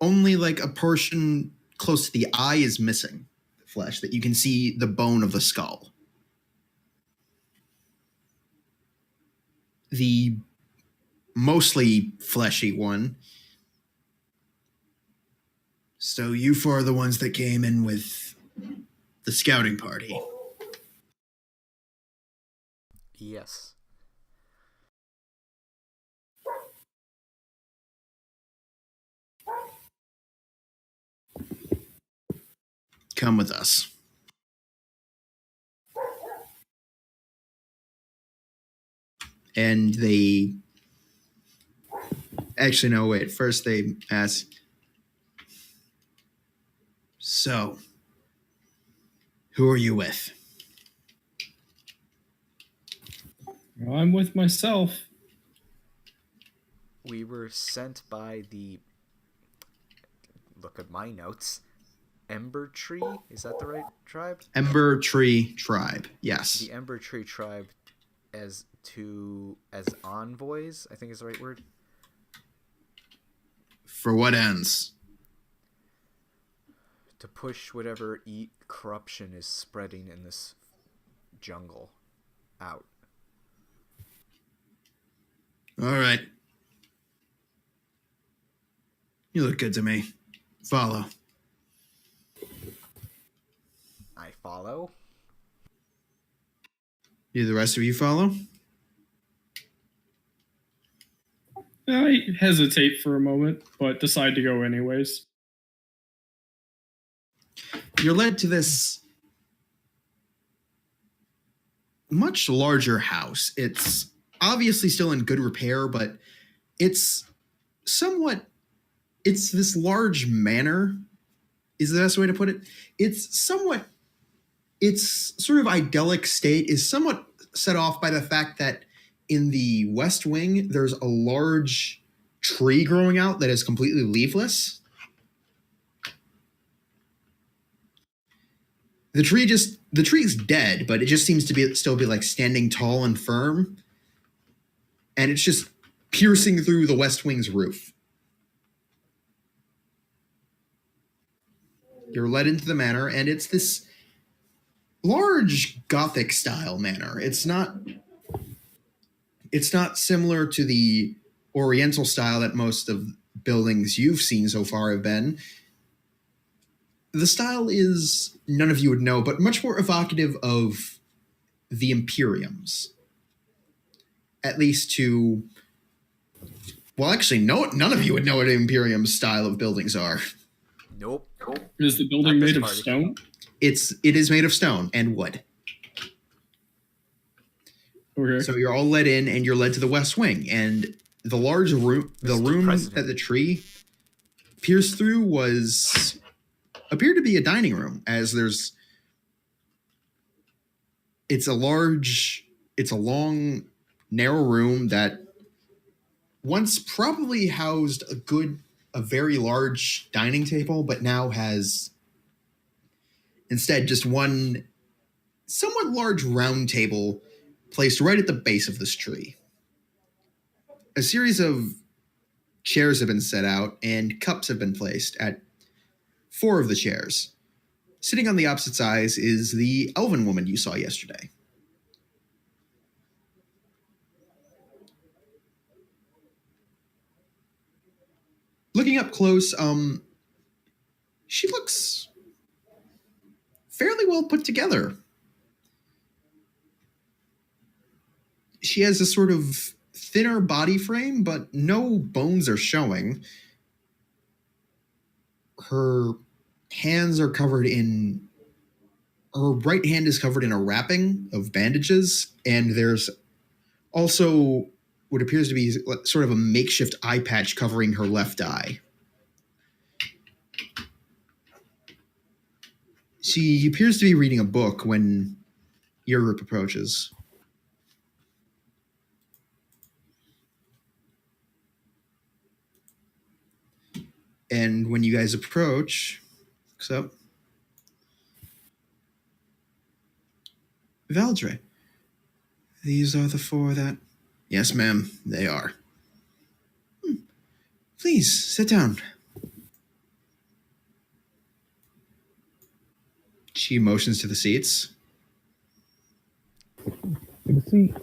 Only like a portion close to the eye is missing flesh, that you can see the bone of the skull. The mostly fleshy one. So you four are the ones that came in with the scouting party. Yes. Come with us. And they... Actually, no, wait. First they ask, so, who are you with? Well, I'm with myself. We were sent by the... Look at my notes. Ember Tree? Is that the right tribe? Ember Tree Tribe, yes. The Ember Tree Tribe as envoys, I think is the right word. For what ends? To push whatever corruption is spreading in this jungle out. All right. You look good to me. Follow. I follow. Do the rest of you follow? I hesitate for a moment, but decide to go anyways. You're led to this much larger house. It's obviously still in good repair, but it's this large manor is the best way to put it. Its sort of idyllic state is somewhat set off by the fact that in the West Wing, there's a large tree growing out that is completely leafless. The tree's dead, but it just seems to still be like standing tall and firm. And it's just piercing through the West Wing's roof. You're led into the manor, and it's this large Gothic style manor. It's not similar to the Oriental style that most of buildings you've seen so far have been. The style is, none of you would know, but much more evocative of the Imperiums. At least to, well, actually, none of you would know what an Imperium style of buildings are. Nope. Is the building Not this made of party. stone? It is made of stone and wood. Okay. So you're all led in, and you're led to the West Wing, and the large room, that the tree pierced through appeared to be a dining room, as it's a long, narrow room that once probably housed a very large dining table, but now has instead just one somewhat large round table placed right at the base of this tree. A series of chairs have been set out, and cups have been placed at 4 of the chairs. Sitting on the opposite sides is the elven woman you saw yesterday. Looking up close, she looks fairly well put together. She has a sort of thinner body frame, but no bones are showing. Her hands are covered in... Her right hand is covered in a wrapping of bandages, and there's also what appears to be sort of a makeshift eye patch covering her left eye. She appears to be reading a book when your group approaches. And when you guys approach, looks up. Valdre, these are the 4 that... Yes, ma'am, they are. Please, sit down. She motions to the seats. Take a seat.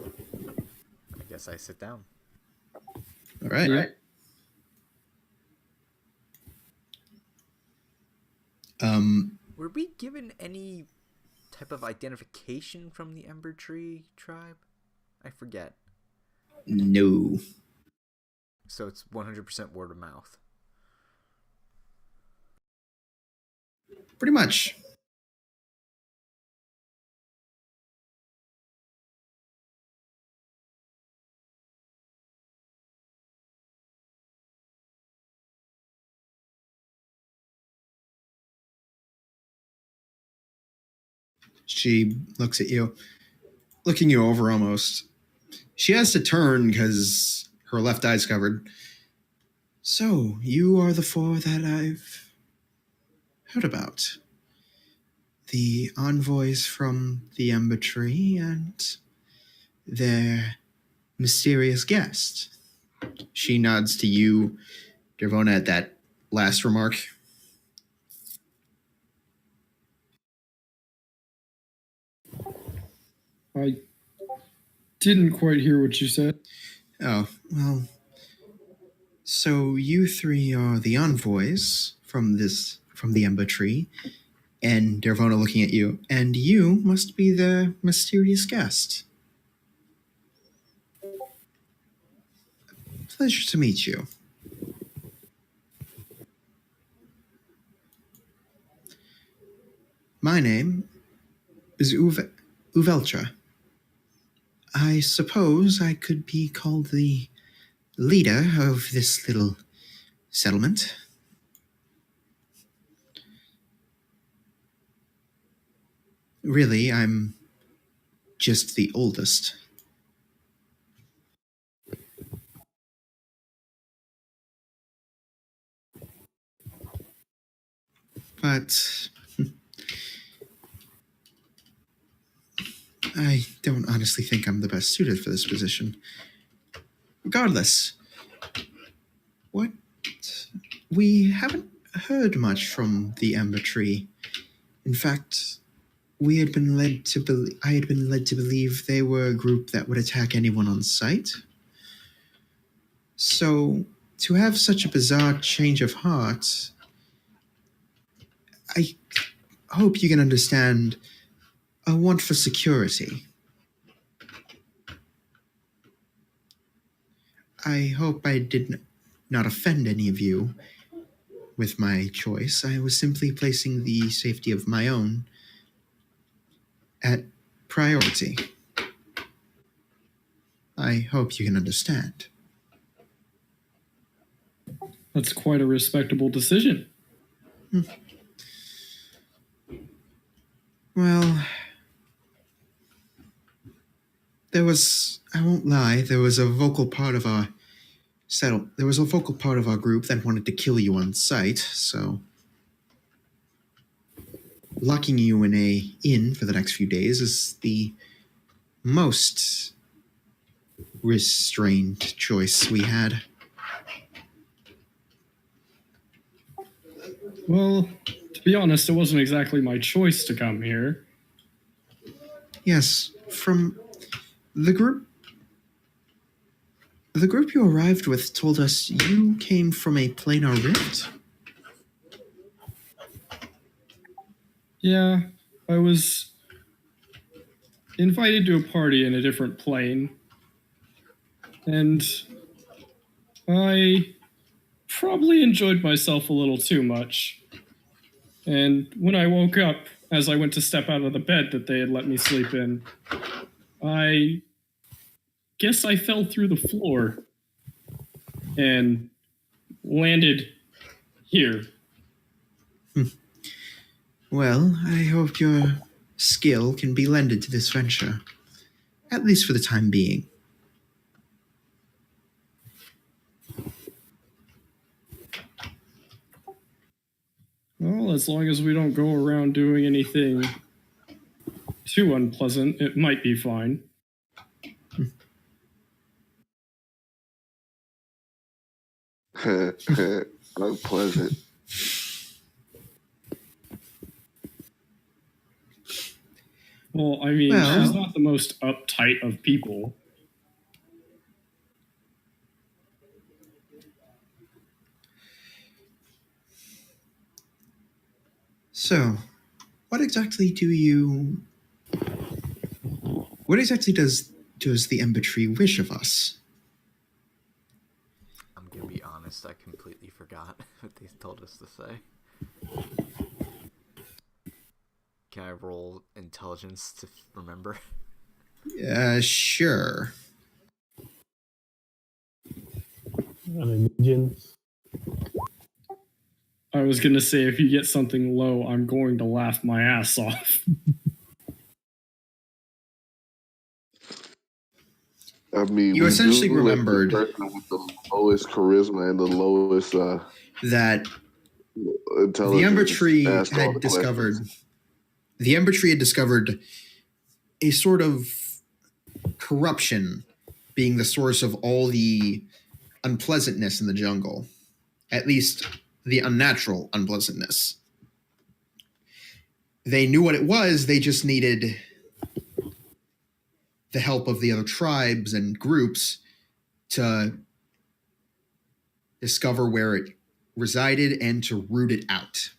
I guess I sit down. All right. Yeah. Were we given any type of identification from the Ember Tree tribe? I forget. No. So it's 100% word of mouth. Pretty much. She looks at you, looking you over almost. She has to turn because her left eye's covered. So, you are the 4 that I've heard about. The envoys from the Ember Tree and their mysterious guest. She nods to you, Dervona, at that last remark. I didn't quite hear what you said. Oh, well. So you 3 are the envoys from the Ember Tree, and Dervona looking at you, and you must be the mysterious guest. Pleasure to meet you. My name is Uveltra. I suppose I could be called the leader of this little settlement. Really, I'm just the oldest. But I don't honestly think I'm the best suited for this position. Regardless, what? We haven't heard much from the Ember Tree. In fact, I had been led to believe they were a group that would attack anyone on sight. So, to have such a bizarre change of heart, I hope you can understand a want for security. I hope I did not offend any of you with my choice. I was simply placing the safety of my own at priority. I hope you can understand. That's quite a respectable decision. Well, I won't lie, there was a vocal part of our group that wanted to kill you on sight, so locking you in a inn for the next few days is the most restrained choice we had. Well, to be honest, it wasn't exactly my choice to come here. Yes, from the group you arrived with told us you came from a planar rift. Yeah, I was invited to a party in a different plane, and I probably enjoyed myself a little too much. And when I woke up, as I went to step out of the bed that they had let me sleep in, I guess I fell through the floor and landed here. Well, I hope your skill can be lended to this venture, at least for the time being. Well, as long as we don't go around doing anything too unpleasant, it might be fine. Unpleasant. Well, I mean, she's not the most uptight of people. So, what exactly does the Ember Tree wish of us? I'm gonna be honest, I completely forgot what they told us to say. Can I roll intelligence to remember? Sure. Intelligence. I was going to say, if you get something low, I'm going to laugh my ass off. I mean, You essentially do let remembered the person with the lowest charisma and the lowest that intelligence. the Ember Tree ask all had the discovered. questions. The Ember Tree had discovered a sort of corruption being the source of all the unpleasantness in the jungle, at least the unnatural unpleasantness. They knew what it was, they just needed the help of the other tribes and groups to discover where it resided and to root it out.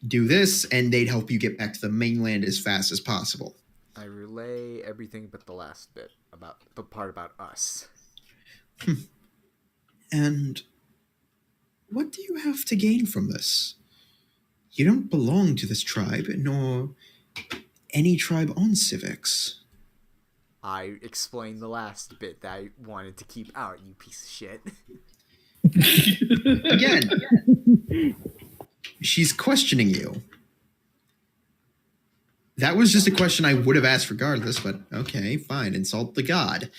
Do this, and they'd help you get back to the mainland as fast as possible. I relay everything but the last bit, about the part about us. And what do you have to gain from this? You don't belong to this tribe, nor any tribe on Civics. I explained the last bit that I wanted to keep out, you piece of shit. Again, she's questioning you. That was just a question I would have asked regardless, but okay, fine. Insult the god.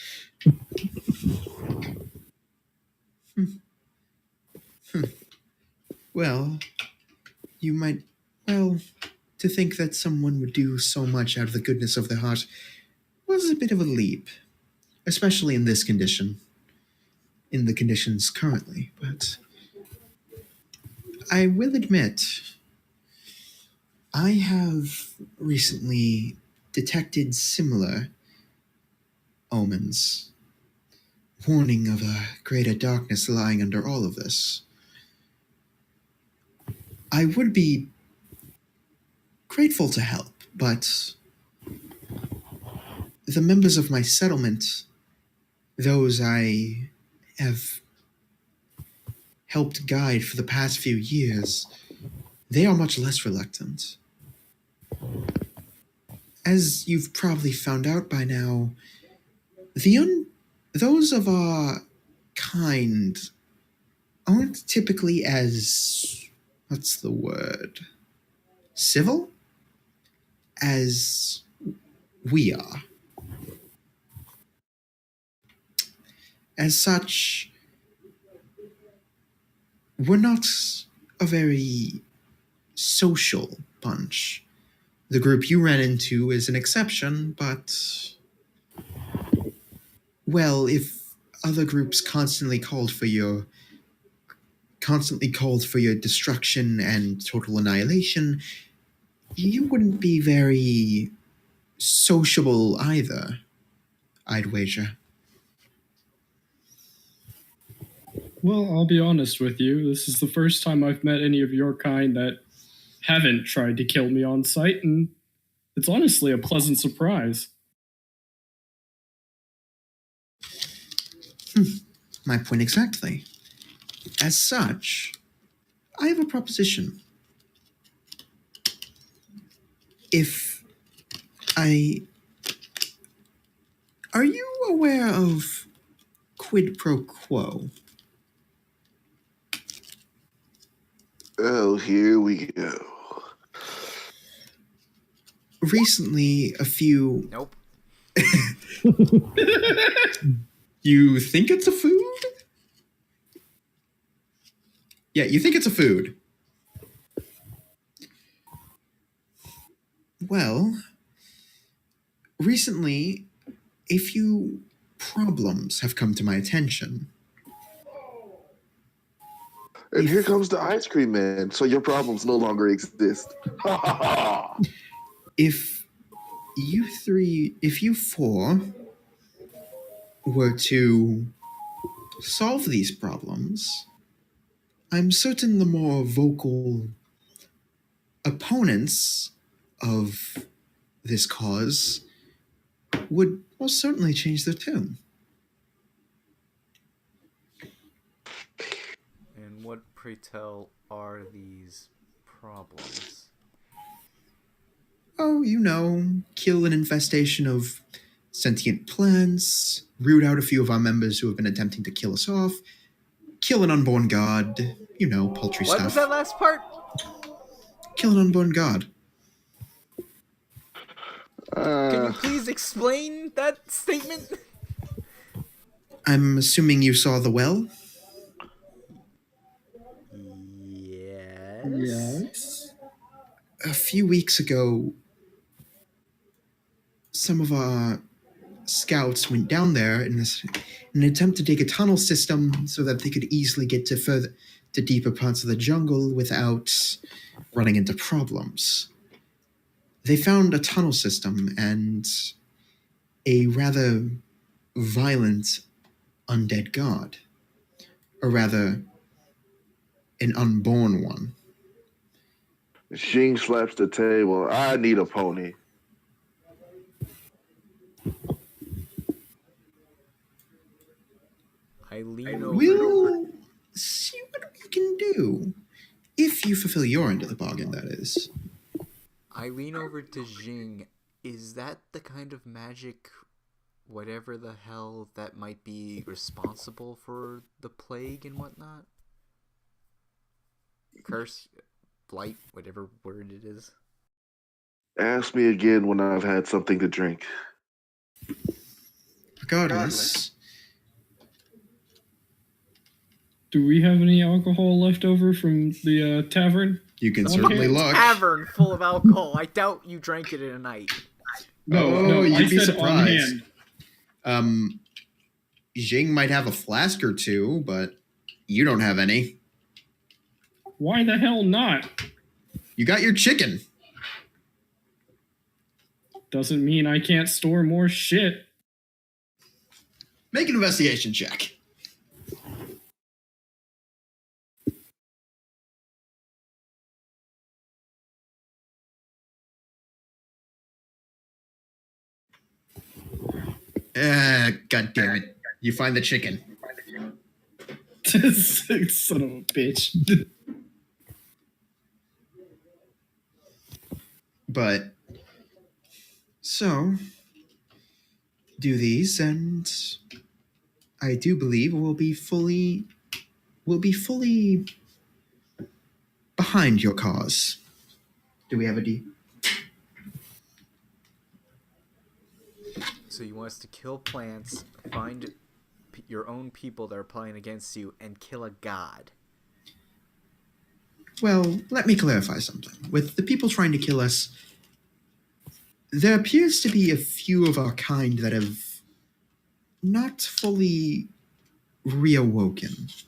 Well, you might. Well, to think that someone would do so much out of the goodness of their heart was a bit of a leap, especially in this condition. In the conditions currently, but I will admit, I have recently detected similar omens, warning of a greater darkness lying under all of this. I would be grateful to help, but the members of my settlement, those I have helped guide for the past few years, they are much less reluctant. As you've probably found out by now, those of our kind aren't typically as, what's the word, civil as we are. As such, we're not a very social bunch. The group you ran into is an exception, but, well, if other groups constantly called for your destruction and total annihilation, you wouldn't be very sociable either, I'd wager. Well, I'll be honest with you. This is the first time I've met any of your kind that haven't tried to kill me on sight, and it's honestly a pleasant surprise. My point exactly. As such, I have a proposition. Are you aware of quid pro quo? Oh, here we go. Recently, a few... Nope. You think it's a food? Yeah, you think it's a food. Well, recently, a few problems have come to my attention. And here comes the ice cream man, so your problems no longer exist. If you four were to solve these problems, I'm certain the more vocal opponents of this cause would most certainly change their tune. And what, pray tell, are these problems? Oh, kill an infestation of sentient plants, root out a few of our members who have been attempting to kill us off, kill an unborn god, paltry What stuff. was that last part? Kill an unborn god. Can you please explain that statement? I'm assuming you saw the well? Yes. A few weeks ago, some of our scouts went down there in an attempt to dig a tunnel system so that they could easily get to deeper parts of the jungle without running into problems. They found a tunnel system and a rather violent undead god. Or rather, an unborn one. Shing slaps the table. I need a pony. I lean over. We'll see what we can do. If you fulfill your end of the bargain, that is. I lean over to Jing. Is that the kind of magic, whatever the hell, that might be responsible for the plague and whatnot? Curse, blight, whatever word it is. Ask me again when I've had something to drink. Regardless, Do we have any alcohol left over from the tavern? you can Okay. certainly look. Tavern full of alcohol. I doubt you drank it in a night. No, you'd I be said on surprised. hand. Jing might have a flask or two, but you don't have any. Why the hell not? You got your chicken. Doesn't mean I can't store more shit. Make an investigation check. God damn it. You find the chicken. Son of a bitch. But, so, do these, and I do believe we'll be fully behind your cause. Do we have a D? So you want us to kill plants, find your own people that are plotting against you, and kill a god. Well, let me clarify something. With the people trying to kill us, there appears to be a few of our kind that have not fully reawoken.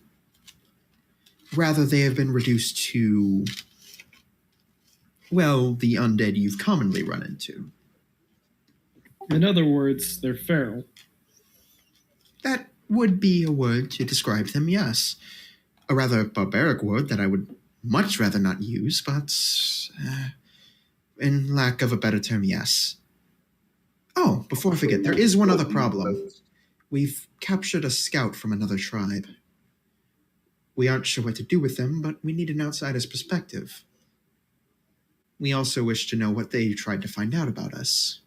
Rather, they have been reduced to, well, the undead you've commonly run into. In other words, they're feral. That would be a word to describe them, yes. A rather barbaric word that I would much rather not use, but in lack of a better term, yes. Oh, before I forget, there is one other problem. We've captured a scout from another tribe. We aren't sure what to do with them, but we need an outsider's perspective. We also wish to know what they tried to find out about us.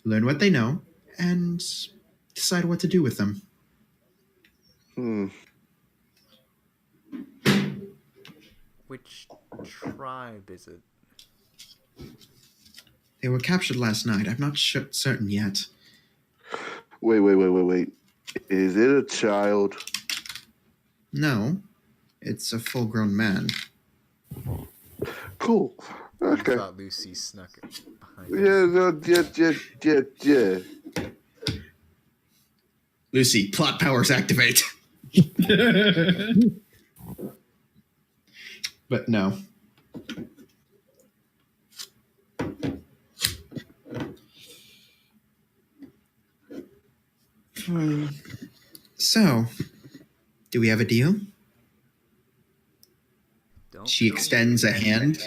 Learn what they know, and decide what to do with them. Which tribe is it? They were captured last night. I'm not certain yet. Wait. Is it a child? No, it's a full-grown man. Cool. Okay. I thought Lucy snuck it behind us. Yeah. Lucy, plot powers activate. But no. So, do we have a deal? She extends a hand.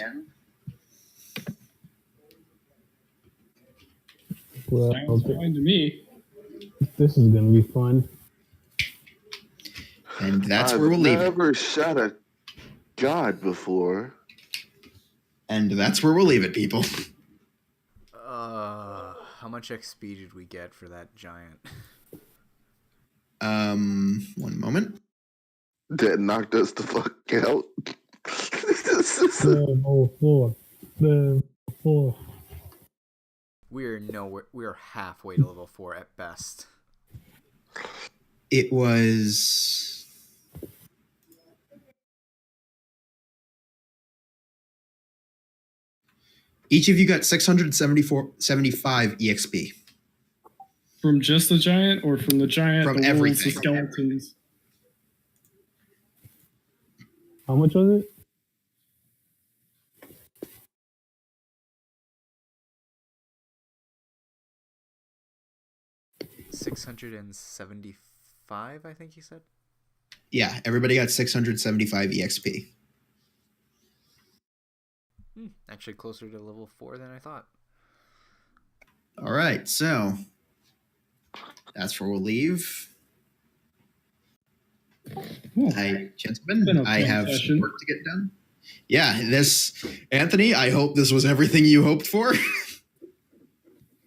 Well, Sounds fine to me. this is gonna be fun. And that's where we'll leave I've it. never shot a god before. And that's where we'll leave it, people. How much XP did we get for that giant? One moment. That knocked us the fuck out. 704. 704. We're halfway to level 4 at best. It was... Each of you got 675 EXP. From just the giant, or from the giant, From the wolves, the everything. skeletons? How much was it? $675, I think you said. Yeah, everybody got 675 EXP. Actually closer to level 4 than I thought. All right, so that's where we'll leave. Oh, Hi, It's been gentlemen. a I fun have some session. work to get done. Yeah, Anthony, I hope this was everything you hoped for.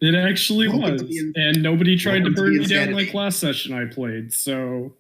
It actually Welcome was. to the- And nobody tried to welcome to burn the me down insanity. like last session I played, so